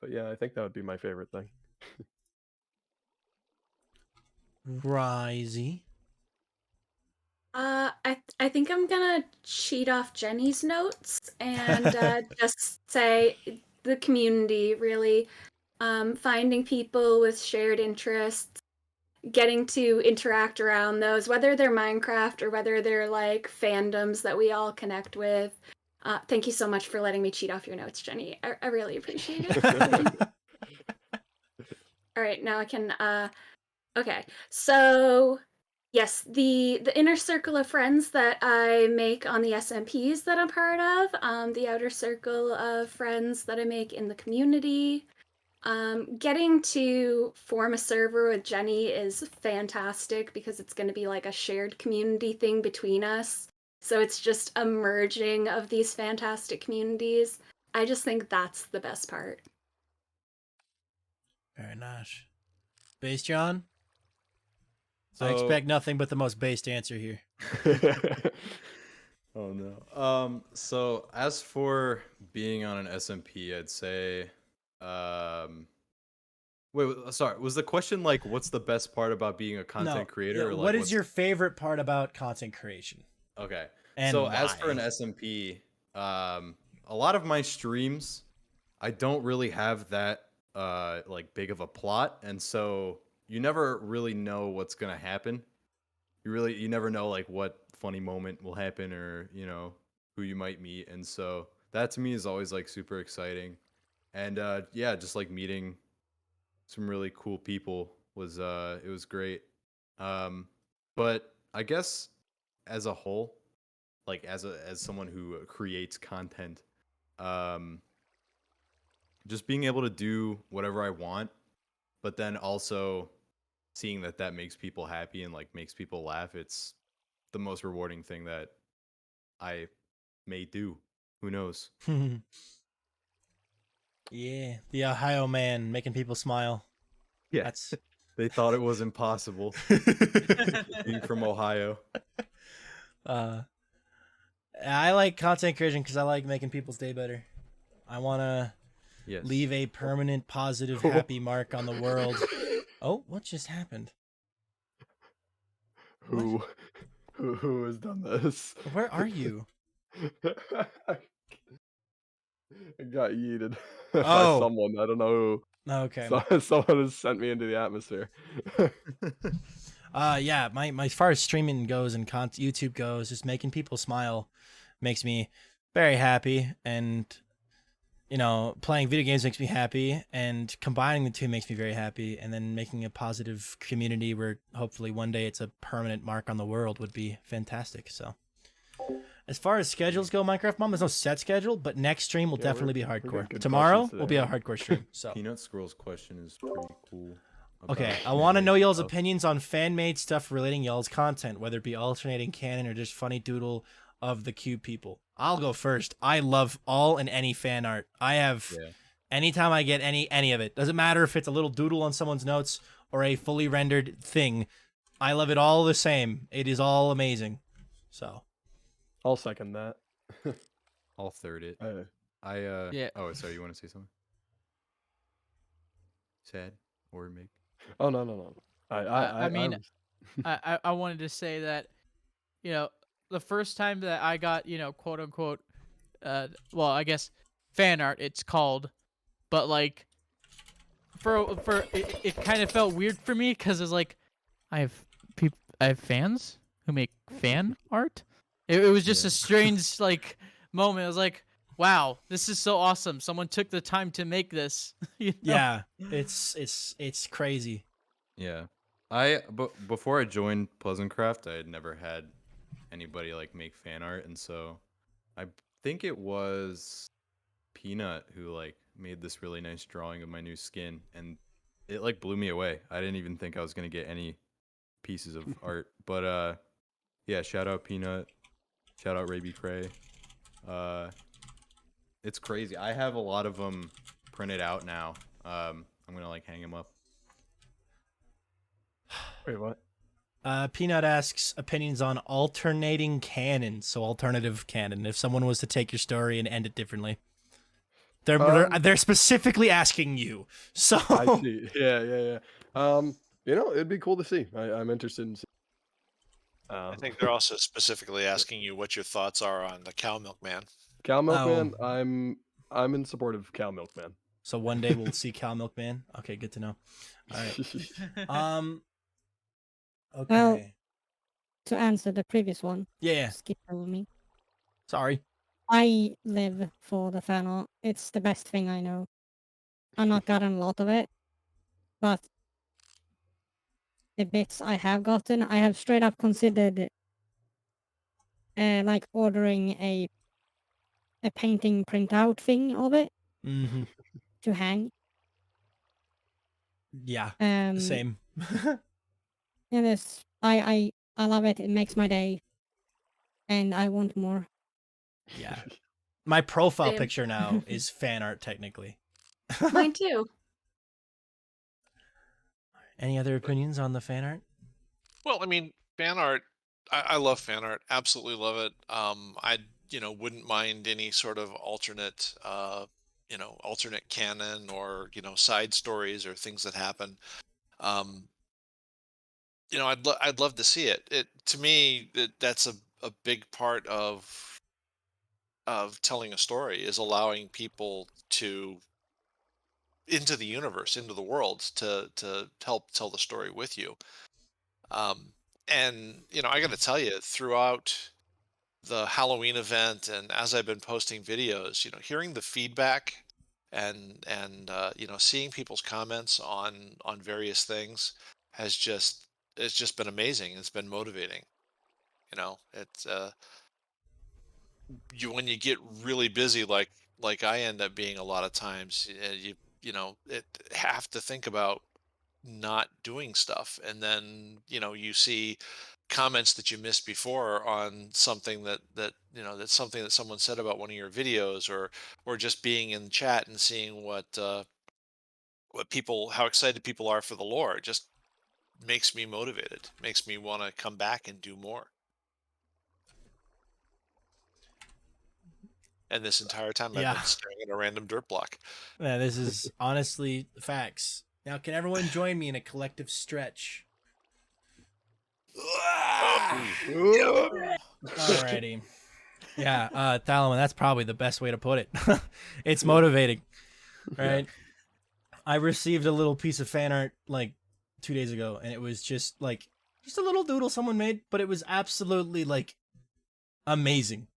But yeah, I think that would be my favorite thing. Risey. I think I'm gonna cheat off Jenny's notes and just say the community, really. Finding people with shared interests, getting to interact around those, whether they're Minecraft or whether they're fandoms that we all connect with. Thank you so much for letting me cheat off your notes, Jenny. I really appreciate it. All right, now I can. Okay, so yes, the inner circle of friends that I make on the SMPs that I'm part of, the outer circle of friends that I make in the community, Getting to form a server with Jenny is fantastic because it's going to be like a shared community thing between us. So it's just a merging of these fantastic communities. I just think that's the best part. Very nice. Base John? I So- expect nothing but the most based answer here. Oh no. So as for being on an SMP, I'd say, sorry. Was the question like, what's the best part about being a content creator? Yeah, Or like, what is what's- your favorite part about content creation? Okay. And so as for an why? SMP, a lot of my streams, I don't really have that like big of a plot, and so you never really know what's gonna happen. You never know like what funny moment will happen, or who you might meet, and so that to me is always like super exciting. And yeah, just like meeting some really cool people was it was great. But I guess as a whole, like as someone who creates content, um just being able to do whatever I want, but then also seeing that makes people happy and like makes people laugh, it's the most rewarding thing that I may do. Who knows? Yeah, the Ohio man making people smile. Yeah, That's they thought it was impossible being from Ohio. I like content creation because I like making people's day better. I want to Yes. leave a permanent, positive, happy mark on the world. Oh, what just happened? Who has done this? Where are you? I got yeeted Oh. by someone. I don't know who. Okay. Someone has sent me into the atmosphere. Yeah, my as far as streaming goes and YouTube goes, just making people smile makes me very happy, and playing video games makes me happy, and combining the two makes me very happy, and then making a positive community where hopefully one day it's a permanent mark on the world would be fantastic. So as far as schedules go, Minecraft Mom, there's no set schedule, but next stream will Yeah, definitely be we're getting hardcore. good Tomorrow questions will be a today. hardcore stream. So Peanut Squirrel's question is pretty cool. okay, about I want to know y'all's stuff. opinions on fan-made stuff relating y'all's content, whether it be alternating canon or just funny doodle of the cube people. I'll go first. I love all and any fan art. I have Yeah. anytime I get any of it. Doesn't matter if it's a little doodle on someone's notes or a fully rendered thing. I love it all the same. It is all amazing. So I'll second that. I'll third it. Uh, Yeah. Oh, sorry. You want to say something? Sad or make? oh no. I mean, was- I wanted to say that, the first time that I got, quote unquote, well, I guess fan art it's called, but like it kind of felt weird for me because it's like I have fans who make fan art. It was just Yeah. a strange like moment. I was like, wow, this is so awesome. Someone took the time to make this. yeah, it's crazy. Yeah. Before I joined PleasantCraft, I had never had anybody like make fan art, and so I think it was Peanut who like made this really nice drawing of my new skin, and it like blew me away. I didn't even think I was gonna get any pieces of art, but yeah, shout out Peanut, shout out Raby Cray. It's crazy. I have a lot of them printed out now. I'm gonna like hang them up. Wait, what? Peanut asks opinions on alternating canon, so alternative canon. If someone was to take your story and end it differently, they're specifically asking you. So I see. Yeah. It'd be cool to see. I'm interested in seeing. I think they're also specifically asking you what your thoughts are on the Cow Milkman. Cow Milkman. Oh. I'm in support of Cow Milkman. So one day we'll see Cow Milkman. Okay, good to know. All right. Okay. Well, to answer the previous one, Yeah. skip over me. Sorry. I live for the fan art. It's the best thing I know. I've not gotten a lot of it, but the bits I have gotten, I have straight up considered like ordering a painting printout thing of it Mm-hmm. to hang. Yeah, Um, same. And it's I love it. It makes my day, and I want more. Yeah. My profile Same. picture now is fan art technically. Mine too. Any other opinions on the fan art? Well, I mean, fan art. I love fan art. Absolutely love it. I wouldn't mind any sort of alternate alternate canon or side stories or things that happen. Um, I'd love to see it. It to me that's a big part of telling a story is allowing people to into the universe, into the world to help tell the story with you. Um, and I got to tell you, throughout the Halloween event and as I've been posting videos, hearing the feedback and seeing people's comments on various things has just it's just been amazing. It's been motivating. It's you when you get really busy like I end up being a lot of times, it have to think about not doing stuff, and then you see comments that you missed before on something that's something that someone said about one of your videos, or just being in chat and seeing what people how excited people are for the lore. It just makes me motivated, makes me want to come back and do more. And this entire time I've Yeah. been staring at a random dirt block. Yeah, this is honestly facts. Now, can everyone join me in a collective stretch? Alrighty. Yeah, Thalaman, that's probably the best way to put it. It's motivating, right? I received a little piece of fan art like 2 days ago, and it was just a little doodle someone made, but it was absolutely like amazing.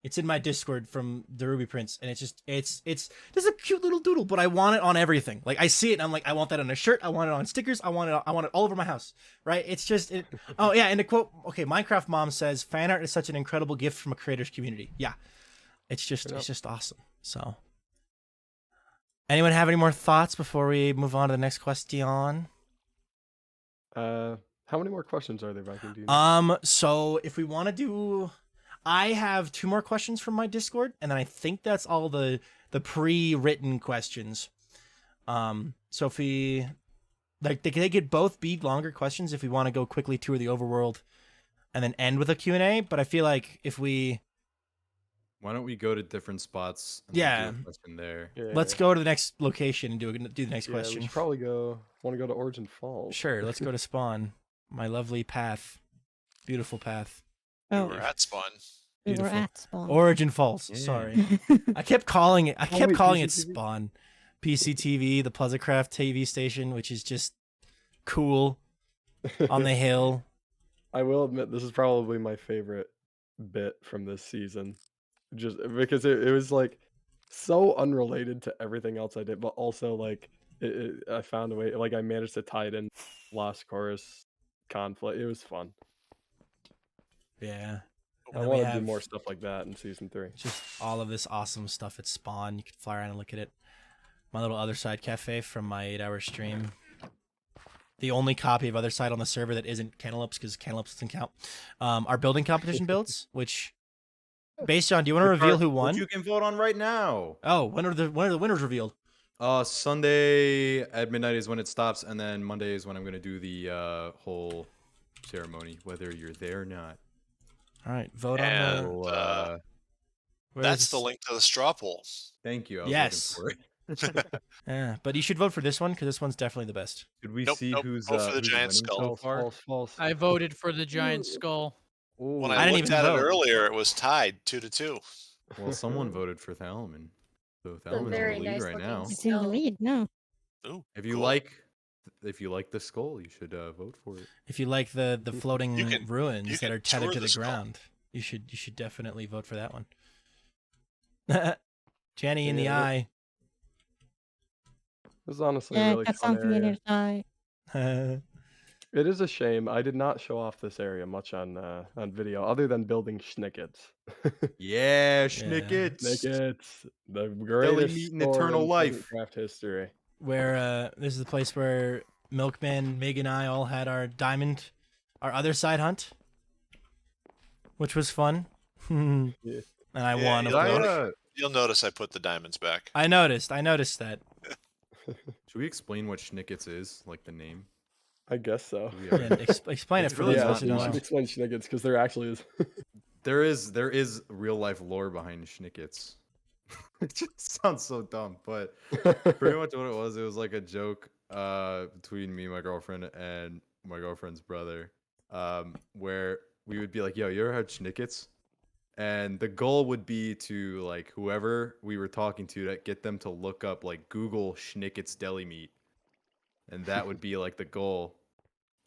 It's in my Discord from the Ruby Prince, and it's just a cute little doodle, but I want it on everything. Like I see it, and I'm like, I want that on a shirt. I want it on stickers. I want it all over my house. Right? It's just it. Oh yeah, and to quote, okay, Minecraft Mom says, "Fan art is such an incredible gift from a creator's community." Yeah, it's just awesome. So, anyone have any more thoughts before we move on to the next question? How many more questions are there, Viking? Do you know? So if we want to do. I have 2 more questions from my Discord, and then I think that's all the pre-written questions. So if we they could both be longer questions if we want to go quickly tour the overworld, and then end with a Q&A. But I feel like if we Why don't we go to different spots? And Yeah. do a question there. Yeah, let's go to the next location and do the next We question. should probably want to go to Origin Falls. Sure, let's go to Spawn, my lovely path, beautiful path. Oh, We were at Spawn. we were beautiful. at Spawn. Origin Falls. Yeah. Sorry. I kept calling it wait, calling it PCTV? Spawn. PCTV, the PleasantCraft TV station, which is just cool on the hill. I will admit this is probably my favorite bit from this season, just because it was like so unrelated to everything else I did, but also like I found a way, like I managed to tie it in Lost Chorus conflict. It was fun. Yeah. I then we want to do have more stuff like that in season 3. just all of this awesome stuff at Spawn. You can fly around and look at it. My little Other Side cafe from my 8-hour stream. The only copy of Other Side on the server that isn't Cantaloupes, because Cantaloupes doesn't count. Our building competition builds, which based on, do you want to reveal who won? Which you can vote on right now. Oh, when are the winners revealed? Sunday at midnight is when it stops, and then Monday is when I'm gonna do the whole ceremony, whether you're there or not. All right, vote And, on So, the. That's the link to the straw poll. thank you. I was Yes. looking for it. Yeah, but you should vote for this one because this one's definitely the best. Could we Nope, see nope, who's vote for the who's giant winning skull. so far? False. I voted for the giant skull. When Ooh. I didn't looked even at vote. it earlier, it was tied 2-2. Well, someone voted for Thalaman, so It's a Thalaman's in very the lead nice right looking now. It's in the skull. lead. No. Ooh, If you cool. like the skull, you should vote for it. If you like the floating You can- ruins you that can are tethered tour to the the skull. ground, you should definitely vote for that one. Jenny in the Yeah, eye. This is honestly a Yeah, really got fun something in area. his eye. It is a shame I did not show off this area much on video, other than building Schnickets. Yeah, Schnickets. Schnickets, the Deli greatest meat and store eternal in life. PleasantCraft history. where this is the place where Milkman, Mig, and I all had our other side hunt, which was fun. And I won, of course. You'll notice I put the diamonds back. I noticed that. Should we explain what Schnickets is, like the name? I guess so. Yeah, explain it for really those of Yeah, us who you don't should know. explain Schnickets because there actually is. There is real life lore behind Schnickets. It just sounds so dumb, but pretty much what it was like a joke between me, my girlfriend, and my girlfriend's brother, where we would be like, "Yo, you ever had Schnickets?" And the goal would be to like whoever we were talking to get them to look up like Google Schnickets deli meat, and that would be like the goal.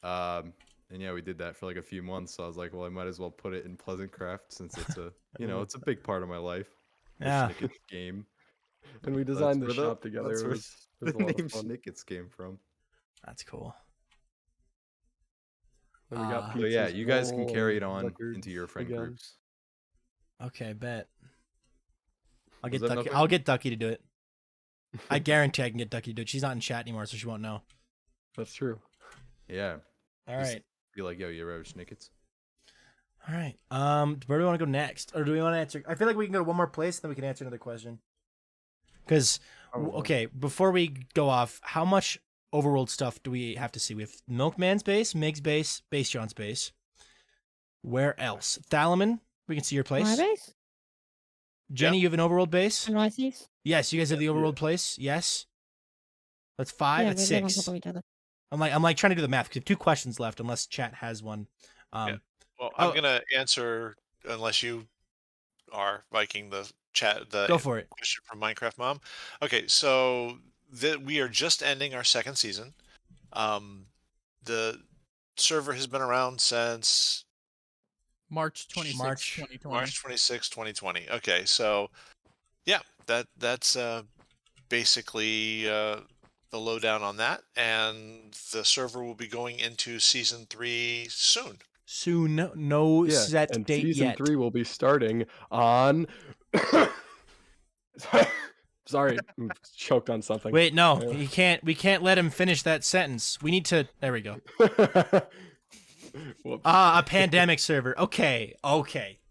And yeah, we did that for like a few months. So I was like, well, I might as well put it in PleasantCraft since it's a it's a big part of my life. The Yeah. Schnickets game. And we That's designed the where shop together. that's It where was the a lot name of fun. Schnickets came from. That's cool. And we got Ah. So yeah, pizzas you guys can roll carry it and on records into your friend again. groups. Okay, bet. I'll Was get that Ducky. Milkman? I'll get Ducky to do it. I guarantee I can get Ducky to do it. She's not in chat anymore, so she won't know. That's true. Yeah. All Just right. Be like, yo, you ever have Schnickets? All right. Where do we want to go next, or do we want to answer? I feel like we can go to one more place, and then we can answer another question. Because Probably. okay, before we go off, how much overworld stuff do we have to see? We have Milkman's base, Mig's base, Base John's base. Where else? Thalamin, we can see your My place. base? Jenny, you have an overworld base. And Riceys? Yes, you guys have the Yeah. overworld place. Yes. That's five. Yeah, That's we live on six. top of each other. I'm like trying to do the math because we have two questions left, unless chat has one. Yeah. Well, Oh. I'm gonna answer unless you are Viking the chat the Go for it. question from Minecraft Mom. Okay, so we are just ending our second season. The server has been around since March 26, March. 2020. March 26, 2020. Okay, so yeah, that's basically the lowdown on that, and the server will be going into season 3 soon. Soon, no Yeah, set and date season yet. 3 will be starting on. Sorry, I'm choked on something. Wait, no, Yeah. you can't. We can't let him finish that sentence. We need to. There we go. Whoops. A pandemic server. Okay. Yeah.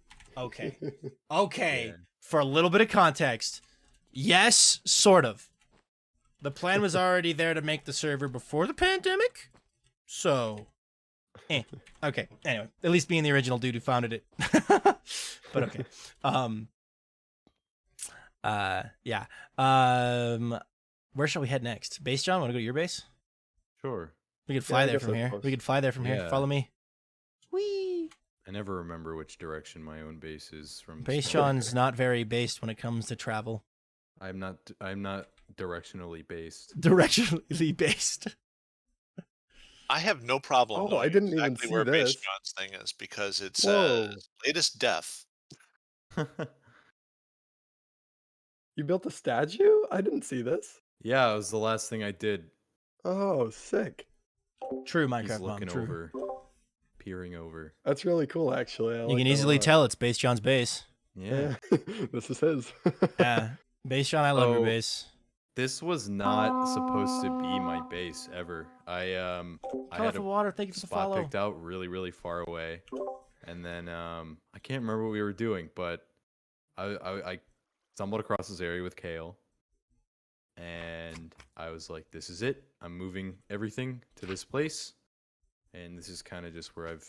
For a little bit of context, yes, sort of. The plan was already there to make the server before the pandemic, so. Okay. Anyway, at least being the original dude who founded it. But okay. Yeah. Where shall we head next? Base John, want to go to your base? Sure. We could Yeah, fly I there guess from that's here. close. We could fly there from here. Yeah. Follow me. Whee! I never remember which direction my own base is from. Base small. John's not very based when it comes to travel. I'm not directionally based. Directionally based. I have no problem. Oh, I knowing didn't even exactly see where Base this. John's thing is because it Whoa. says latest death. You built a statue? I didn't see this. Yeah, it was the last thing I did. Oh, sick. True He's Minecraft mom. looking True. over, peering over. That's really cool, actually. I You like can that a easily lot. tell it's Base John's base. Yeah. This is his. Yeah. Base John, I love your Oh, base. This was not supposed to be my base ever. I had Colorful a water, thank you for the spot follow. picked out really far away, and then I can't remember what we were doing, but I stumbled across this area with Kale, and I was like, this is it. I'm moving everything to this place, and this is kind of just where I've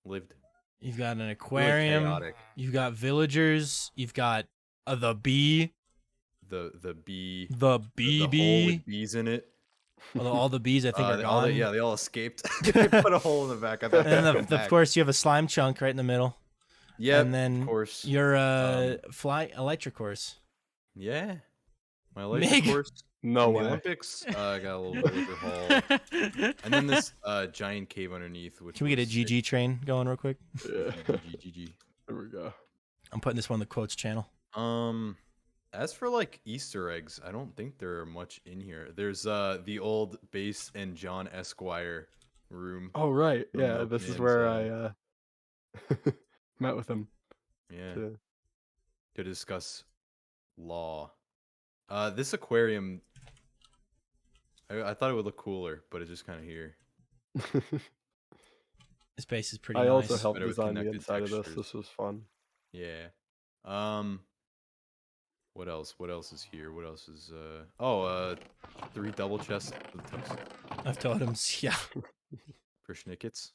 lived. You've got an Really aquarium. chaotic. You've got villagers. You've got the bee. The bee. The The bee hole bee. with bees in it. Although all the bees I think are All gone. they all escaped. They put a hole in the back. I thought And then they'd of come back. course you have a slime chunk right in the middle. Yeah, and then of course. your fly electric course. Yeah. My electric Mig. course. No in the way. Olympics. I got a little villager hall. And then this giant cave underneath. Which Can we get a was sick. GG train going real quick? Yeah. GG. There we go. I'm putting this one on the quotes channel. As for like Easter eggs, I don't think there are much in here. There's the old Base and John Esquire room. Oh, right. From Yeah, this is Milkman's, where I met with him. Yeah. to- To discuss law. This aquarium I thought it would look cooler, but it's just kind of here. This base is pretty I nice. also helped Better with design the connected inside of this. textures. This was fun. Yeah. What else? What else is here? What else is 3 double chests Of totems, yeah. for Schnickets.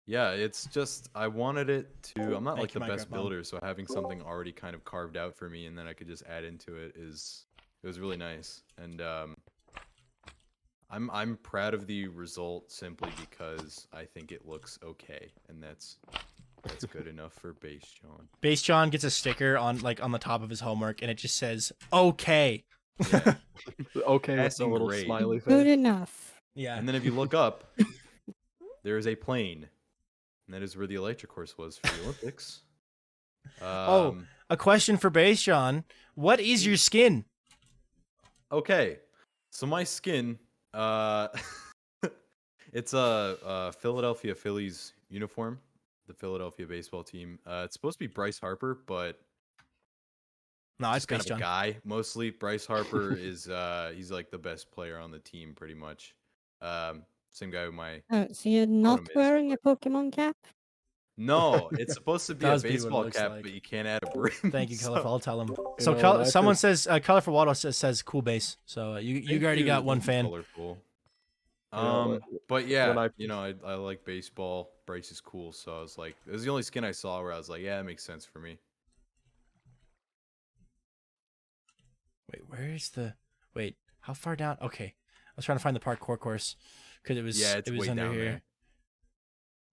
Yeah, it's just I wanted it to. I'm not Thank like you, the best Minecraft Mom. builder, so having something already kind of carved out for me and then I could just add into it was really nice. And I'm proud of the result simply because I think it looks okay, and that's good enough for Base John. Base John gets a sticker on the top of his homework, and it just says "Okay." Yeah. Okay, with the Passing little grade. smiley Good face. enough. Yeah. And then if you look up, there is a plane, and that is where the electric course was for the Olympics. Oh, a question for Base John: what is your skin? Okay, so my skin, it's a Philadelphia Phillies uniform, the Philadelphia baseball team. It's supposed to be Bryce Harper, but No, it's just kind Base of a John. guy mostly. Bryce Harper is he's like the best player on the team pretty much. Same guy with my Oh, so you're not is, wearing a Pokemon cap? no, it's supposed to be a Does be what it baseball looks cap, like. but you can't add a brim. Thank you, so- Colorful. I'll tell him. You So know, when I someone first- says Colorful Waddle says cool base. So you Thank already you, got one looking fan. colorful. Yeah, But yeah, I- I like baseball. Bryce is cool, so I was like, it was the only skin I saw where I was like, yeah, it makes sense for me. Wait, where is the? Wait, how far down? Okay, I was trying to find the parkour course because it was Yeah, it's it was way under down here. there.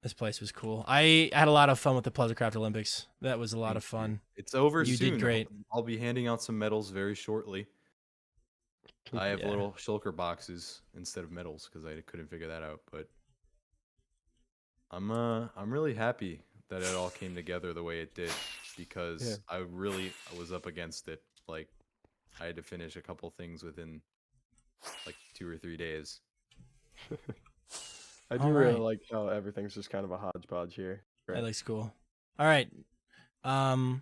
This place was cool. I had a lot of fun with the PleasantCraft Olympics. That was a lot of Thank you. fun. It's over You soon. did great. I'll be handing out some medals very shortly. I have Yeah. little shulker boxes instead of medals because I couldn't figure that out. But I'm really happy that it all came together the way it did because Yeah. I was up against it. Like I had to finish a couple things within like 2 or 3 days. I do All really right. like how everything's just kind of a hodgepodge here. That looks cool. All right. Do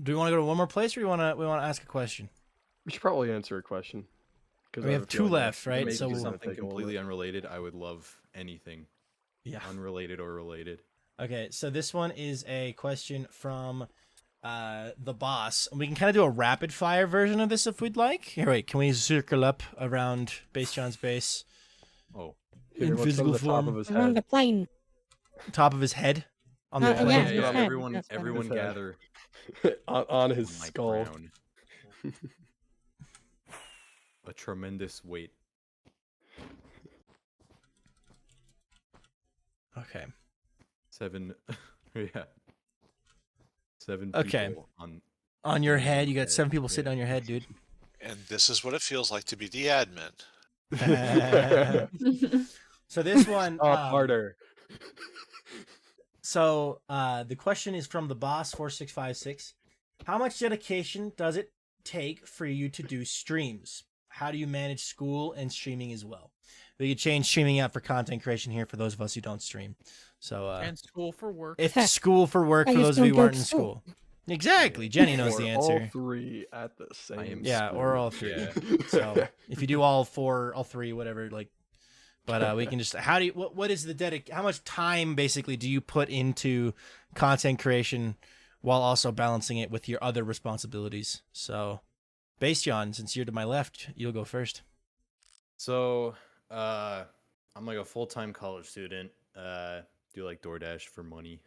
we want to go to one more place, or we want to ask a question? We should probably answer a question. 'cause We I have a two feeling left, that right? Maybe So we'll- something take a little completely bit. unrelated. I would love anything, Yeah. unrelated or related. Okay, so this one is a question from the boss. We can kind of do a rapid fire version of this if we'd like. Here, wait, can we circle up around Base John's base? Oh, Here, in let's go to physical the top form. of his Around the head. plane. Top of his head? On Oh, the yeah, plane? yeah, his yeah. head, Everyone, that's what it everyone is. His head. gather on his on my skull. crown. A tremendous weight. Okay. 7, yeah. 7 Okay. people on. On your Yeah, head, you got yeah, 7 people yeah. sitting on your head, dude. And this is what it feels like to be the admin. So this one, Harder. so the question is from the boss 4656. How much dedication does it take for you to do streams? How do you manage school and streaming as well? We could change streaming out for content creation here for those of us who don't stream. So And school for work. if school for work I for just those of you don't who go aren't to in school. school. Exactly. Jenny knows Or the all answer. three at the same. Yeah, or all three. Yeah. So if you do all three, whatever, like, but we can just, how do you, what is the how much time basically do you put into content creation while also balancing it with your other responsibilities? So, Base John, since you're to my left, you'll go first. So, I'm like a full-time college student. Do like DoorDash for money,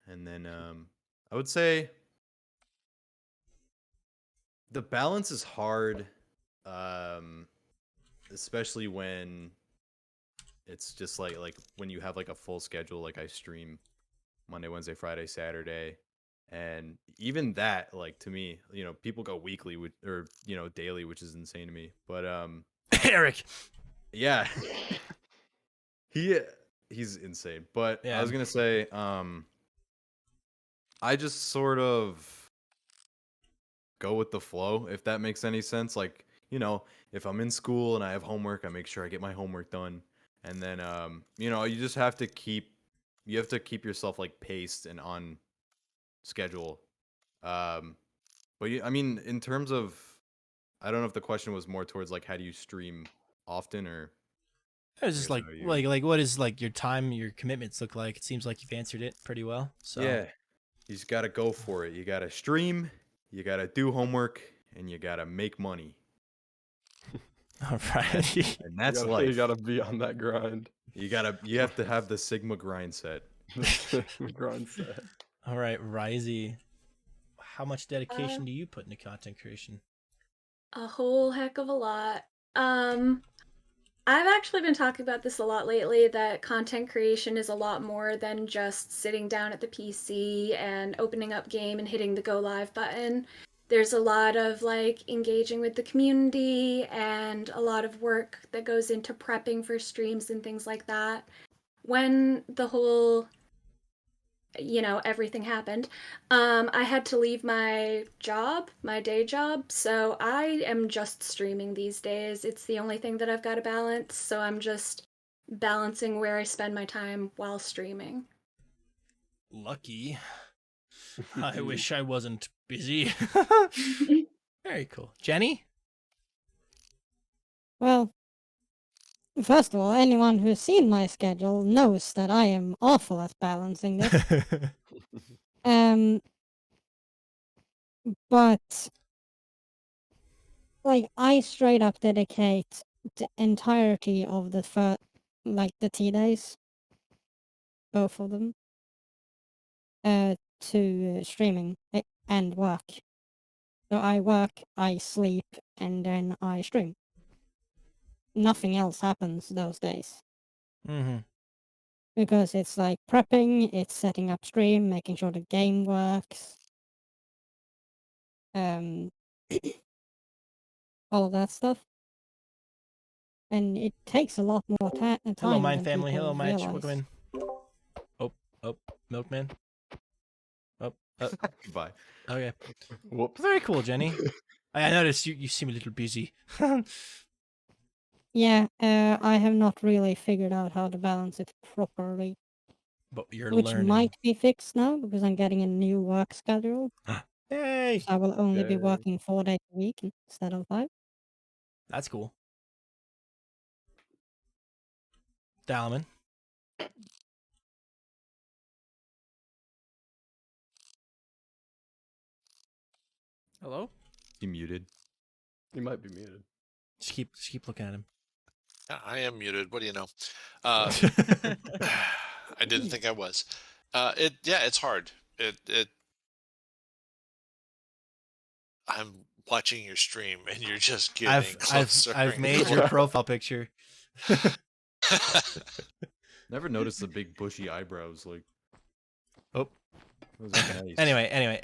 and then I would say the balance is hard, especially when it's just like when you have like a full schedule. Like I stream Monday, Wednesday, Friday, Saturday, and even that, like to me, people go weekly or daily, which is insane to me. But Eric. yeah. He's insane. But Yeah. I was gonna say, I just sort of go with the flow, if that makes any sense. Like, if I'm in school and I have homework, I make sure I get my homework done. And then you just have to keep yourself like paced and on schedule. But I mean, in terms of I don't know if the question was more towards like how do you stream often or It was just guess like how you- like what is like your time, your commitments look like? It seems like you've answered it pretty well. So yeah, you just gotta go for it. You gotta stream, you gotta do homework, and you gotta make money. all right. And that's you life. gotta be on that grind. You have to have the Sigma grind set. The grind set. All right, Risey. How much dedication do you put into content creation? A whole heck of a lot. I've actually been talking about this a lot lately, that content creation is a lot more than just sitting down at the PC and opening up game and hitting the go live button. There's a lot of like engaging with the community and a lot of work that goes into prepping for streams and things like that. When the whole everything happened, I had to leave my day job, so I am just streaming these days. It's the only thing that I've got to balance, so I'm just balancing where I spend my time while streaming. Lucky. I wish I wasn't busy. Very cool. Jenny? Well, first of all, anyone who's seen my schedule knows that I am awful at balancing this. But like I straight up dedicate the entirety of the tea days, both of them, to streaming and work. So I work, I sleep, and then I stream. Nothing else happens those days. Mm-hmm. Because it's like prepping, it's setting up stream, making sure the game works. All of that stuff. And it takes a lot more time. Hello, Mind than Family. people Hello, Mitch. realize. Welcome in. Oh, Milkman. Oh, Goodbye. okay. Whoops. Very cool, Jenny. I noticed you seem a little busy. Yeah, I have not really figured out how to balance it properly. But you're Which learning. might be fixed now because I'm getting a new work schedule. Yay! So I will only be Yay. working 4 days a week instead of 5. That's cool. Dalman. Hello? You muted. You might be muted. Just keep looking at him. Yeah, I am muted. What do you know? I didn't think I was. It's hard. I'm watching your stream and you're just getting closer. I've and made your profile picture. Never noticed the big bushy eyebrows. Like, Oh. those are nice. Anyway.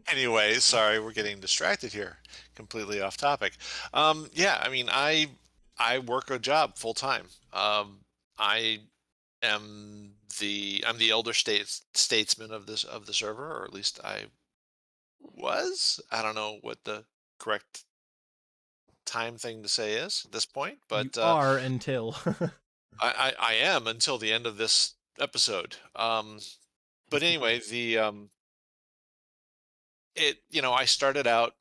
Anyway, sorry, we're getting distracted here. Completely off topic. Yeah, I mean, I work a job full time. I'm the elder statesman of the server, or at least I was. I don't know what the correct time thing to say is at this point, but you are until. I am until the end of this episode. But anyway, I started out,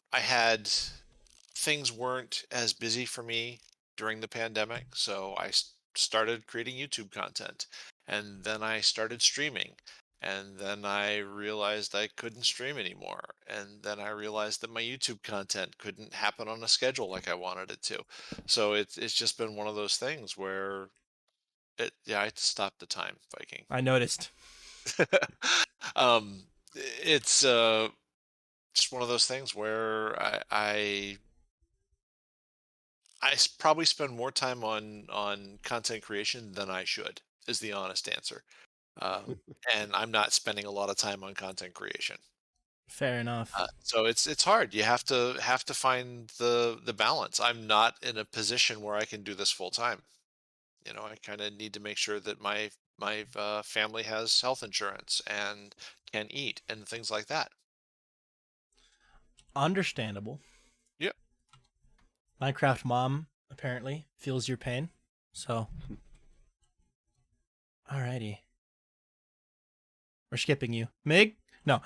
things weren't as busy for me during the pandemic, so I started creating YouTube content, and then I started streaming, and then I realized I couldn't stream anymore, and then I realized that my YouTube content couldn't happen on a schedule like I wanted it to. So it's just been one of those things where I had to stop the time, Viking. I noticed. It's just one of those things where I probably spend more time on content creation than I should, is the honest answer. And I'm not spending a lot of time on content creation. Fair enough. So it's hard. You have to find the balance. I'm not in a position where I can do this full time. I kind of need to make sure that my family has health insurance and can eat and things like that. Understandable. Yep. Minecraft mom apparently feels your pain. So, alrighty. We're skipping you, Mig. No,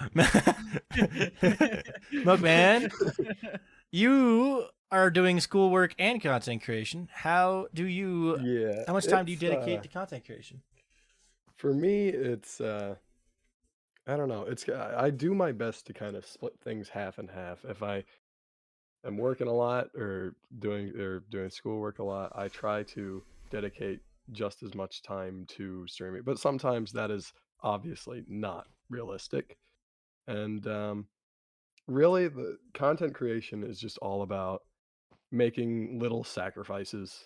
Milkman. you are doing schoolwork and content creation. How much time do you dedicate to content creation? For me, it's I don't know. I do my best to kind of split things half and half. If I am working a lot or doing schoolwork a lot, I try to dedicate just as much time to streaming. But sometimes that is obviously not realistic. And really, the content creation is just all about making little sacrifices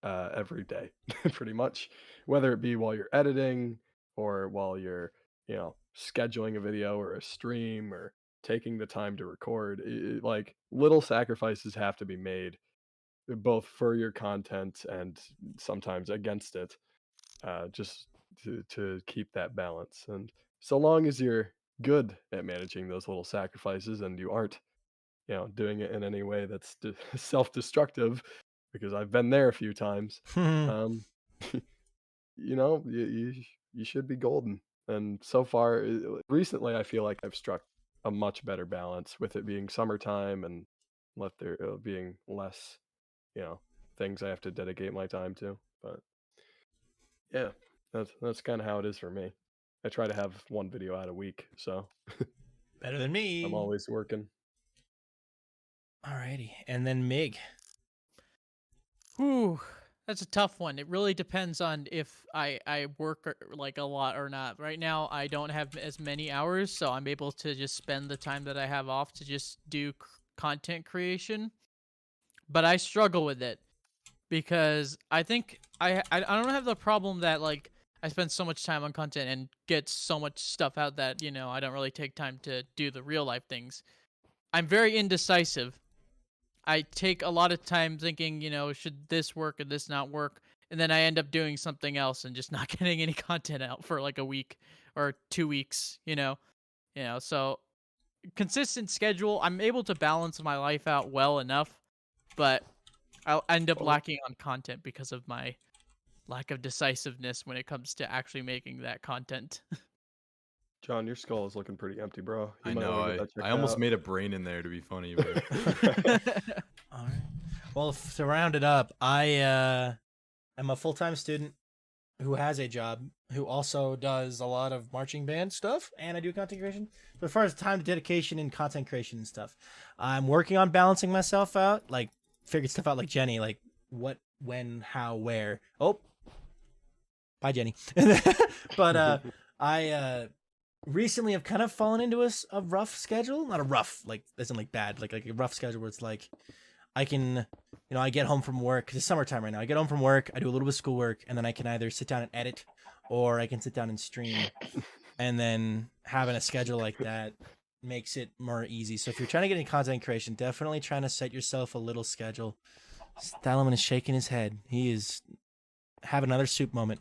every day, pretty much, whether it be while you're editing or while you're, scheduling a video or a stream or taking the time to record. Like little sacrifices have to be made, both for your content and sometimes against it, just to keep that balance. And so long as you're good at managing those little sacrifices and you aren't, doing it in any way that's self-destructive, because I've been there a few times. um, you should be golden. And so far, recently, I feel like I've struck a much better balance with it being summertime and let there being less, things I have to dedicate my time to. But yeah, that's kind of how it is for me. I try to have one video out a week, so Better than me. I'm always working. Alrighty, and then Mig. Whew, that's a tough one. It really depends on if I work like a lot or not. Right now, I don't have as many hours, so I'm able to just spend the time that I have off to just do content creation. But I struggle with it because I think I don't have the problem that like I spend so much time on content and get so much stuff out that I don't really take time to do the real life things. I'm very indecisive. I take a lot of time thinking, should this work or this not work? And then I end up doing something else and just not getting any content out for like a week or 2 weeks, so consistent schedule. I'm able to balance my life out well enough, but I'll end up lacking on content because of my lack of decisiveness when it comes to actually making that content. John, your skull is looking pretty empty, bro. I know. I almost made a brain in there to be funny, but All right. Well, to round it up, I am a full-time student who has a job, who also does a lot of marching band stuff, and I do content creation. So as far as time dedication and content creation and stuff, I'm working on balancing myself out, like figured stuff out like Jenny, like what, when, how, where. Oh, bye, Jenny. But I recently have kind of fallen into a rough schedule. Not a rough, like, isn't like bad, like a rough schedule where it's like I can, I get home from work, 'cause it's summertime right now. I get home from work, I do a little bit of schoolwork, and then I can either sit down and edit, or I can sit down and stream. And then having a schedule like that makes it more easy. So if you're trying to get into content creation, definitely trying to set yourself a little schedule. Stallman is shaking his head. He is having another soup moment.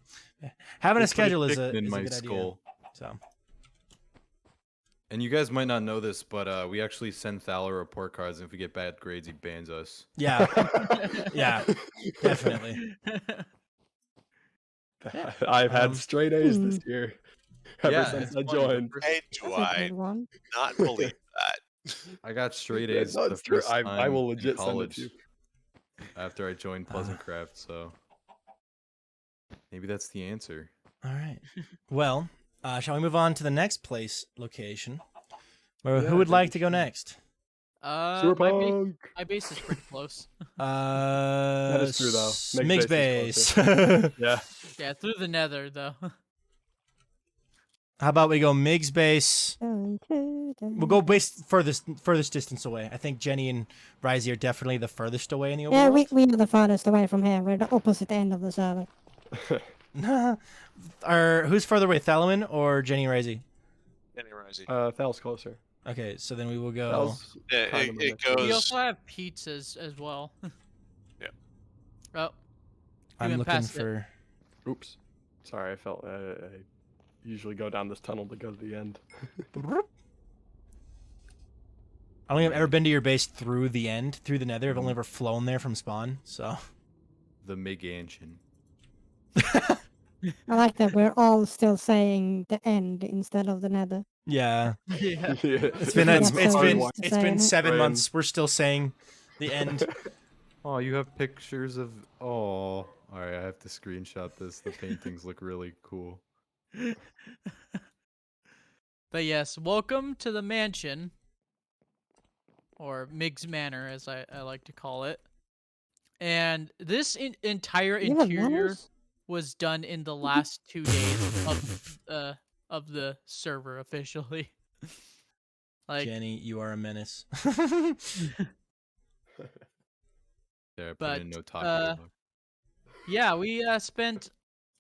Having a schedule is a good idea. So. And you guys might not know this, but we actually send Thaler report cards, and if we get bad grades, he bans us. Yeah. Yeah, definitely. I've had straight A's this year ever since I joined. Hey, do I not believe that? I got straight A's No, the it's true. first time I will legit in send it college to you. after I joined PleasantCraft, so maybe that's the answer. All right. Well, shall we move on to the next place location? Who would like to go next? Cyberpunk. My base is pretty close. That is true, though. Mig's Mig's base. Yeah. Yeah, through the nether, though. How about we go Mig's base? We'll go base furthest distance away. I think Jenny and Risey are definitely the furthest away in the Yeah, overworld. we are the farthest away from here. We're the opposite end of the server. Who's further away, Thalwin or Jenny and Risey? Jenny Risey. Thal's closer. Okay, so then we will go. Thal's Yeah, kind of it the- goes. We also have pizzas as well. Yeah. Oh, I'm went looking past it. for. Oops. Sorry, I felt. I usually go down this tunnel to go to the end. I don't think I've ever been to your base through the end, through the nether. I've only ever flown there from spawn, so. The Migantion. I like that we're all still saying the end instead of the nether. Yeah. Yeah. It's been Yeah, it's, so it's we been used to it's say been it. 7 Brian. months. We're still saying the end. Oh, you have pictures of. Oh, all right. I have to screenshot this. The paintings look really cool. But yes, welcome to the mansion, or Mig's Manor, as I like to call it. And this entire You have interior manners? was done in the last 2 days of the server officially. Like, Jenny, you are a menace. There, I put But, in no taco. yeah, we spent.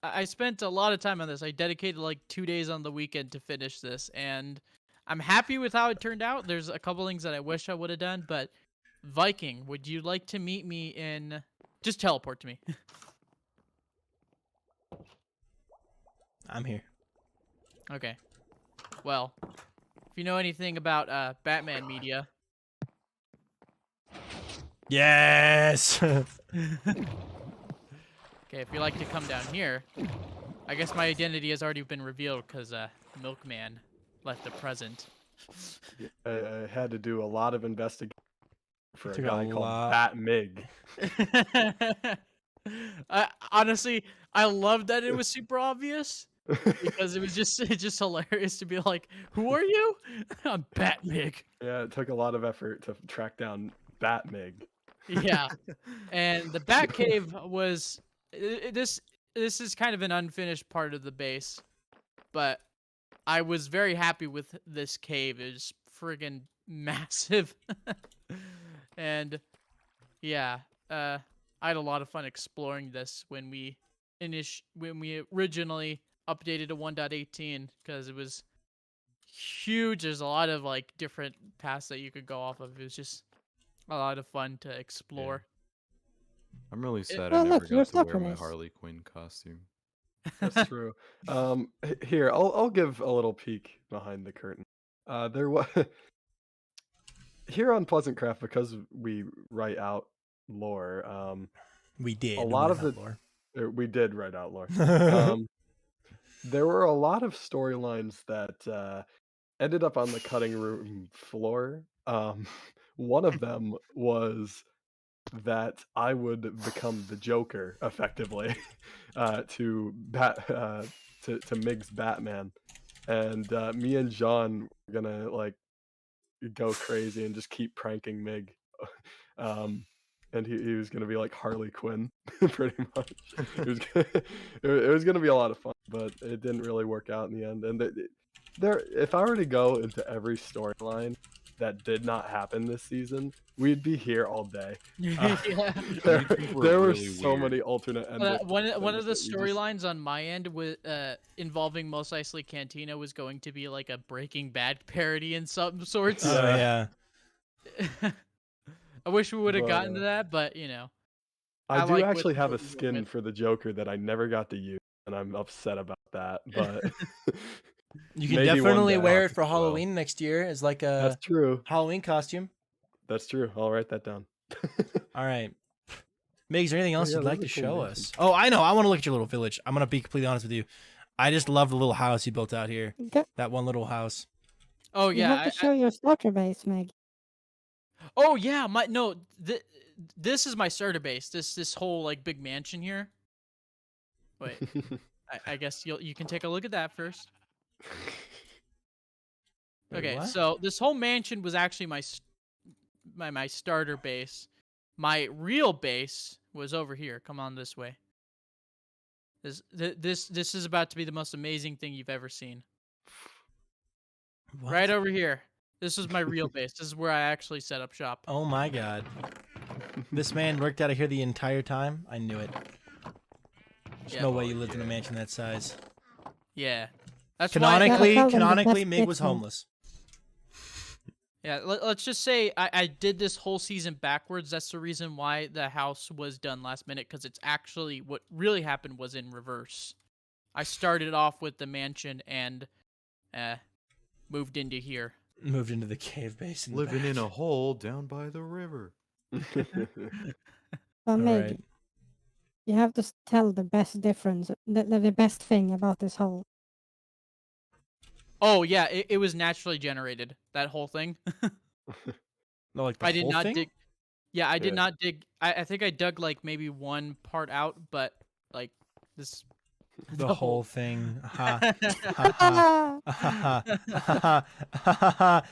I spent a lot of time on this. I dedicated like 2 days on the weekend to finish this, and I'm happy with how it turned out. There's a couple things that I wish I would have done, but Viking, would you like to meet me in? Just teleport to me. I'm here. Okay. Well, if you know anything about Batman media, Yes. okay, if you like to come down here, I guess my identity has already been revealed because Milkman left a present. I had to do a lot of investigation for a Took a guy called lot. Bat Mig. Honestly, I love that it was super obvious because it's just hilarious to be like, "Who are you?" I'm Batmig. Yeah, it took a lot of effort to track down Bat Mig. Yeah, and the Batcave was this. This is kind of an unfinished part of the base, but I was very happy with this cave. It's friggin' massive, and yeah, I had a lot of fun exploring this when we originally updated to 1.18 because it was huge. There's a lot of like different paths that you could go off of. It was just a lot of fun to explore. I'm really sad Oh, I look, never you're got to wear stuck my with us. Harley Quinn costume. That's true. Here, I'll give a little peek behind the curtain. There was here on PleasantCraft, because we write out lore. We did. A lot of we did write out lore. There were a lot of storylines that ended up on the cutting room floor. One of them was that I would become the Joker effectively to Mig's Batman, and me and John were gonna like go crazy and just keep pranking Mig. And he was gonna be like Harley Quinn, pretty much. It was gonna be a lot of fun, but it didn't really work out in the end. And if I were to go into every storyline that did not happen this season, we'd be here all day. Yeah. There were really so weird. many alternate endings. One of the that we just- storylines on my end with involving Mos Eisley Cantina was going to be like a Breaking Bad parody in some sorts. Oh yeah. I wish we would have But, gotten to that, but you know. I I do like actually what- have a what we went skin with. for the Joker that I never got to use, and I'm upset about that. But You can maybe one definitely day. wear it for Well. Halloween next year as like a That's true. Halloween costume. That's true. I'll write that down. All right. Meg, is there anything else yeah, you'd like to those are cool show mansions. us? Oh, I know. I want to look at your little village. I'm gonna be completely honest with you. I just love the little house you built out here. That one little house. Oh You yeah. have to show your starter base, Meg. Oh yeah, this is my starter base. This whole like big mansion here. Wait, I guess you can take a look at that first. Wait, Okay, what? so this whole mansion was actually my starter base. My real base was over here. Come on this way. This is about to be the most amazing thing you've ever seen. What? Right over here. This is my real base. This is where I actually set up shop. Oh my god. This man worked out of here the entire time. I knew it. There's Yeah. no way you lived in a mansion that size. Yeah. That's Canonically, Tell them the canonically, best Mig was bits, man. homeless. Yeah, let's just say I did this whole season backwards. That's the reason why the house was done last minute, because it's actually what really happened was in reverse. I started off with the mansion and moved into here. Moved into the cave base. Living in a hole down by the river. Well, Meg, Alright. you have to tell the best difference, the best thing about this hole. Oh yeah, it was naturally generated. That whole thing. No, like the I did whole not thing? dig. Yeah, I did Yeah. not dig. I think I dug like maybe one part out, but like this. The whole thing. Ha. Ah,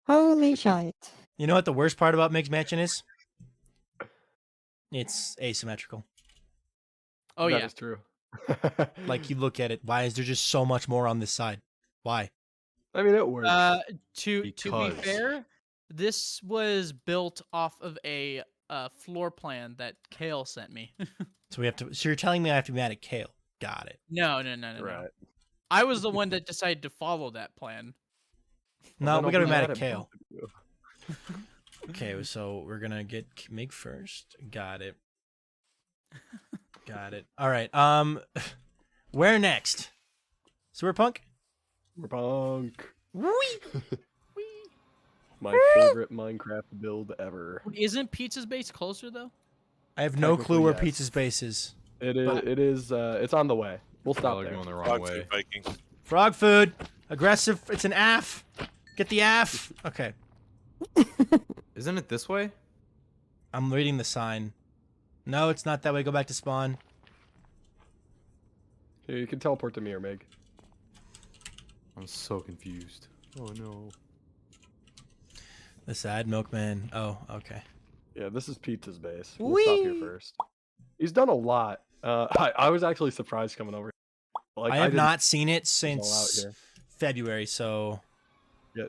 holy shit. You know what the worst part about Mig's mansion is? It's asymmetrical. Oh That yeah. is true. Like you look at it, why is there just so much more on this side? Why? I mean, it works. To be Because. fair, this was built off of a floor plan that Kale sent me. So we have to. So you're telling me I have to be mad at Kale? Got it. No. Right. I was the one that decided to follow that plan. No, Then we I'll gotta be be mad mad at at Kale. both of you. Okay, so we're gonna get Mig first. Got it. Got it. All right. Where next? Cyberpunk? We're punk. Whee! My favorite Minecraft build ever. Isn't Pizza's base closer though? I have no clue where Technically, yes. Pizza's base is. It is. It is. It's on the way. We'll stop Probably there. going the wrong Frog way. food Viking. Frog food. Aggressive. It's an AF. Get the AF. Okay. Isn't it this way? I'm reading the sign. No, it's not that way. Go back to spawn. Here, you can teleport to me or Meg. I'm so confused. Oh no. The sad milkman. Oh, okay. Yeah, this is Pizza's base. We'll stop here Whee! first. He's done a lot. I was actually surprised coming over. Like, I have didn't not seen it all out since here. February, so Yeah,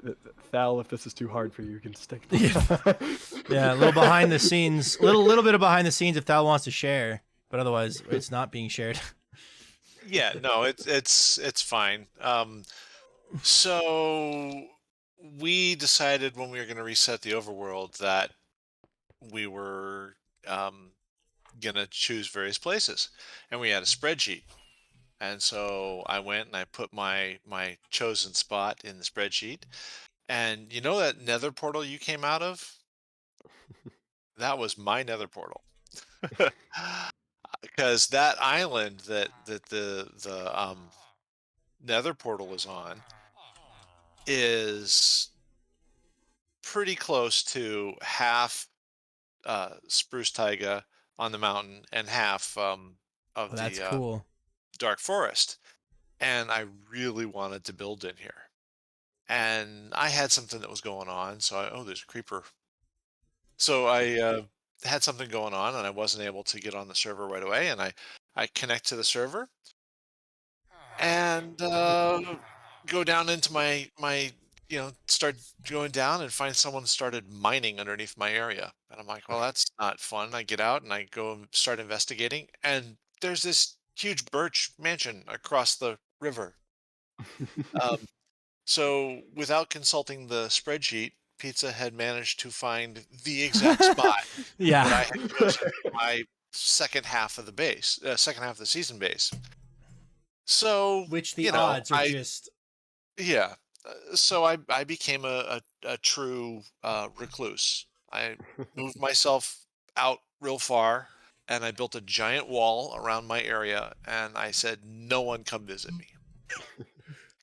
Thal, if this is too hard for you, you can stick. yeah, a little behind the scenes, little bit of behind the scenes if Thal wants to share, but otherwise it's not being shared. Yeah, no, it's fine. So we decided when we were going to reset the overworld that we were going to choose various places, and we had a spreadsheet. And so I went and I put my chosen spot in the spreadsheet. And you know that nether portal you came out of? That was my nether portal. Because that island that the nether portal is on is pretty close to half spruce taiga on the mountain and half of Well, that's the cool. dark forest, and I really wanted to build in here, and I had something that was going on, so oh, there's a creeper. So I had something going on and I wasn't able to get on the server right away, and I connect to the server and go down into my start going down and find someone started mining underneath my area, and I'm like, well, that's not fun. I get out and I go and start investigating, and there's this huge birch mansion across the river. So without consulting the spreadsheet, Pizza had managed to find the exact spot that I Yeah. had chosen for my second half of the base, second half of the season base. So Which the you know, odds are I just yeah. So I became a true recluse. I moved myself out real far, and I built a giant wall around my area, and I said, "No one come visit me."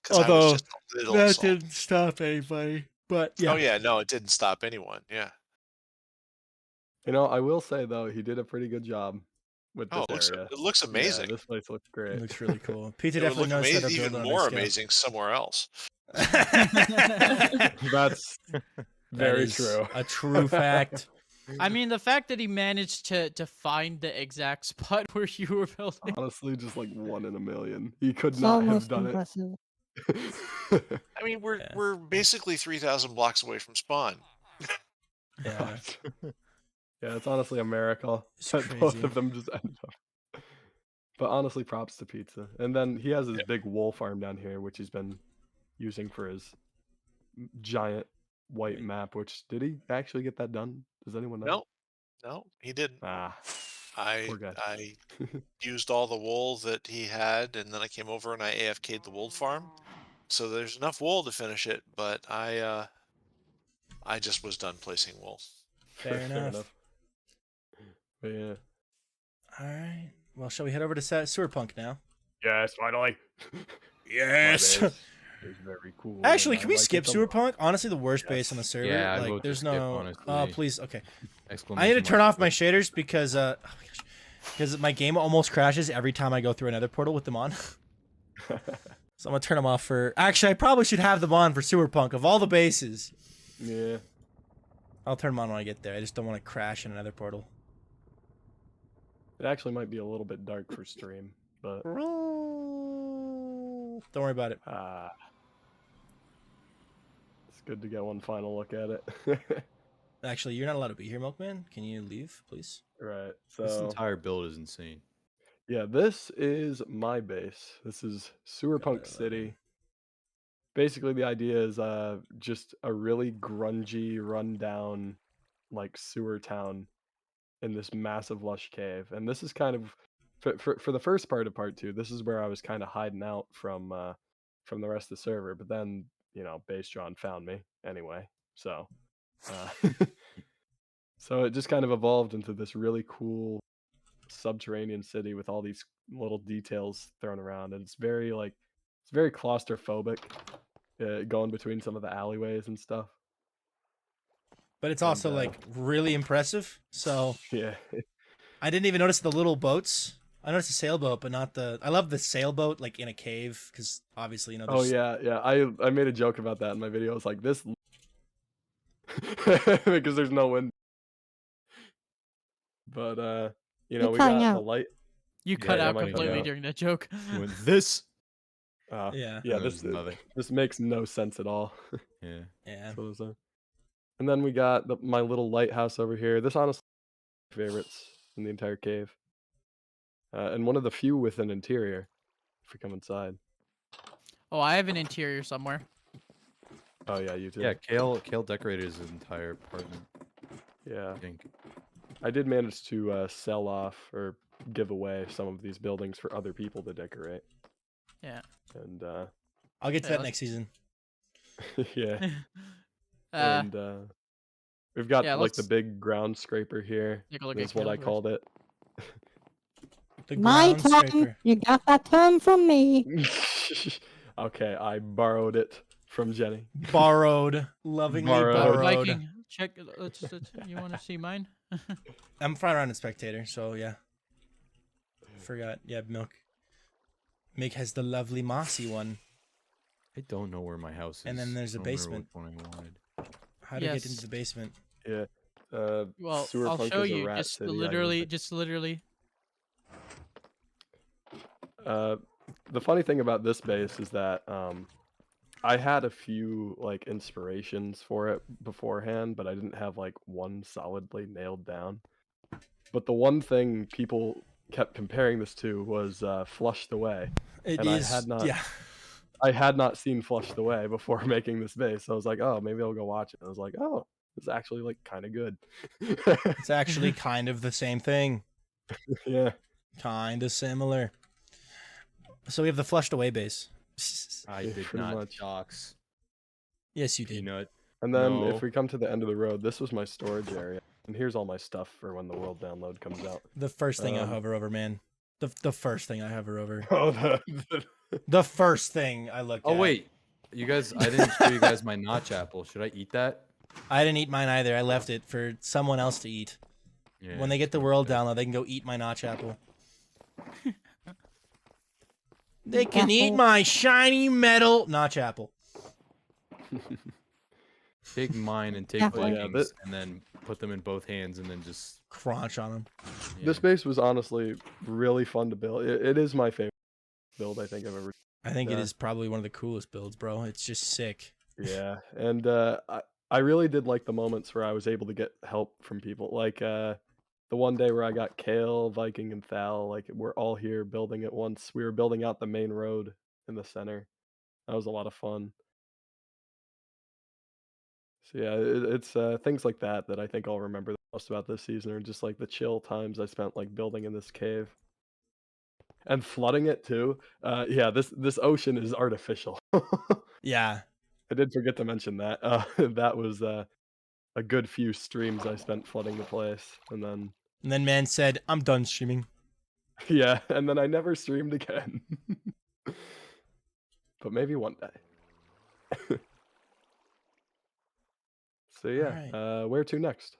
'Cause I was although just a little that salty. didn't stop anybody. But yeah. Oh yeah, no, it didn't stop anyone. Yeah. You know, I will say though, he did a pretty good job with Oh, this area. it looks amazing. Yeah, this place looks It great. looks really cool. Pizza It would definitely look knows how to amazing, build even on a more big scale. amazing somewhere else. That's That very is true. A true fact. I mean, the fact that he managed to find the exact spot where you were building. Honestly, just like 1 in a million. He could It's not have almost done impressive. it. I mean, we're Yeah. we're basically 3,000 blocks away from spawn. Yeah. Yeah, it's honestly a miracle It's that both crazy. of them just ended up. But honestly, props to Pizza. And then he has his big wool farm down here, which he's been using for his giant white map. Which did he actually get that done? Does anyone know? No, he didn't. Ah, I poor guy. I used all the wool that he had, and then I came over and I AFK'd the wool farm. So there's enough wool to finish it, but I just was done placing wool. Fair enough. But yeah, All right. Well, shall we head over to Sewerpunk now? Yes, finally. Yes. My base is very cool. Actually, and can I we like it skip the Sewer most. Punk? Honestly, the worst base on the Yes. server. Yeah, I'd like, vote to there's skip, no. honestly. Please. Okay. I need Exclamation to turn mark off my skip. shaders because oh my gosh, because my game almost crashes every time I go through another portal with them on. So I'm gonna turn them off for. Actually, I probably should have them on for Sewer Punk of all the bases. Yeah. I'll turn them on when I get there. I just don't want to crash in another portal. It actually might be a little bit dark for stream, but Don't worry about it. it's good to get one final look at it. Actually, you're not allowed to be here, Milkman. Can you leave, please? Right. This So entire build is insane. yeah, this is my base. This is Sewer Got Punk that, City. Basically, the idea is just a really grungy, rundown, like sewer town in this massive lush cave. And this is kind of for the first part of part 2. This is where I was kind of hiding out from the rest of the server. But then Base John found me anyway. So so it just kind of evolved into this really cool subterranean city with all these little details thrown around, and it's very claustrophobic, going between some of the alleyways and stuff. But it's And, also like really impressive. So yeah, I didn't even notice the little boats. I noticed a sailboat, but not the. I love the sailboat like in a cave because obviously oh there's yeah. I made a joke about that in my video. It's like this because there's no wind. But You're we cutting got the out. light. You cut yeah, out my cut completely out. during that joke. When this. Yeah. Yeah, There's nothing. this makes no sense at all. Yeah. Yeah. So there's and then we got my little lighthouse over here. This honestly is my favorites in the entire cave. And one of the few with an interior, if we come inside. Oh, I have an interior somewhere. Oh yeah, you too. Yeah, Kale decorated his entire apartment, Yeah. I think. I did manage to sell off or give away some of these buildings for other people to decorate. Yeah. And I'll get to Yeah, that next season. yeah. uh, And we've got yeah, like the let's big ground scraper here. take a look That's at what I Caleb first. called it. The My ground time. scraper. You got that term from me. Okay, I borrowed it from Jenny. Borrowed. Lovingly Borrowed. borrowed. Viking, check. You want to see mine? I'm front round spectator, so yeah. Forgot. Yeah, Milk. Mick has the lovely mossy one. I don't know where my house is. And then there's a I don't remember basement. which one I wanted. How to get Yes. into the basement? Yeah. Well, Sewer I'll Punk show is a you. rat Just city, I literally, moved it. The funny thing about this base is that I had a few like inspirations for it beforehand, but I didn't have like one solidly nailed down. But the one thing people kept comparing this to was Flushed Away. It And is. I had not- Yeah. I had not seen Flushed Away before making this base. So I was like, oh, maybe I'll go watch it. And I was like, oh, it's actually like kind of good. It's actually kind of the same thing. Yeah. Kind of similar. So we have the flushed away base. I Yeah, did pretty not much. dox Yes, you did. Peanut. And then No. if we come to the end of the road, this was my storage area. And here's all my stuff for when the world download comes out. The first thing I Um, hover over, man. The first thing I hover over. Oh, The first thing I looked at. Oh wait, you guys! I didn't show you guys my notch apple. Should I eat that? I didn't eat mine either. I left it for someone else to eat. Yeah. When they get the world download, they can go eat my notch apple. They can eat Apple. my shiny metal notch apple. Take mine and take Yeah. Oh, yeah, Vikings, and then put them in both hands, and then just. Crunch on them. Yeah. This base was honestly really fun to build. It is my favorite build I think I've ever. I think it Yeah. is probably one of the coolest builds, bro. It's just sick. Yeah, and I really did like the moments where I was able to get help from people. Like the one day where I got Kale, Viking, and Thal. Like we're all here building at once. We were building out the main road in the center. That was a lot of fun. So yeah, it's things like that that I think I'll remember the most about this season, or just like the chill times I spent like building in this cave and flooding it too. Yeah, this ocean is artificial. Yeah. I did forget to mention that. That was a good few streams I spent flooding the place, and then And then man said, I'm done streaming. Yeah, and then I never streamed again. But maybe one day. So yeah, Alright. where to next?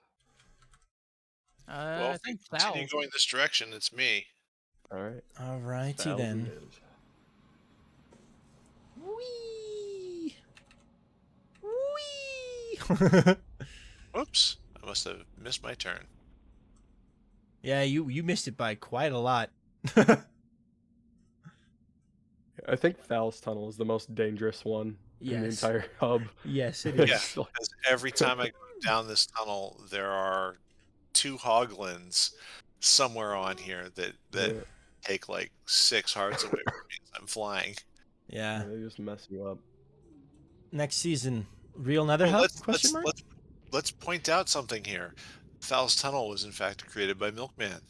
Well, I if we think continue Thal. going this direction, it's me. All right. Alrighty Thousand then. is. Whee! Whee! Whoops! I must have missed my turn. Yeah, you missed it by quite a lot. I think Thal's tunnel is the most dangerous one in the Yes. entire hub. Yes, it Yeah, is. because every time I go down this tunnel, there are 2 hoglins somewhere on here that Yeah, take like 6 hearts away from me as I'm flying. Yeah. they just mess you up. Next season, real Nether Well, Hub? Question mark? let's point out something here. Thal's tunnel was in fact created by Milkman.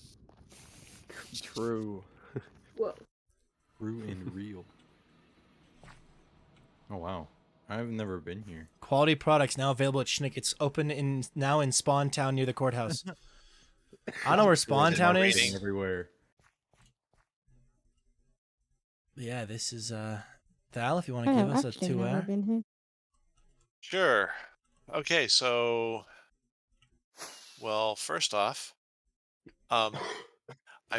True. Whoa. True and real. Oh wow, I've never been here. Quality products now available at Schnickets. Open now in Spawn Town near the courthouse. I don't know where Spawn Is it Town raining? is. Everywhere. Yeah, this is Thal. If you want to I give have us a actually never 2-hour. been here. Sure. Okay, so well, first off, I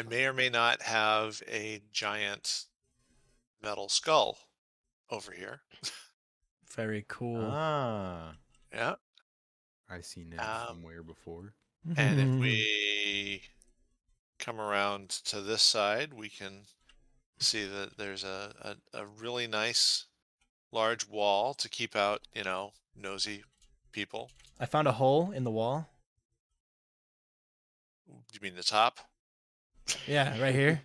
may or may not have a giant metal skull over here. Very cool. Ah, Yeah. I've seen it Um, somewhere before. And if we come around to this side, we can see that there's a really nice large wall to keep out, nosy people. I found a hole in the wall. You mean the top? Yeah, right here.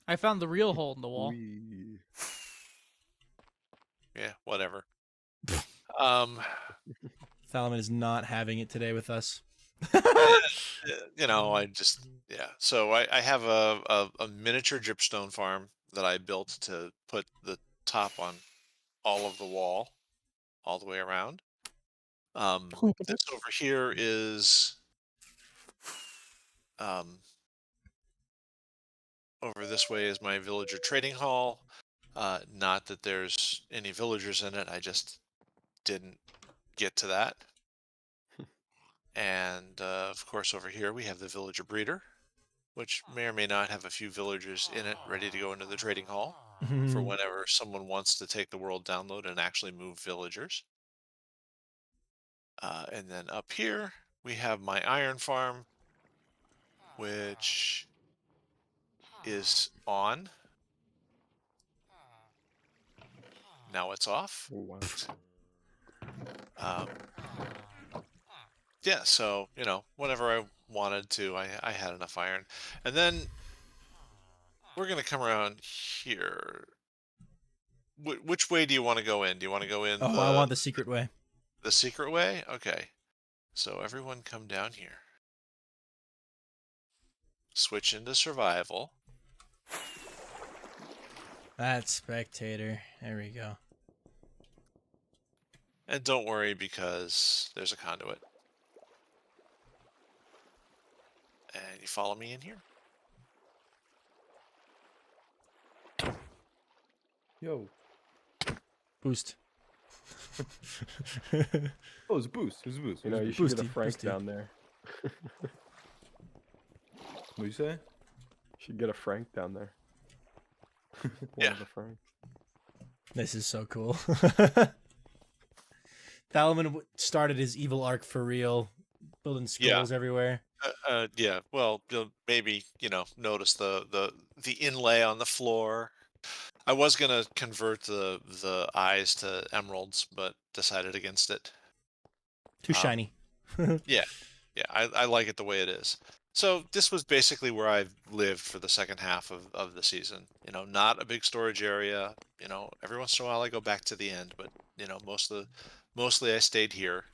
I found the real hole in the wall. Wee. Yeah, whatever. um, Thalman is not having it today with us. I just So I have a miniature dripstone farm that I built to put the top on all of the wall, all the way around. This over here is over this way is my villager trading hall. Not that there's any villagers in it, I just didn't get to that. And of course over here we have the villager breeder, which may or may not have a few villagers in it ready to go into the trading hall for whenever someone wants to take the world download and actually move villagers. And then up here we have my iron farm, which is on. Now it's off. Oh, wow. Yeah, so, whenever I wanted to, I had enough iron. And then we're going to come around here. Which way do you want to go in? Do you want to go in Oh, I want the secret way. the secret way? Okay. So everyone come down here. Switch into survival. That's spectator. There we go. And don't worry because there's a conduit. And you follow me in here. Yo. Boost. Oh, it's a boost. It's a boost. You know, you should get a Boosty, Frank boosty. down there. What you say? You should get a Frank down there. One Yeah. of the Franks. This is so cool. Thalman started his evil arc for real, building skulls everywhere. Yeah. Well, you'll maybe notice the inlay on the floor. I was gonna convert the eyes to emeralds, but decided against it. Too shiny. Yeah, I like it the way it is. So this was basically where I've lived for the second half of the season. Not a big storage area. Every once in a while I go back to the end, but mostly I stayed here.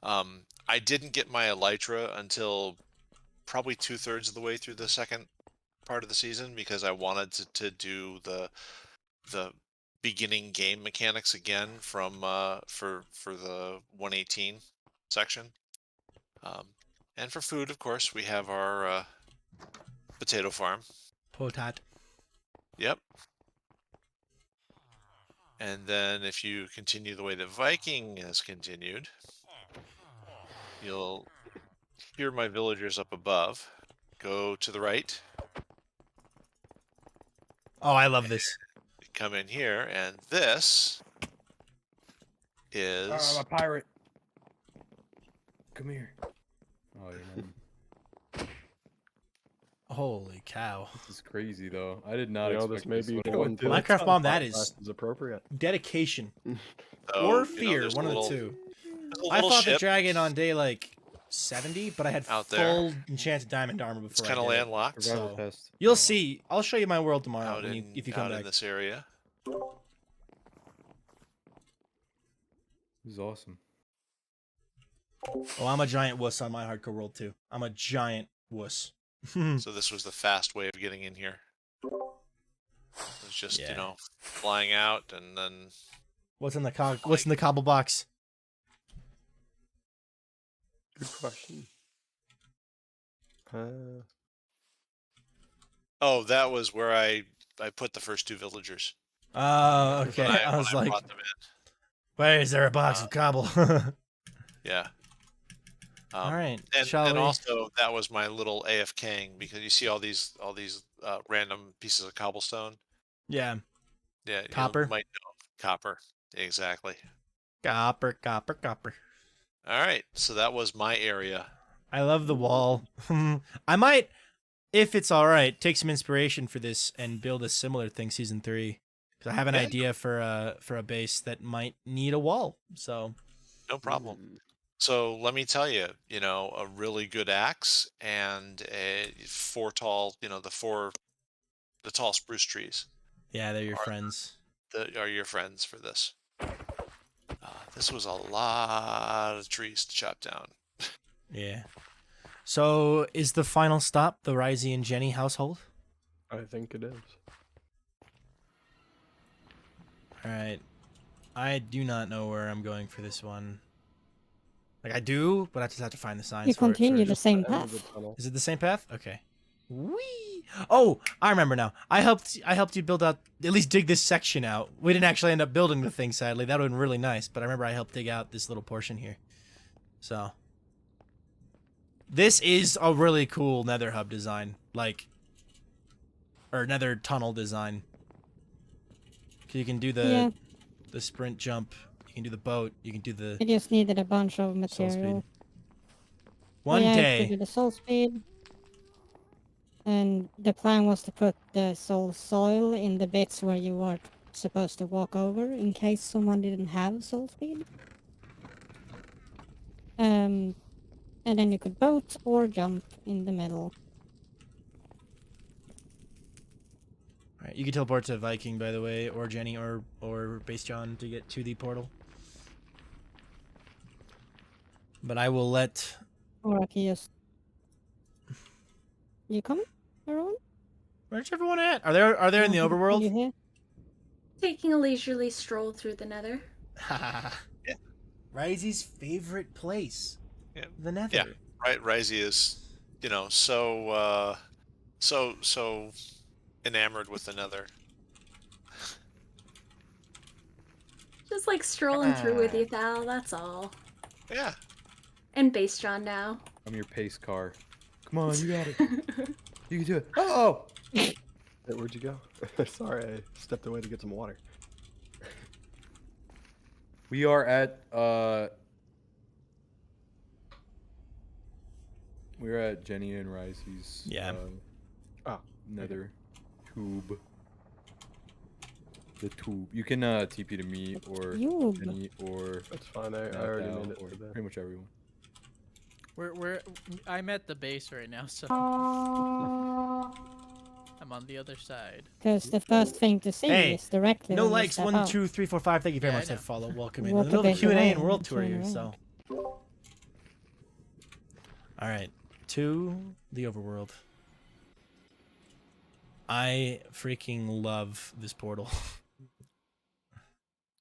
I didn't get my elytra until probably 2/3 of the way through the second part of the season because I wanted to do the beginning game mechanics again from for the 118 section. And for food, of course, we have our potato farm. Potat. Yep. And then if you continue the way that Viking has continued, you'll hear my villagers up above. Go to the right. Oh, I love this. Come in here, and this I'm is a pirate. Come here. Oh, you're not. Holy cow. This is crazy, though. I did not You know, expect this may be when I going went to to the Minecraft Bomb, that podcast is appropriate. dedication. so, Or you know, fear, there's one a of the little- two. there's a I little fought the ship. dragon on day like 70, but I had Out there. full enchanted diamond armor It's before kind I of did it. landlocked Survival So, test. You'll Oh. see. I'll show you my world tomorrow out when in if you come out in back. this area. This is awesome. Oh, I'm a giant wuss on my hardcore world too. I'm a giant wuss. So this was the fast way of getting in here. It was just Yeah. you know flying out and then What's in the What's in the cobble box? Good question. oh that was where I put the first two villagers. Oh, okay. When I was when like, brought them in. where is there a box of cobble? Yeah. All right. And, Shall and we? also that was my little AFKing because you see all these random pieces of cobblestone. Yeah. Yeah, Copper? You might know copper. Exactly. Copper, copper, copper. All right, so that was my area. I love the wall. I might, if it's all right, take some inspiration for this and build a similar thing season 3. Because I have an Yeah. idea for a base that might need a wall. So No problem. So let me tell you, you know, a really good axe and a four tall, you know, the tall spruce trees yeah, they're your Are- friends. that are your friends for this. This was a lot of trees to chop down. Yeah. So is the final stop the Risey and Jenny household? I think it is. All right. I do not know where I'm going for this one. Like I do, but I just have to find the signs. You for it continue the first. same End of the path. tunnel. Is it the same path? Okay. Whee! Oh, I remember now. I helped you build out, at least dig this section out. We didn't actually end up building the thing, sadly. That would have been really nice, but I remember I helped dig out this little portion here. So this is a really cool nether hub design, like, or nether tunnel design. 'Cause you can do Yeah, the sprint jump. You can do the boat. You can do the I just needed a bunch of soul speed. material. One Yeah, I day. could do the soul speed. And the plan was to put the soul soil in the bits where you were supposed to walk over in case someone didn't have soul speed. And then you could boat or jump in the middle. All right, you can teleport to Viking, by the way, or Jenny, or Base John to get to the portal. But I will let. Or I could just... You coming, everyone? Where's everyone at? Are they in the Are you overworld? here? Taking a leisurely stroll through the nether. Yeah. Risey's favorite place. Yeah. The Nether. Yeah. Right, Risey is, you know, so enamored with the nether. Just like strolling through with you, Thal, that's all. Yeah. And Base John now. I'm your pace car. Come on, you got it. You can do it. Oh! Hey, where'd you go? Sorry, I stepped away to get some water. We are at we're at Jenny and Risey's Yeah. nether tube. The tube. You can TP to me or Yoob. Jenny or That's fine. I already Val made it or to bed. pretty much everyone. I'm at the base right now, so I'm on the other side. Because the first thing to see Hey, is directly No when you likes. step 1, out. 2, 3, 4, 5. Thank you very Yeah, I much. That know. follow. Welcome in. Walk In a the middle of bit Q&A away and world and tour turn here. around. So. All right, to the overworld. I freaking love this portal.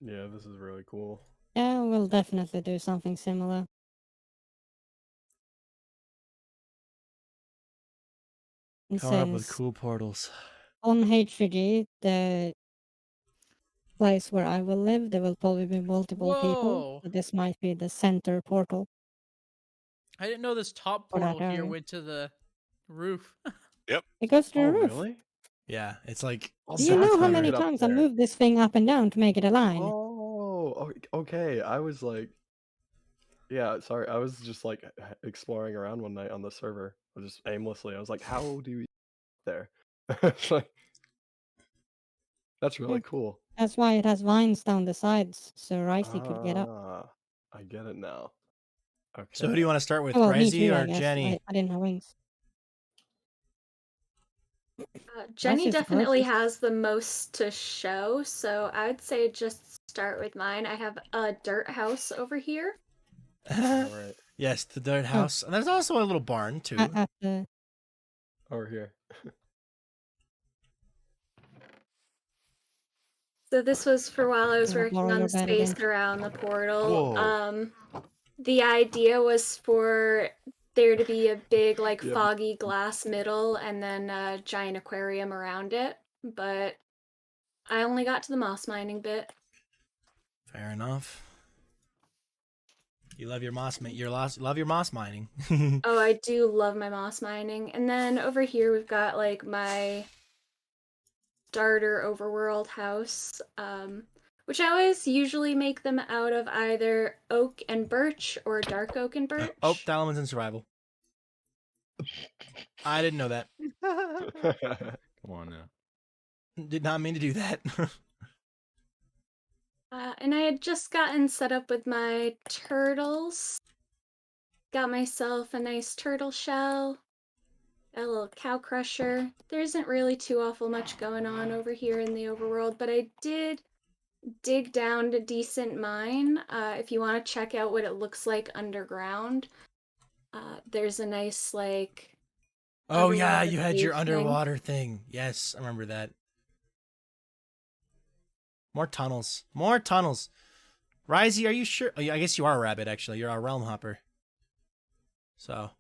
Yeah, this is really cool. Yeah, we'll definitely do something similar. And Coming up with since cool portals. on HVG, the place where I will live, there will probably be multiple people. Whoa! So this might be the center portal I didn't know this top for that portal here area. went to the roof. It goes to Oh, the roof. really? Yeah, it's like Oh, Do you know that's how how you many get up times I there. moved this thing up and down to make it align? Oh, okay. I was like, yeah, sorry. I was just like exploring around one night on the server, just aimlessly. I was like, how do you get there? It's like, that's really Yeah. cool. That's why it has vines down the sides, so Ricey could get up. Ah, I get it now. Okay. So who do you want to start with, Oh, well, me Rezi too, I or guess. Jenny? I didn't have wings. Jenny just the definitely closest. has the most to show, so I would say just start with mine. I have a dirt house over here. All right. Yes, the dirt house. And there's also a little barn too. At the Over here. So this was for while I was Yeah, working borrow on your the bed space again. around the portal. Whoa. The idea was for there to be a big, like, Yeah. foggy glass middle and then a giant aquarium around it, but I only got to the moss mining bit. Fair enough. You love your moss love your moss mining. Oh, I do love my moss mining. And then over here we've got, like, my starter overworld house, which I always usually make them out of either oak and birch or dark oak and birch. Oh, Dalaman's in survival. I didn't know that. Come on now. Did not mean to do that. And I had just gotten set up with my turtles. Got myself a nice turtle shell. A little cow crusher. There isn't really too awful much going on over here in the overworld, but I did dig down a decent mine. If you want to check out what it looks like underground, there's a nice, like... Oh yeah, underwater you had your cave thing. underwater thing. Yes, I remember that. More tunnels. More tunnels. Rizey, are you sure? Oh, yeah, I guess you are a rabbit, actually. You're a realm hopper. So.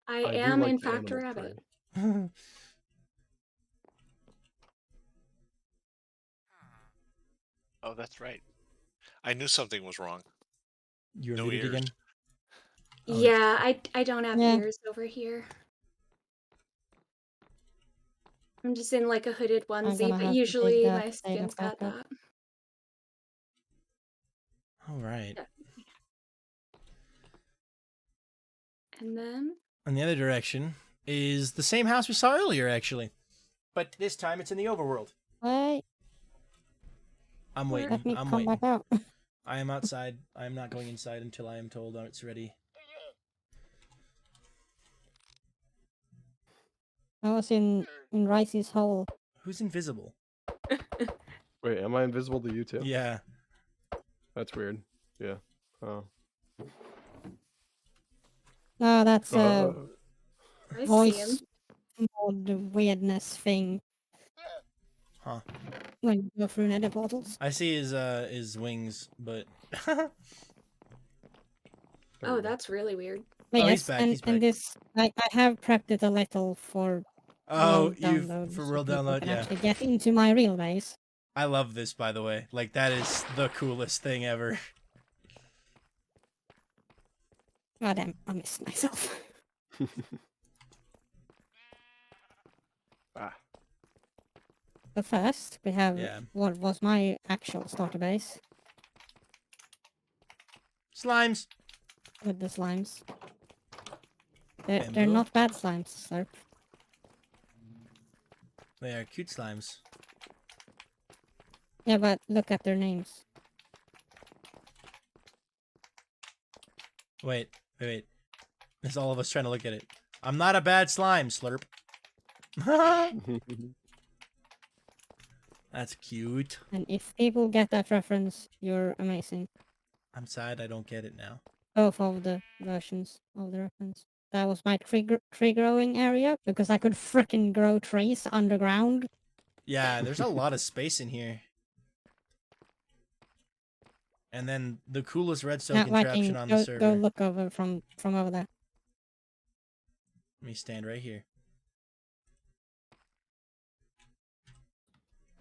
I do am, like in the fact, a animal rabbit. prey. Oh, that's right. I knew something was wrong. You're No muted ears. again? Oh. Yeah, I don't have Yeah. ears over here. I'm just in, like, a hooded I'm onesie, gonna but have to take usually that my data skin's got back up. that. All right. Yeah. And then... And the other direction is the same house we saw earlier, actually. But this time it's in the overworld. Wait, I'm waiting. let me I'm come waiting. back out. I am outside. I am not going inside until I am told it's ready. I was in Ricey's hole. Who's invisible? Wait, am I invisible to you too? Yeah. That's weird. Yeah. Oh. Oh, that's a I see him. voice mod weirdness thing. Huh. When you go through nether portals. I see his wings, but there Oh, we go. that's really weird. But Oh, yes, he's back, he's back. and this I have prepped it a little for oh, world you download, for so world people download, can yeah. actually get into my real base. I love this, by the way. Like that is the coolest thing ever. God damn, I missed myself. Ah. But first, we have Yeah. what was my actual starter base Slimes. with the slimes. They're Bamboo. not bad slimes, sir. They are cute slimes. Yeah, but look at their names. Wait. There's all of us trying to look at it. I'm not a bad slime, Slurp. That's cute. And if people get that reference, you're amazing. I'm sad I don't get it now. Both of the versions of the reference. That was my tree growing area, because I could frickin' grow trees underground. Yeah, there's a lot of space in here. And then the coolest redstone Now, contraption Viking, on the server. go look over from over there. Let me stand right here.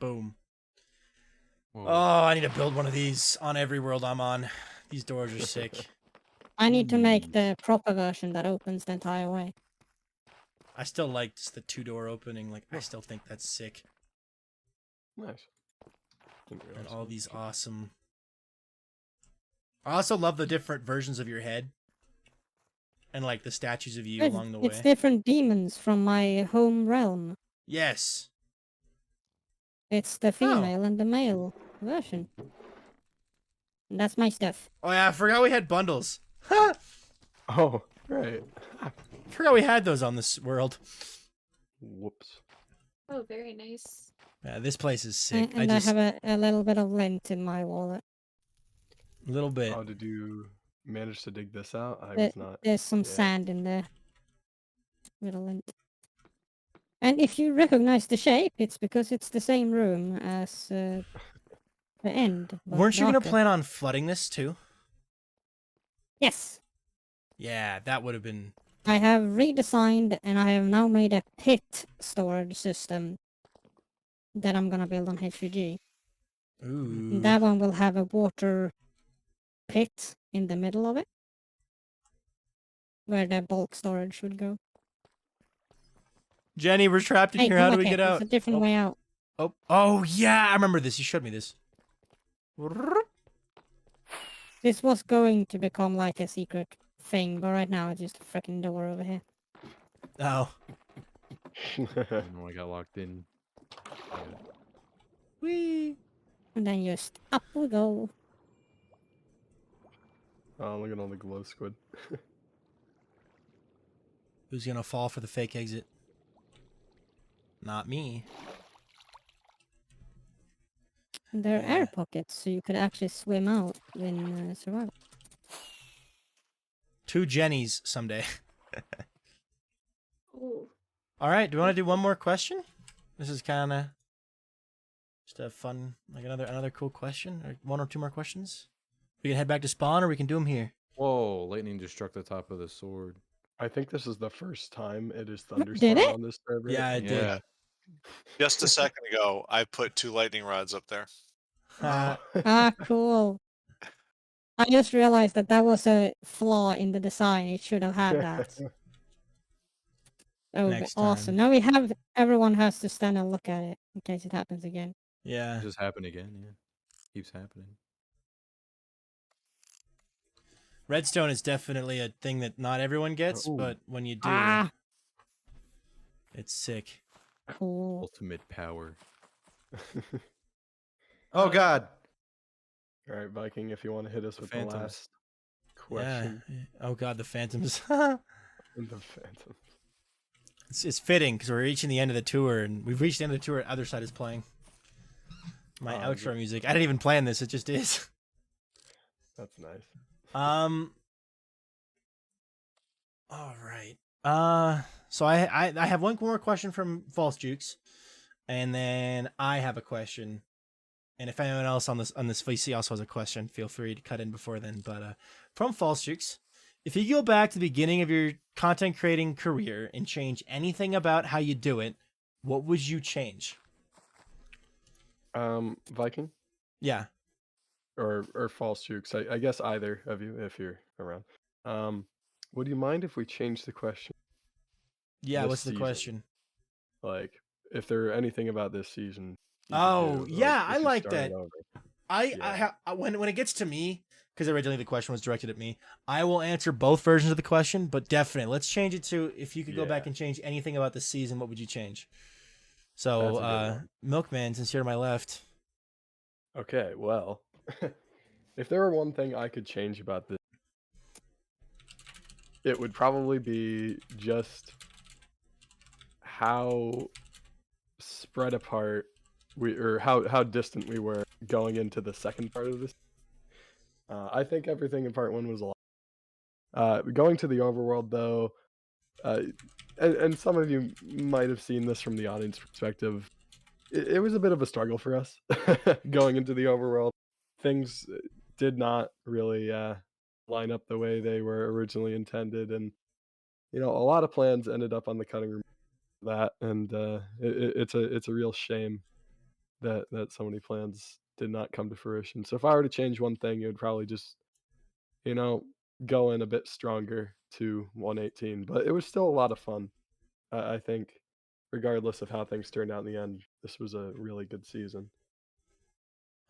Boom. Whoa. Oh, I need to build one of these on every world I'm on. These doors are sick. I need to make Jeez. the proper version that opens the entire way. I still like just the 2-door opening. Like, I still think that's sick. Nice. Didn't And realize all that. these awesome... I also love the different versions of your head. And, like, the statues of you along the It's way. different demons from my home realm. Yes. It's the female and the male version. And that's my stuff. Oh, yeah, I forgot we had bundles. Ha! Oh, right. Forgot we had those on this world. Whoops. Oh, very nice. Yeah, this place is sick. And I have a little bit of lint in my wallet. A little bit. Oh, did you manage to dig this out? I There- was not. There's some Yeah. sand in there. Little lint. And if you recognize the shape, it's because it's the same room as the end. but Weren't you going to darker. plan on flooding this, too? Yes. Yeah, that would have been... I have redesigned and I have now made a pit storage system that I'm gonna build on HVG. Ooh. That one will have a water pit in the middle of it, where the bulk storage should go. Jenny, we're trapped in Hey, here. come How do back we here, get out? There's a different way out. Oh, yeah, I remember this. You showed me this. This was going to become like a secret thing, but right now it's just a freaking door over here. Oh. No, I got locked in. Yeah. Whee. And then just up we go. Oh, look at all the glow squid. Who's going to fall for the fake exit? Not me. And there are Yeah. air pockets, so you could actually swim out in survival. 2 Jennies someday. Ooh. All right, do you want to do one more question? This is kind of just a fun, like another cool question, or 1 or 2 more questions. We can head back to spawn, or we can do them here. Whoa, lightning just struck the top of the sword. I think this is the first time it is Did thunderstorm it? on this server. Yeah, it did. Yeah. Just a second ago, I put 2 lightning rods up there. Ah, cool. I just realized that that was a flaw in the design. It should have had that. Oh, Next awesome. time. Now everyone has to stand and look at it in case it happens again. Yeah. It just happened again, yeah. Keeps happening. Redstone is definitely a thing that not everyone gets, Ooh. but when you do, Ah, it's sick. cool. Ultimate power. All Oh god. right, Viking, if you want to hit us The with phantoms. the last question. Yeah. Oh god, the phantoms. The phantom. It's fitting because we're reaching the end of the tour, and we've reached the end of the tour. Other side is playing my Oh, outro good. music. I didn't even plan this; it just is. That's nice. All right. So I have one more question from False Jukes, and then I have a question. And if anyone else on this VC also has a question, feel free to cut in before then. But from False Jukes, if you go back to the beginning of your content creating career and change anything about how you do it, what would you change? Viking Yeah. or false jukes? I guess either of you if you're around. Would you mind if we change the question? Yeah. This What's the season. question? Like, if there anything about this season? you could Oh, do, yeah, if I you like started that. over. I when it gets to me, because originally the question was directed at me, I will answer both versions of the question, but definitely let's change it to if you could go back Yeah. and change anything about the season, what would you change? That's So, a good one. Milkman, since you're to my left. Okay, well, if there were one thing I could change about this, it would probably be just how spread apart how distant we were going into the second part of this. I think everything in part 1 was a lot. Going to the overworld, though, and some of you might have seen this from the audience perspective, it was a bit of a struggle for us going into the overworld. Things did not really line up the way they were originally intended, and a lot of plans ended up on the cutting room for that, and it's a real shame. that so many plans did not come to fruition. So if I were to change one thing, it would probably just, go in a bit stronger to 118. But it was still a lot of fun. I think, regardless of how things turned out in the end, this was a really good season.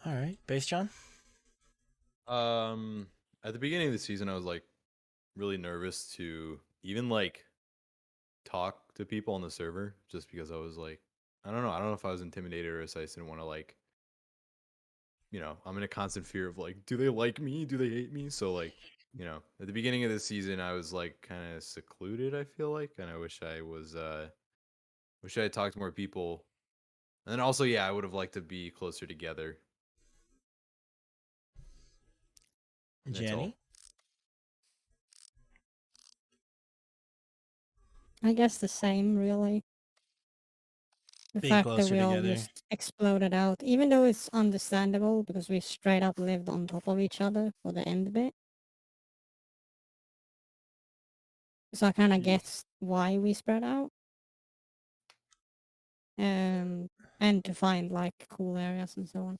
All right, Base John. At the beginning of the season, I was like really nervous to even like talk to people on the server, just because I was like, I don't know if I was intimidated or if I just didn't want to like, I'm in a constant fear of like, do they like me? Do they hate me? So like, at the beginning of the season, I was like kind of secluded, I feel like, and I wish I had talked to more people. And then also, yeah, I would have liked to be closer together. That's all. Jenny. I guess the same, really. The Being fact that closer we all together. just exploded out, even though it's understandable because we straight up lived on top of each other for the end bit. So I kind of get why we spread out. And to find like cool areas and so on.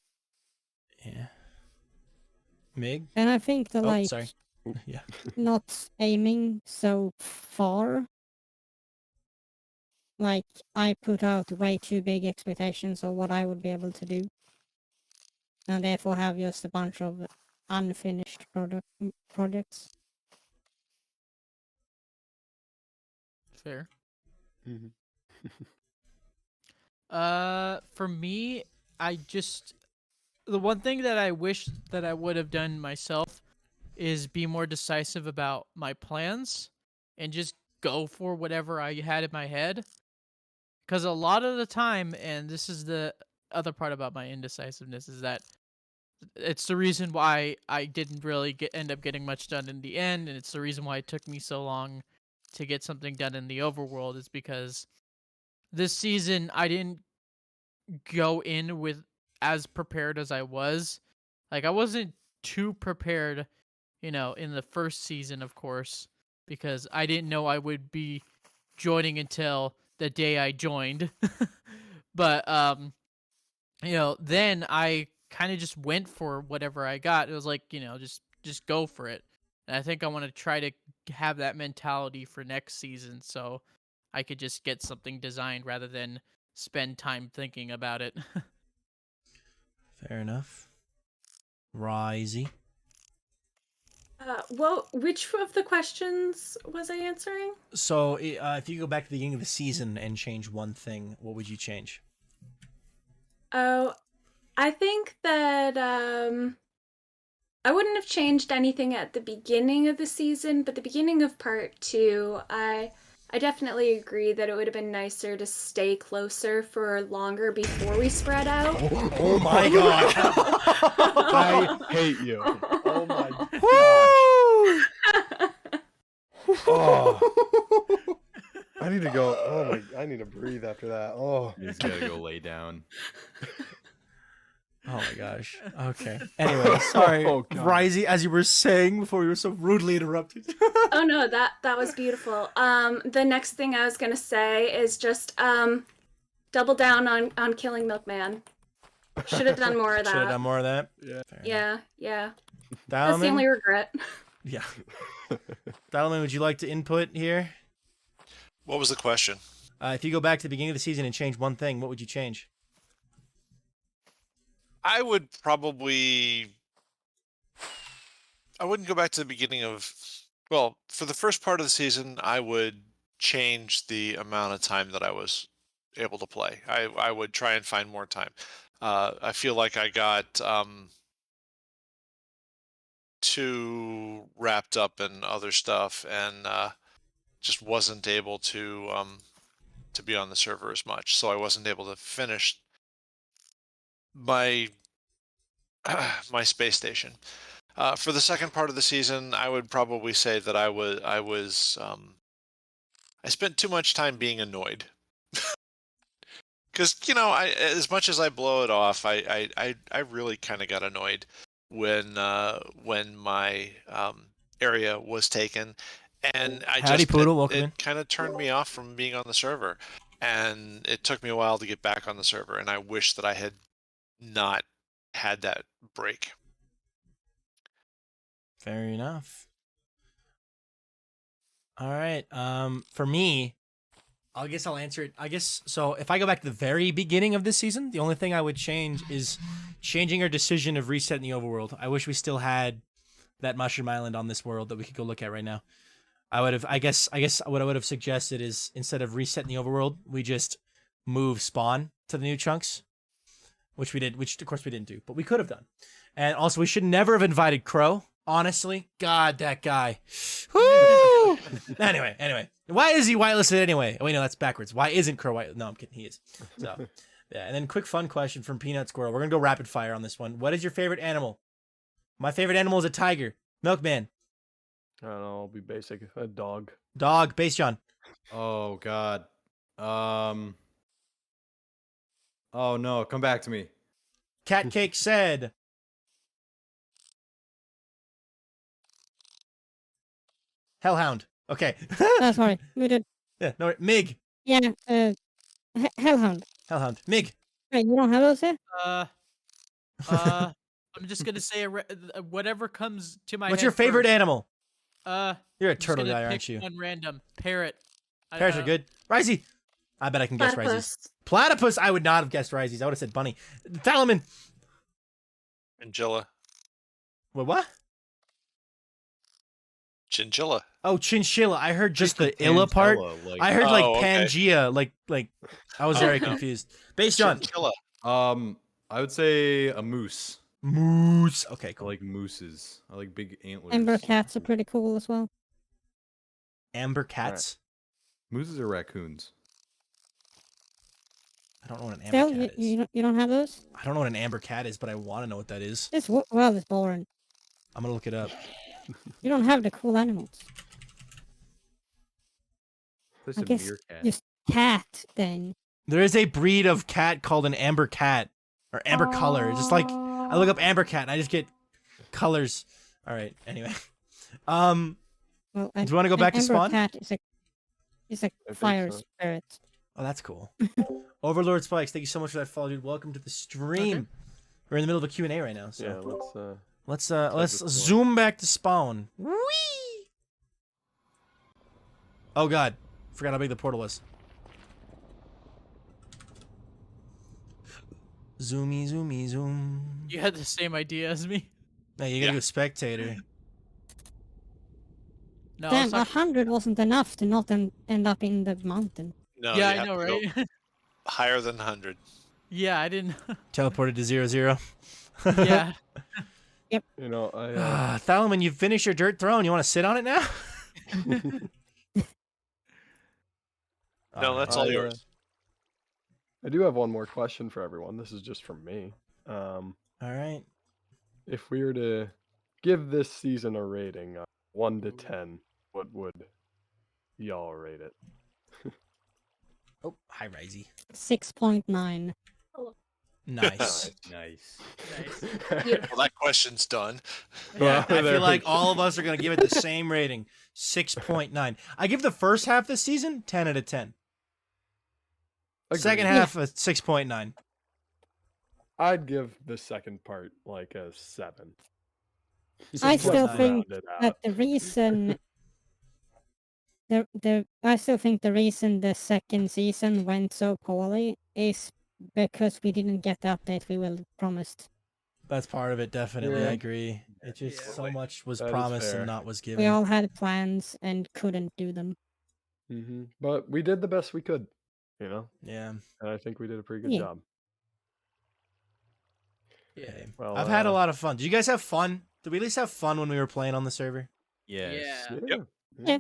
Yeah. Mig. And I think the Oh, sorry. Yeah. not aiming so far. Like, I put out way too big expectations of what I would be able to do. And therefore have just a bunch of unfinished projects. Fair. Mm-hmm. For me, the one thing that I wish that I would have done myself is be more decisive about my plans and just go for whatever I had in my head. Because a lot of the time, and this is the other part about my indecisiveness, is that it's the reason why I didn't really end up getting much done in the end, and it's the reason why it took me so long to get something done in the overworld, is because this season I didn't go in with as prepared as I was. Like, I wasn't too prepared, in the first season, of course, because I didn't know I would be joining until the day I joined. But then I kind of just went for whatever I got. It was like, just go for it. And I think I want to try to have that mentality for next season, so I could just get something designed rather than spend time thinking about it. Fair enough. Risey. Which of the questions was I answering? So, if you go back to the beginning of the season and change one thing, what would you change? Oh, I think that I wouldn't have changed anything at the beginning of the season, but the beginning of part 2, I definitely agree that it would have been nicer to stay closer for longer before we spread out. Oh my god! I hate you. Oh my gosh. Oh. I need to go. I need to breathe after that. Oh. You just gotta go lay down. Oh my gosh. Okay. Anyway, sorry, Oh, God. Risey, as you were saying before we were so rudely interrupted. Oh no, that was beautiful. The next thing I was gonna say is just double down on killing Milkman. Should have done more of that. Should have done more of that. Yeah. Fair enough. Yeah. That's the only Dialman, regret. yeah. Dialman, would you like to input here? What was the question? If you go back to the beginning of the season and change one thing, what would you change? I would I wouldn't go back to the beginning of. Well, for the first part of the season, I would change the amount of time that I was able to play. I would try and find more time. I feel like I got too wrapped up in other stuff and just wasn't able to be on the server as much. So I wasn't able to finish my my space station. For the second part of the season, I would probably say that I spent too much time being annoyed. Because as much as I blow it off, I really kind of got annoyed when my area was taken, and Howdy, Poodle, welcome in. it kind of turned me off from being on the server, and it took me a while to get back on the server, and I wish that I had not had that break. Fair enough. All right. For me, I guess I'll answer it. I guess so. If I go back to the very beginning of this season, the only thing I would change is changing our decision of resetting the overworld. I wish we still had that mushroom island on this world that we could go look at right now. I guess what I would have suggested is instead of resetting the overworld, we just move spawn to the new chunks, which we did, which of course we didn't do, but we could have done. And also, we should never have invited Crow. Honestly, God, that guy. Woo! Anyway, why is he whitelisted anyway? Oh, wait, no, that's backwards. Why isn't Crow white? No, I'm kidding. He is. So, yeah. And then quick fun question from Peanut Squirrel. We're gonna go rapid fire on this one. What is your favorite animal? My favorite animal is a tiger. Milkman. I don't know. I'll be basic. A dog. Dog. Base John. Oh God. Oh no, come back to me. Cat Cake said. Hellhound. Okay. Sorry, we did. Yeah. No. Mig. Yeah, Hellhound. Hellhound. Mig. Wait, you don't have those here? I'm just gonna say whatever comes to my. What's head your favorite first. animal? I'm You're a just turtle gonna guy, pick aren't you? One random parrot. Parrots are good. Risey. I bet I can guess Risey's. Platypus. Platypus. I would not have guessed Risey's. I would have said bunny. Thalamin. Chinchilla. What? Chinchilla. Oh, chinchilla. I heard just the illa part. I heard like Oh, okay. Pangea. Like I was very confused. Base John. Chinchilla. I would say a moose. Moose. Okay, I cool. like mooses. I like big antlers. Ember cats are pretty cool as well. Amber cats. Mooses are raccoons. I don't know what an amber Still, cat is. you don't have those? I don't know what an amber cat is, but I want to know what that is. It's boring. I'm gonna look it up. You don't have the cool animals. There's I a guess meerkat. just cat then. There is a breed of cat called an amber cat or amber color. Just like I look up amber cat and I just get colors. All right. Anyway, Well, do you want to go back to Ember spawn? cat is a think fire so. spirit. Oh, that's cool. Overlord Spikes, thank you so much for that follow, dude. Welcome to the stream. Okay. We're in the middle of a Q&A right now, so Yeah, let's this one. zoom back to spawn. Whee! Oh god, forgot how big the portal was. Zoomy, zoomy, zoom. You had the same idea as me. Now you gotta go spectator. No, Damn, it's not- 100 wasn't enough to not end up in the mountain. No, yeah, you I have know, to go right? higher than 100. Yeah, I didn't. Teleported to 0-0. Yeah. You know, I Thalamin, you've finished your dirt throne. You want to sit on it now? No, that's all I, yours. I do have one more question for everyone. This is just from me. All right. If we were to give this season a rating, 1 to 10, what would y'all rate it? Oh, hi, Risey. 6.9. Nice. Nice. Well, that question's done. Yeah, I There feel like we all of us are going to give it the same rating, 6.9. I give the first half this season 10 out of 10. Second Agreed. half a 6.9. I'd give the second part like a 7. I still 6.9. think Round it out. that the reason I still think the reason the second season went so poorly is because we didn't get the update we were promised. That's part of it, definitely. Yeah. I agree. It just Yeah. so much was That is promised fair. and not was We given. all had plans and couldn't do them. But we did the best we could, you know? Yeah. And I think we did a pretty good Yeah. job. Okay. Well, I've had a lot of fun. Did you guys have fun? Did we at least have fun when we were playing on the server? Yes. Yeah. Yeah. Yeah.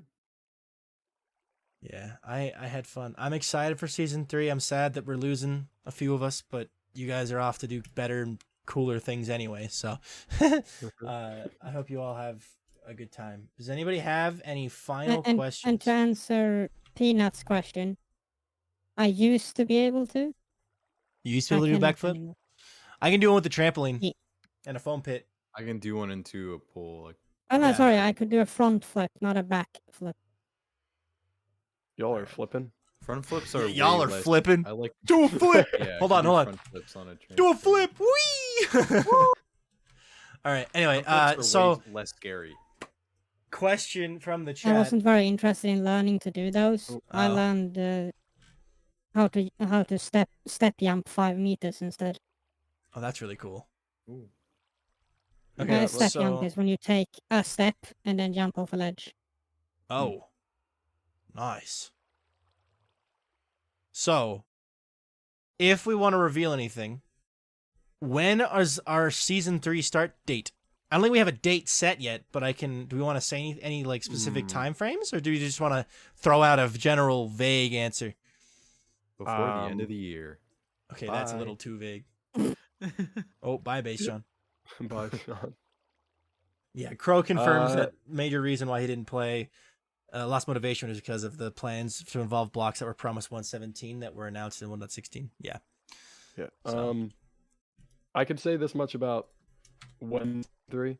Yeah, I had fun. I'm excited for season 3. I'm sad that we're losing a few of us, but you guys are off to do better and cooler things anyway. So I hope you all have a good time. Does anybody have any final And questions? to answer Peanut's question, I used to be able to. You used to be able to do a cannot backflip? anymore. I can do one with the trampoline Yeah. and a foam pit. I can do one into a pool. Like, Oh no, Yeah. sorry, I could do a front flip, not a back flip. Y'all are flipping. Front flips are Y'all way are less- flipping. I like Do a flip. yeah, Hold I on, can do hold on. front flips on a train. Do a flip. Whee! All right. Anyway, Front flips are so way less scary. question from the I chat. wasn't very interested in learning to do those. I Oh. learned how to step jump 5 meters instead. Oh, that's really cool. Ooh. Okay, Step jump so is when you take a step and then jump off a ledge. oh, nice. So, if we want to reveal anything, when is our season 3 start date? I don't think we have a date set yet, but do we want to say any like specific time frames, or do you just want to throw out a general vague answer? Before the end of the year. Okay, that's a Bye. little too vague. Oh, bye, Base John. Bye, Sean. Yeah, Crow confirms Uh, that major reason why he didn't play Lost Motivation is because of the plans to involve blocks that were promised 1.17 that were announced in 1.16. Yeah. Yeah. So- I can say this much about 1.3.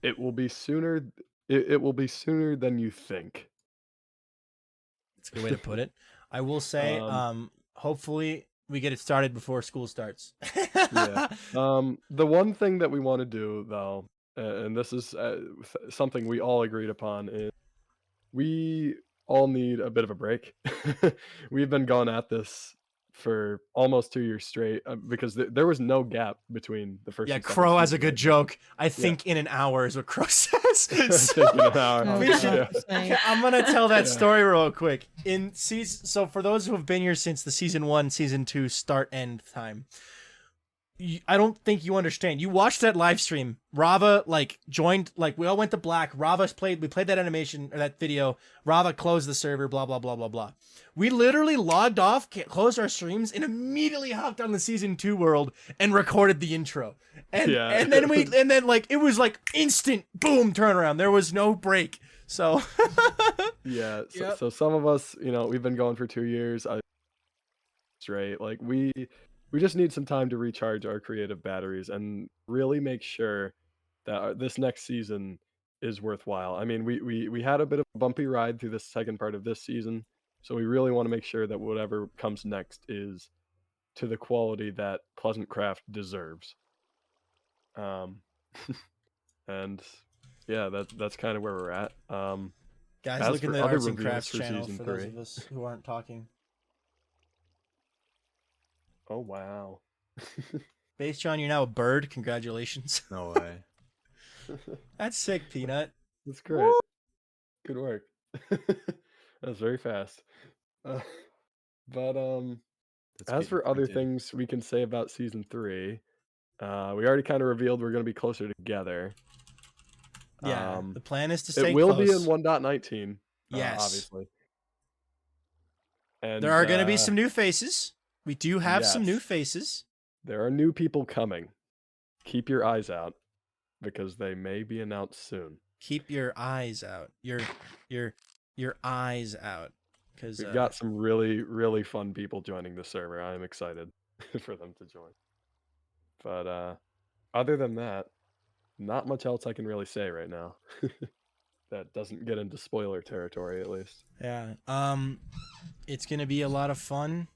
It will be sooner. It will be sooner than you think. That's a good way to put it. I will say, hopefully we get it started before school starts. Yeah. The one thing that we want to do, though, and this is something we all agreed upon, is we all need a bit of a break. We've been going at this for almost 2 years straight because there was no gap between the first. Yeah, and second Crow has a season, good right? joke. I think in an hour is what Crow says. I So- think in an hour. Oh, We God, should- to say. Okay, I'm gonna tell that Yeah. story real quick. So for those who have been here since the season 1, season 2 start end time, I don't think you understand. You watched that live stream. Rava joined, we all went to black. We played that animation or that video. Rava closed the server. Blah blah blah blah blah. We literally logged off, closed our streams, and immediately hopped on the season 2 world and recorded the intro. And Yeah. and then it was like instant boom turnaround. There was no break. So Yeah. So, Yep. so some of us, we've been going for 2 years straight. Like we just need some time to recharge our creative batteries and really make sure that this next season is worthwhile. I mean, we had a bit of a bumpy ride through the second part of this season, so we really want to make sure that whatever comes next is to the quality that PleasantCraft deserves. And yeah, that's kind of where we're at. guys, As look in for the other Arts and reveals Crafts for channel season for those 3. of us who aren't talking. Oh wow. Base John, you're now a bird. Congratulations. No way. That's sick, Peanut. That's great. Good work. That's very fast. But That's as getting for other printed. things we can say about season 3, we already kind of revealed we're going to be closer together. Yeah, the plan is to stay It will be in close. 1.19. Yes. Obviously. And There are going to be some new faces. We do have some new yes. faces. There are new people coming. Keep your eyes out because they may be announced soon. Keep your eyes out. Your eyes out. Because We've got some really, really fun people joining the server. I'm excited for them to join. But other than that, not much else I can really say right now. That doesn't get into spoiler territory, at least. yeah, it's going to be a lot of fun.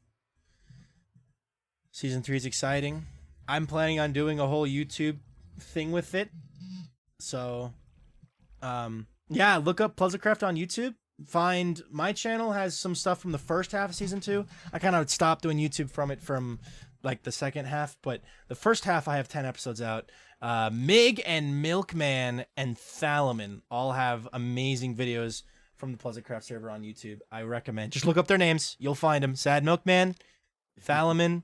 Season 3 is exciting. I'm planning on doing a whole YouTube thing with it. So, yeah, look up PleasantCraft on YouTube. Find my channel has some stuff from the first half of season 2. I kind of stopped doing YouTube from the second half, but the first half I have 10 episodes out. Mig and Milkman and Thalamin all have amazing videos from the PleasantCraft server on YouTube. I recommend. Just look up their names. You'll find them. Sad Milkman, Thalamin,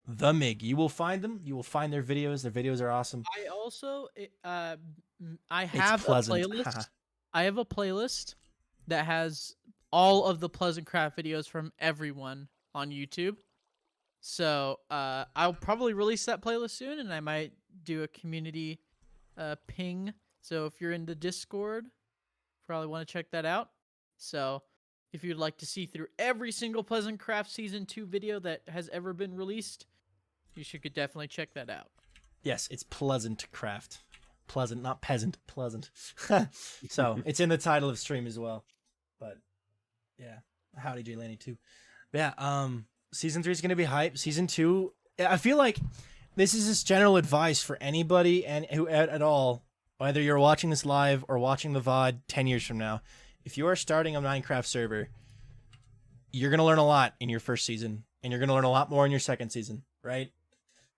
the Mig. You will find them. You will find their videos. Their videos are awesome. I also I have a pleasant. playlist. I have a playlist that has all of the PleasantCraft videos from everyone on YouTube. So I'll probably release that playlist soon, and I might do a community ping. So if you're in the Discord, probably want to check that out. So if you'd like to see through every single PleasantCraft Season 2 video that has ever been released, you could definitely check that out. Yes, it's PleasantCraft. Pleasant, not peasant. Pleasant. So it's in the title of stream as well. But yeah, Howdy, Jay Lanny too. But yeah, season 3 is gonna be hype. Season 2, I feel like this is just general advice for anybody and who at all, whether you're watching this live or watching the VOD 10 years from now. If you are starting a Minecraft server, you're gonna learn a lot in your first season, and you're gonna learn a lot more in your second season, right?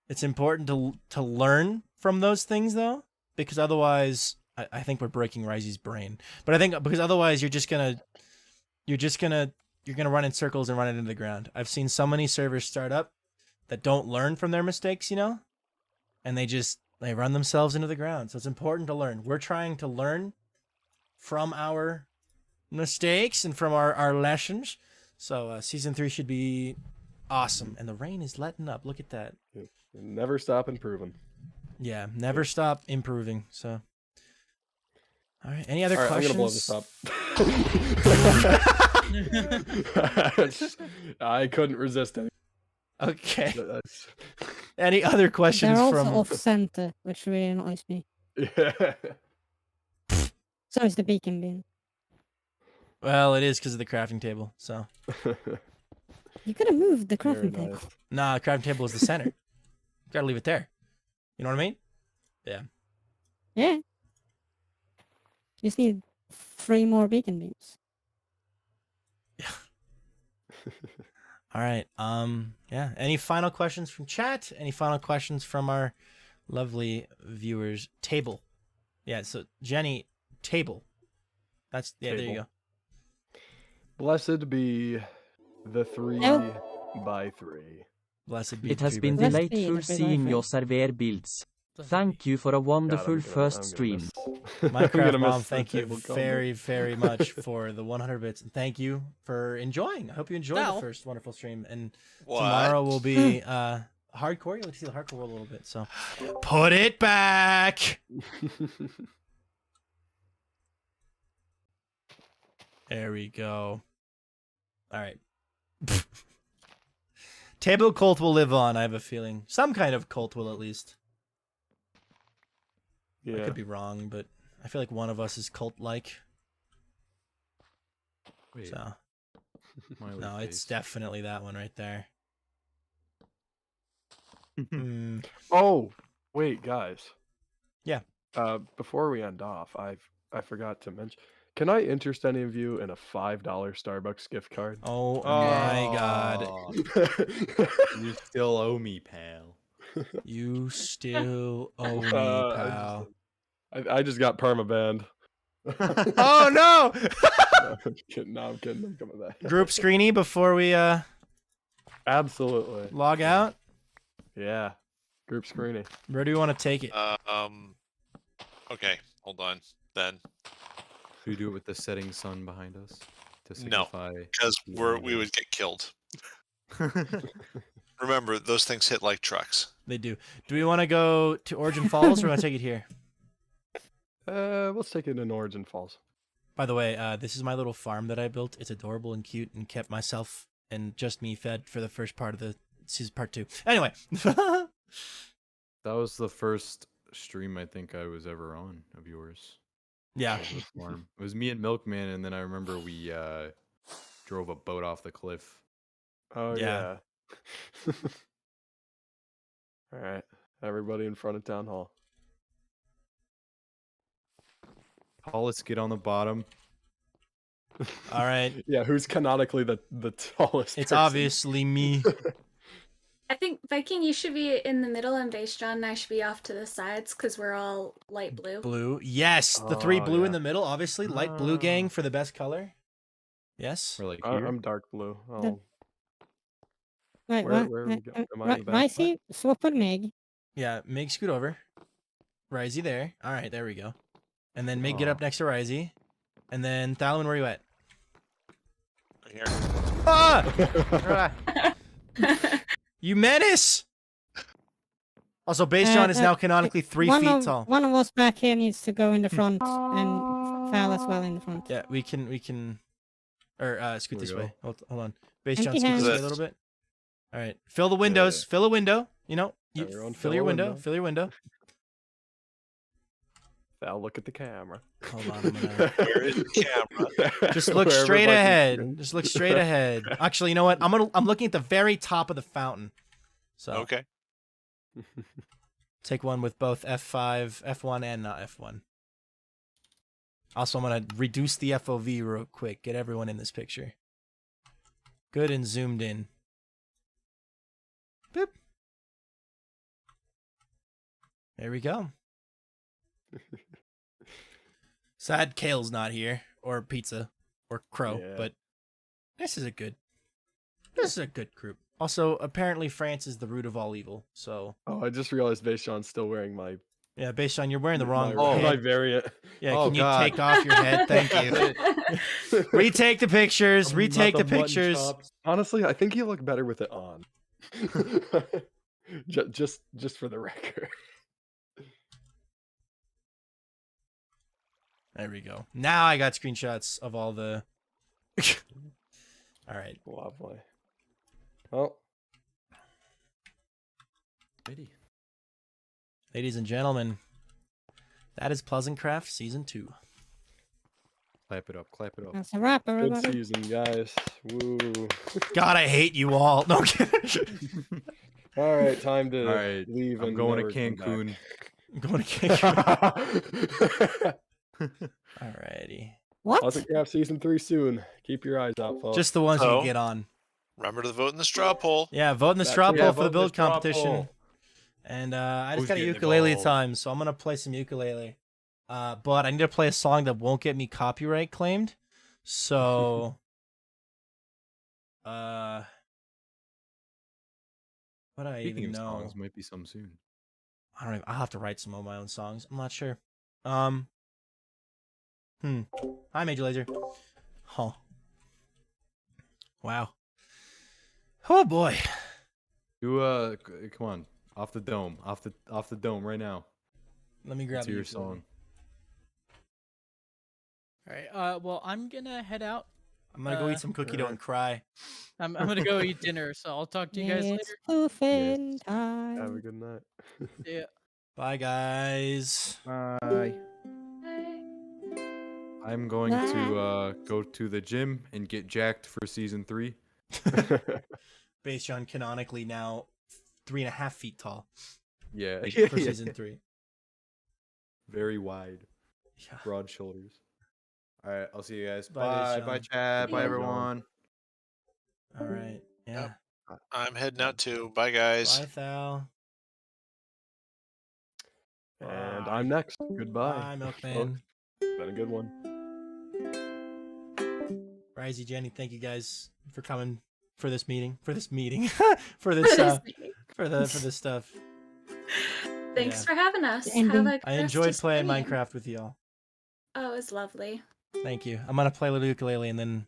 It's important to learn from those things though, because otherwise, I think we're breaking Risey's brain. But I think because otherwise you're gonna run in circles and run it into the ground. I've seen so many servers start up that don't learn from their mistakes, you know, and they run themselves into the ground. So it's important to learn. We're trying to learn from our mistakes and from our lessons. So season 3 should be awesome. And the rain is letting up. Look at that. Never stop improving. Yeah, never stop improving. So, all right. Any other All right, questions? I'm gonna blow this up. I couldn't resist it. Okay. That's- Any other questions They're also from? off center, which really annoys me. Yeah. So is the beacon beam. Well, it is because of the crafting table. So, You could have moved the Very crafting table. nice. nah, the crafting table is the center. Gotta leave it there. You know what I mean? Yeah. You just need 3 more beacon beams. All right. Yeah. Any final questions from chat? Any final questions from our lovely viewers? Table. Yeah. So Jenny, table. That's yeah. There you Table. go. Blessed be the 3 Nope. by 3. Blessed be. It has the been tree Blessed bird. be delightful the tree seeing by your tree. server builds. Thank you for a wonderful first stream. Minecraft Mom, thank you very, very much for the 100 bits, and thank you for enjoying. I hope you enjoyed No. the first wonderful stream. And What? tomorrow will be hardcore. You'll get to see the hardcore world a little bit. So put it back. There we go. All right. Table cult will live on. I have a feeling some kind of cult will at least. I Yeah. could be wrong, but I feel like one of us is cult-like. Wait, So smiley no, it's face. definitely that one right there. Mm, Oh, wait, guys. Yeah. Before we end off, I forgot to mention. Can I interest any of you in a $5 Starbucks gift card? oh my god. Aw, you still owe me, pal. You still owe me, pal. I just got perma banned. Oh no! No, I'm kidding. No, I'm kidding. I'm coming back. Group screeny before we Absolutely. log out. Yeah. Group screening. Where do we want to take it? Okay, hold on. Then Should we do it with the setting sun behind us to No. signify? because we would get killed. Remember, those things hit like trucks. They do. Do we want to go to Origin Falls or want to take it here? Let's take it in Origin Falls. By the way, this is my little farm that I built. It's adorable and cute and kept myself and just me fed for the first part of the season, part 2. Anyway. That was the first stream I think I was ever on of yours. Yeah. of the farm. It was me and Milkman, and then I remember we drove a boat off the cliff. Oh, Yeah. yeah. All right. Everybody in front of Town Hall. Hollis, get on the bottom. All right. Yeah, who's canonically the tallest? It's person? obviously me. I think Viking, you should be in the middle, and Base John and I should be off to the sides because we're all light blue. Blue. Yes. The 3 Oh, blue in yeah. the middle, obviously. Light blue gang for the best color. Yes. Or like I- here. I'm dark blue. The- Oh, Wait, Where- what? where are we go- am I in the back? Ricey, swap with Meg. Yeah. Mig, scoot over. Risey there. All right. There we go. And then Mig, get up next to Risey. And then Thalwin, where you at? Right here. Ah! You menace! Also, Base John is now canonically 3 feet tall. One of us back here needs to go in the front and Val as well in the front. Yeah, we can, or scoot Here we this go. way. Hold on. Base John, Empty scoot this way a hands. little bit. All right, fill the windows. Yeah. Fill a window. You know, Everyone fill your fill a window. window. Fill your window. Val, look at the camera. Hold on, I'm gonna Where is the camera? just look Wherever straight Vikings ahead. screen. Just look straight ahead. Actually, you know what? I'm looking at the very top of the fountain. So Okay. take one with both F5, F1, and not F1. Also, I'm gonna reduce the FOV real quick. Get everyone in this picture. Good and zoomed in. Boop. There we go. Sad Kale's not here, or Pizza, or Crow, Yeah. but this is a good group. Also, apparently France is the root of all evil. So Oh, I just realized Vaishon's still wearing my yeah, based on you're wearing the wrong my head. variant. Yeah, Oh, can you God. take off your head? Thank you. Retake the pictures. Retake the pictures. Honestly, I think you look better with it on. just for the record. There we go. Now I got screenshots of all the. All right. Lovely. Oh, Ladies and gentlemen, that is PleasantCraft Season 2. Clap it up. Clap it up. That's a wrap, good everybody. season, guys. Woo. God, I hate you all. No, I'm kidding. All right, time to All right, leave. I'm and going to never come back. Cancun. I'm going to kick you. Alrighty. What? PleasantCraft Season 3 soon. Keep your eyes out, folks. Just the ones you So- can get on. Remember to vote in the straw poll. Yeah, vote in the That's straw it. poll Yeah, for vote the in the build straw competition. poll. And I just Who's got a getting ukulele involved? time, so I'm gonna play some ukulele. But I need to play a song that won't get me copyright claimed. So, what do I Speaking even of know? songs, might be some soon. I don't even, I'll have to write some of my own songs. I'm not sure. Hi, Major Laser. Huh. Wow. Oh boy. Do come on, off the dome, off the dome right now. Let me grab Let's a hear your ukulele. song. All right. Well, I'm gonna head out. I'm gonna go eat some cookie dough and cry. I'm gonna go eat dinner. So I'll talk to you guys It's later. poofing Have a time. good night. Yeah. Bye, guys. Bye. I'm going to go to the gym and get jacked for season 3. Based on canonically now 3.5 feet tall Yeah, for season 3. very wide, Yeah. broad shoulders. All right, I'll see you guys. Bye, Bye, Sean. bye, chat. Bye, Bye, John. everyone. All right. Yeah. I'm heading out too. Bye, guys. Bye, Thal. And Bye. I'm next. Goodbye. Bye, Milkman. Been a good one. Risey, Jenny, thank you guys for coming for this meeting. For this meeting. For for this this meeting. for this stuff. Thanks Yeah. for having us. The ending. Have a I enjoyed crusty playing stream. Minecraft with y'all. Oh, it was lovely. Thank you. I'm gonna play a little ukulele and then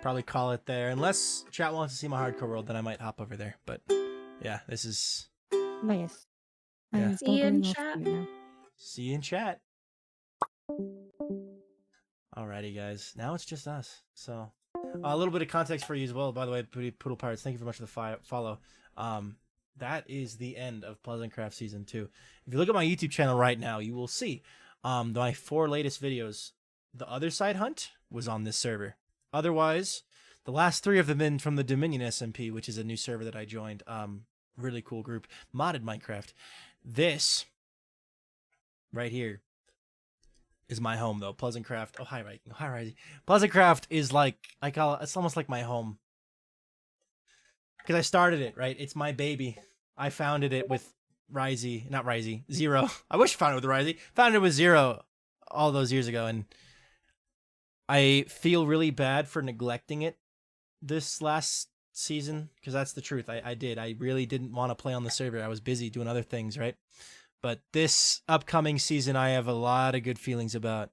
probably call it there. Unless chat wants to see my hardcore world, then I might hop over there. But yeah, this is But yes. Yeah. I'm See you in totally off chat. you now. see you in chat. Alrighty, guys. Now it's just us. So a little bit of context for you as well. By the way, Poodle Pirates, thank you very much for the follow. That is the end of PleasantCraft Season 2. If you look at my YouTube channel right now, you will see my 4 latest videos. The Other Side Hunt was on this server. Otherwise, the last 3 of them been from the Dominion SMP, which is a new server that I joined. Really cool group. Modded Minecraft. This right here is my home, though. PleasantCraft. Oh, hi, Risey. PleasantCraft is like, I call it, it's almost like my home. Because I started it, right? It's my baby. I founded it with Zero. I wish I founded it with Risey. Founded it with Zero all those years ago, and I feel really bad for neglecting it this last season, because that's the truth. I did. I really didn't want to play on the server. I was busy doing other things, right? But this upcoming season, I have a lot of good feelings about.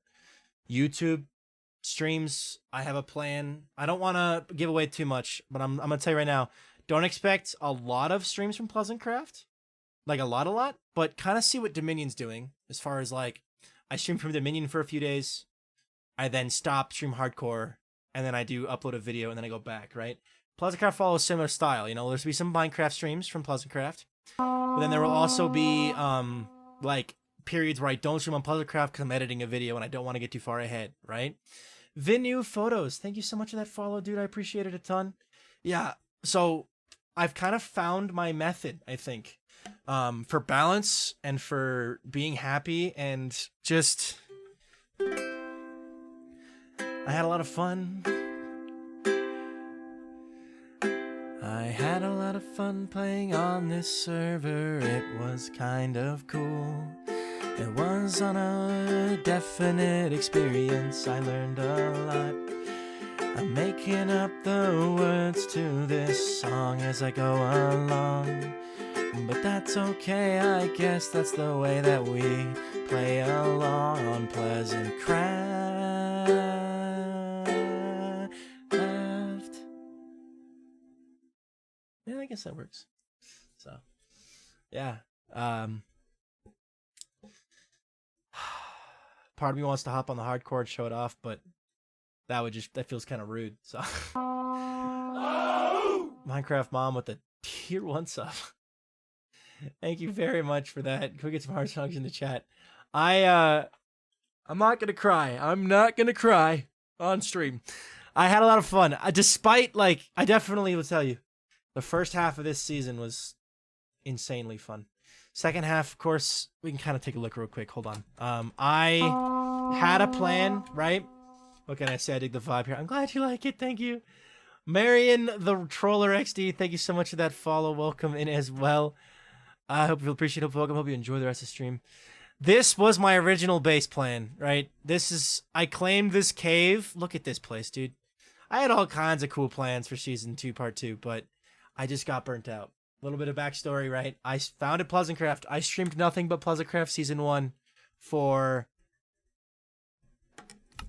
YouTube streams, I have a plan. I don't want to give away too much, but I'm going to tell you right now, don't expect a lot of streams from PleasantCraft. Like a lot, but kind of see what Dominion's doing as far as like, I stream from Dominion for a few days. I then stop, stream hardcore, and then I do upload a video, and then I go back, right? PleasantCraft follows similar style. You know, there's be some Minecraft streams from PleasantCraft, but then there will also be like periods where I don't stream on PleasantCraft because I'm editing a video and I don't want to get too far ahead, right? Vinu Photos, thank you so much for that follow, dude. I appreciate it a ton. Yeah, so I've kind of found my method, I think, for balance and for being happy and just... I had a lot of fun. I had a lot of fun playing on this server. It was kind of cool. It was on a definite experience. I learned a lot. I'm making up the words to this song as I go along. But that's okay, I guess that's the way that we play along on PleasantCraft. Yeah, I guess that works. So, yeah. Part of me wants to hop on the hardcore and show it off, but that feels kind of rude. So, Minecraft Mom with the tier 1 sub. Thank you very much for that. Can we get some heart songs in the chat? I'm not gonna cry. I'm not gonna cry on stream. I had a lot of fun. Despite, like, I definitely will tell you, the first half of this season was insanely fun. Second half, of course, we can kind of take a look real quick. Hold on. I had a plan, right? What can I say? I dig the vibe here. I'm glad you like it. Thank you. Marion the Troller XD, thank you so much for that follow. Welcome in as well. I hope you appreciate it. Welcome. Hope you enjoy the rest of the stream. This was my original base plan, right? I claimed this cave. Look at this place, dude. I had all kinds of cool plans for season 2, part 2, but I just got burnt out. A little bit of backstory, right? I founded PleasantCraft. I streamed nothing but PleasantCraft season 1 for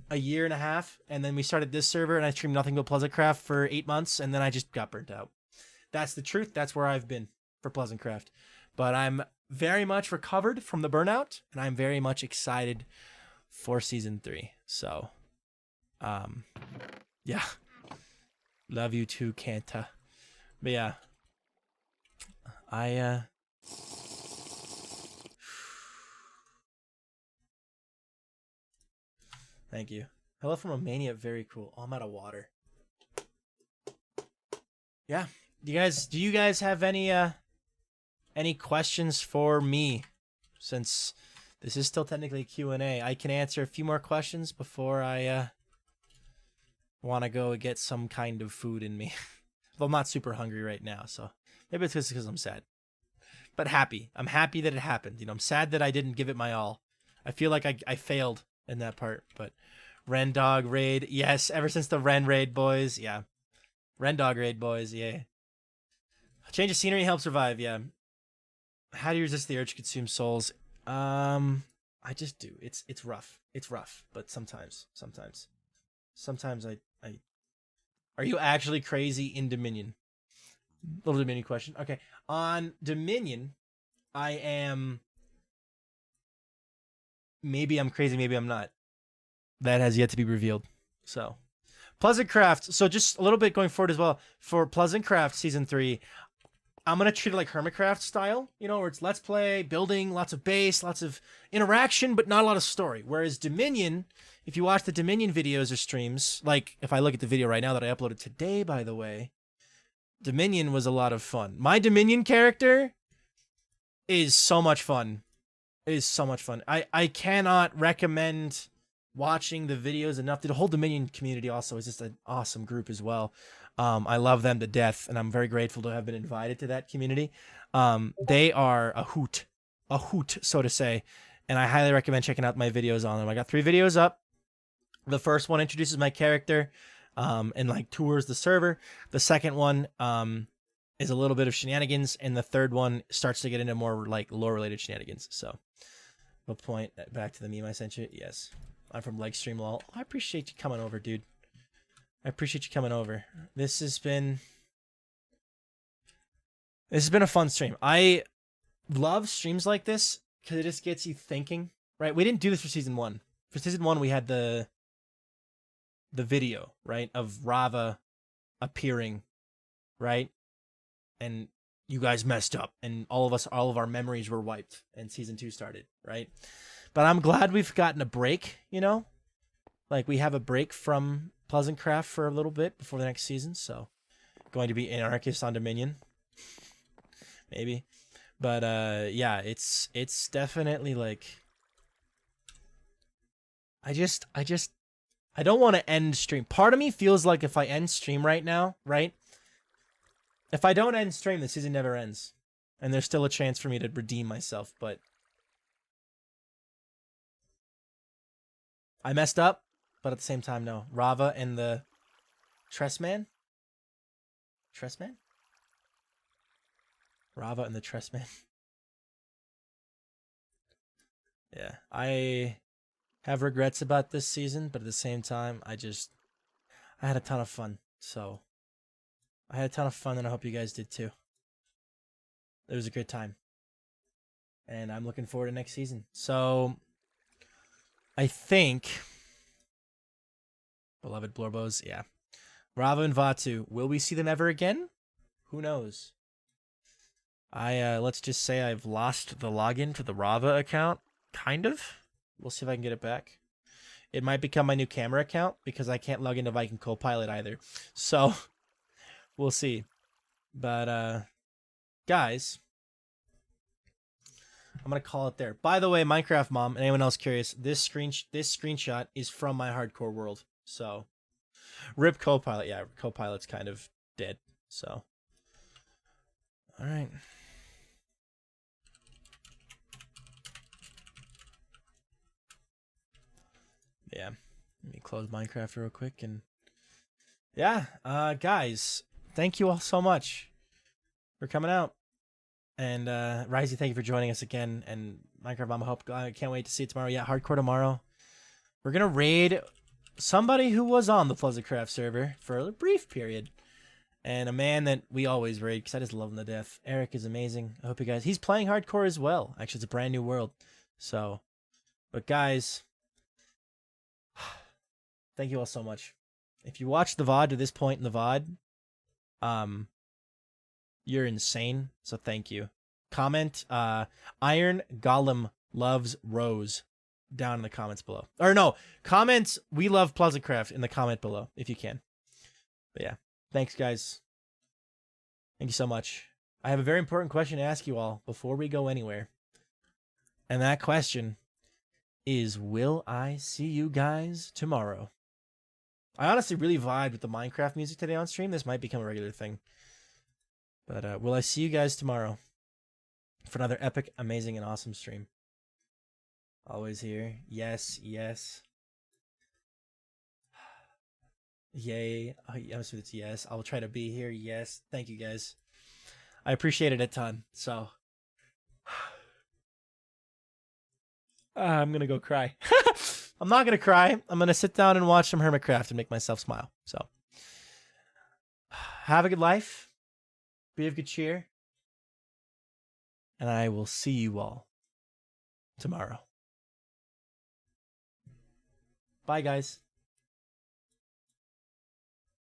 a year and a half, and then we started this server, and I streamed nothing but PleasantCraft for 8 months, and then I just got burnt out. That's the truth. That's where I've been for PleasantCraft. But I'm very much recovered from the burnout, and I'm very much excited for season 3. So, yeah. Love you too, Kanta. But yeah, thank you. Hello from Romania, very cool. Oh, I'm out of water. Yeah, do you guys have any questions for me? Since this is still technically a Q&A, I can answer a few more questions before I want to go get some kind of food in me. Well, I'm not super hungry right now, so maybe it's just because I'm sad. But happy. I'm happy that it happened. You know, I'm sad that I didn't give it my all. I feel like I failed in that part. But Ren Dog Raid, yes, ever since the Ren Raid boys, yeah. Ren Dog Raid boys, yeah. Change of scenery helps survive, yeah. How do you resist the urge to consume souls? I just do. It's rough. It's rough, but sometimes I Are you actually crazy in Dominion? Little Dominion question. Okay. On Dominion, I am... Maybe I'm crazy, maybe I'm not. That has yet to be revealed. So, PleasantCraft. So just a little bit going forward as well. For PleasantCraft Season 3, I'm going to treat it like Hermitcraft style. You know, where it's let's play, building, lots of base, lots of interaction, but not a lot of story. Whereas Dominion... If you watch the Dominion videos or streams, like if I look at the video right now that I uploaded today, by the way, Dominion was a lot of fun. My Dominion character is so much fun. It is so much fun. I cannot recommend watching the videos enough. The whole Dominion community also is just an awesome group as well. I love them to death, and I'm very grateful to have been invited to that community. They are a hoot, so to say, and I highly recommend checking out my videos on them. I got 3 videos up. The first one introduces my character and like tours the server. The second one is a little bit of shenanigans, and the third one starts to get into more like lore-related shenanigans. So, we'll point back to the meme I sent you. Yes, I'm from Legstream Lol. I appreciate you coming over, dude. I appreciate you coming over. This has been a fun stream. I love streams like this because it just gets you thinking. Right? We didn't do this for season 1. For season 1, we had the video, right, of Rava appearing, right? And you guys messed up, and all of our memories were wiped, and season 2 started, right? But I'm glad we've gotten a break, you know? Like, we have a break from PleasantCraft for a little bit before the next season, so going to be Anarchist on Dominion. Maybe. But yeah, it's definitely like I don't want to end stream. Part of me feels like if I end stream right now, right? If I don't end stream, the season never ends. And there's still a chance for me to redeem myself, but I messed up, but at the same time, no. Rava and the Tressman? Tressman? Rava and the Tressman. Yeah, I have regrets about this season, but at the same time, I had a ton of fun. So, I had a ton of fun, and I hope you guys did too. It was a good time. And I'm looking forward to next season. So, I think... Beloved Blorbos, yeah. Rava and Vatu, will we see them ever again? Who knows? Let's just say I've lost the login to the Rava account. Kind of. We'll see if I can get it back. It might become my new camera account because I can't log into Viking Copilot either. So, we'll see. But, guys, I'm going to call it there. By the way, Minecraft Mom, and anyone else curious, this screenshot is from my hardcore world. So, rip Copilot. Yeah, Copilot's kind of dead. So, all right. Yeah, let me close Minecraft real quick, and yeah, guys, thank you all so much for coming out, and Risey, thank you for joining us again, and Minecraft Mama, hope I can't wait to see you tomorrow. Yeah, hardcore tomorrow. We're gonna raid somebody who was on the PleasantCraft server for a brief period, and a man that we always raid because I just love him to death. Eric is amazing. I hope you guys. He's playing hardcore as well. Actually, it's a brand new world. So, but guys. Thank you all so much. If you watched the VOD to this point in the VOD, you're insane. So thank you. Comment, Iron Golem loves Rose down in the comments below. Or no, comment, we love PleasantCraft in the comment below, if you can. But yeah, thanks guys. Thank you so much. I have a very important question to ask you all before we go anywhere. And that question is, will I see you guys tomorrow? I honestly really vibed with the Minecraft music today on stream. This might become a regular thing. But will I see you guys tomorrow for another epic, amazing, and awesome stream? Always here. Yes, yes. Yay. I'm assuming it's yes. I'll try to be here. Yes. Thank you, guys. I appreciate it a ton. So, I'm going to go cry. I'm not going to cry. I'm going to sit down and watch some Hermitcraft and make myself smile. So, have a good life. Be of good cheer. And I will see you all tomorrow. Bye, guys.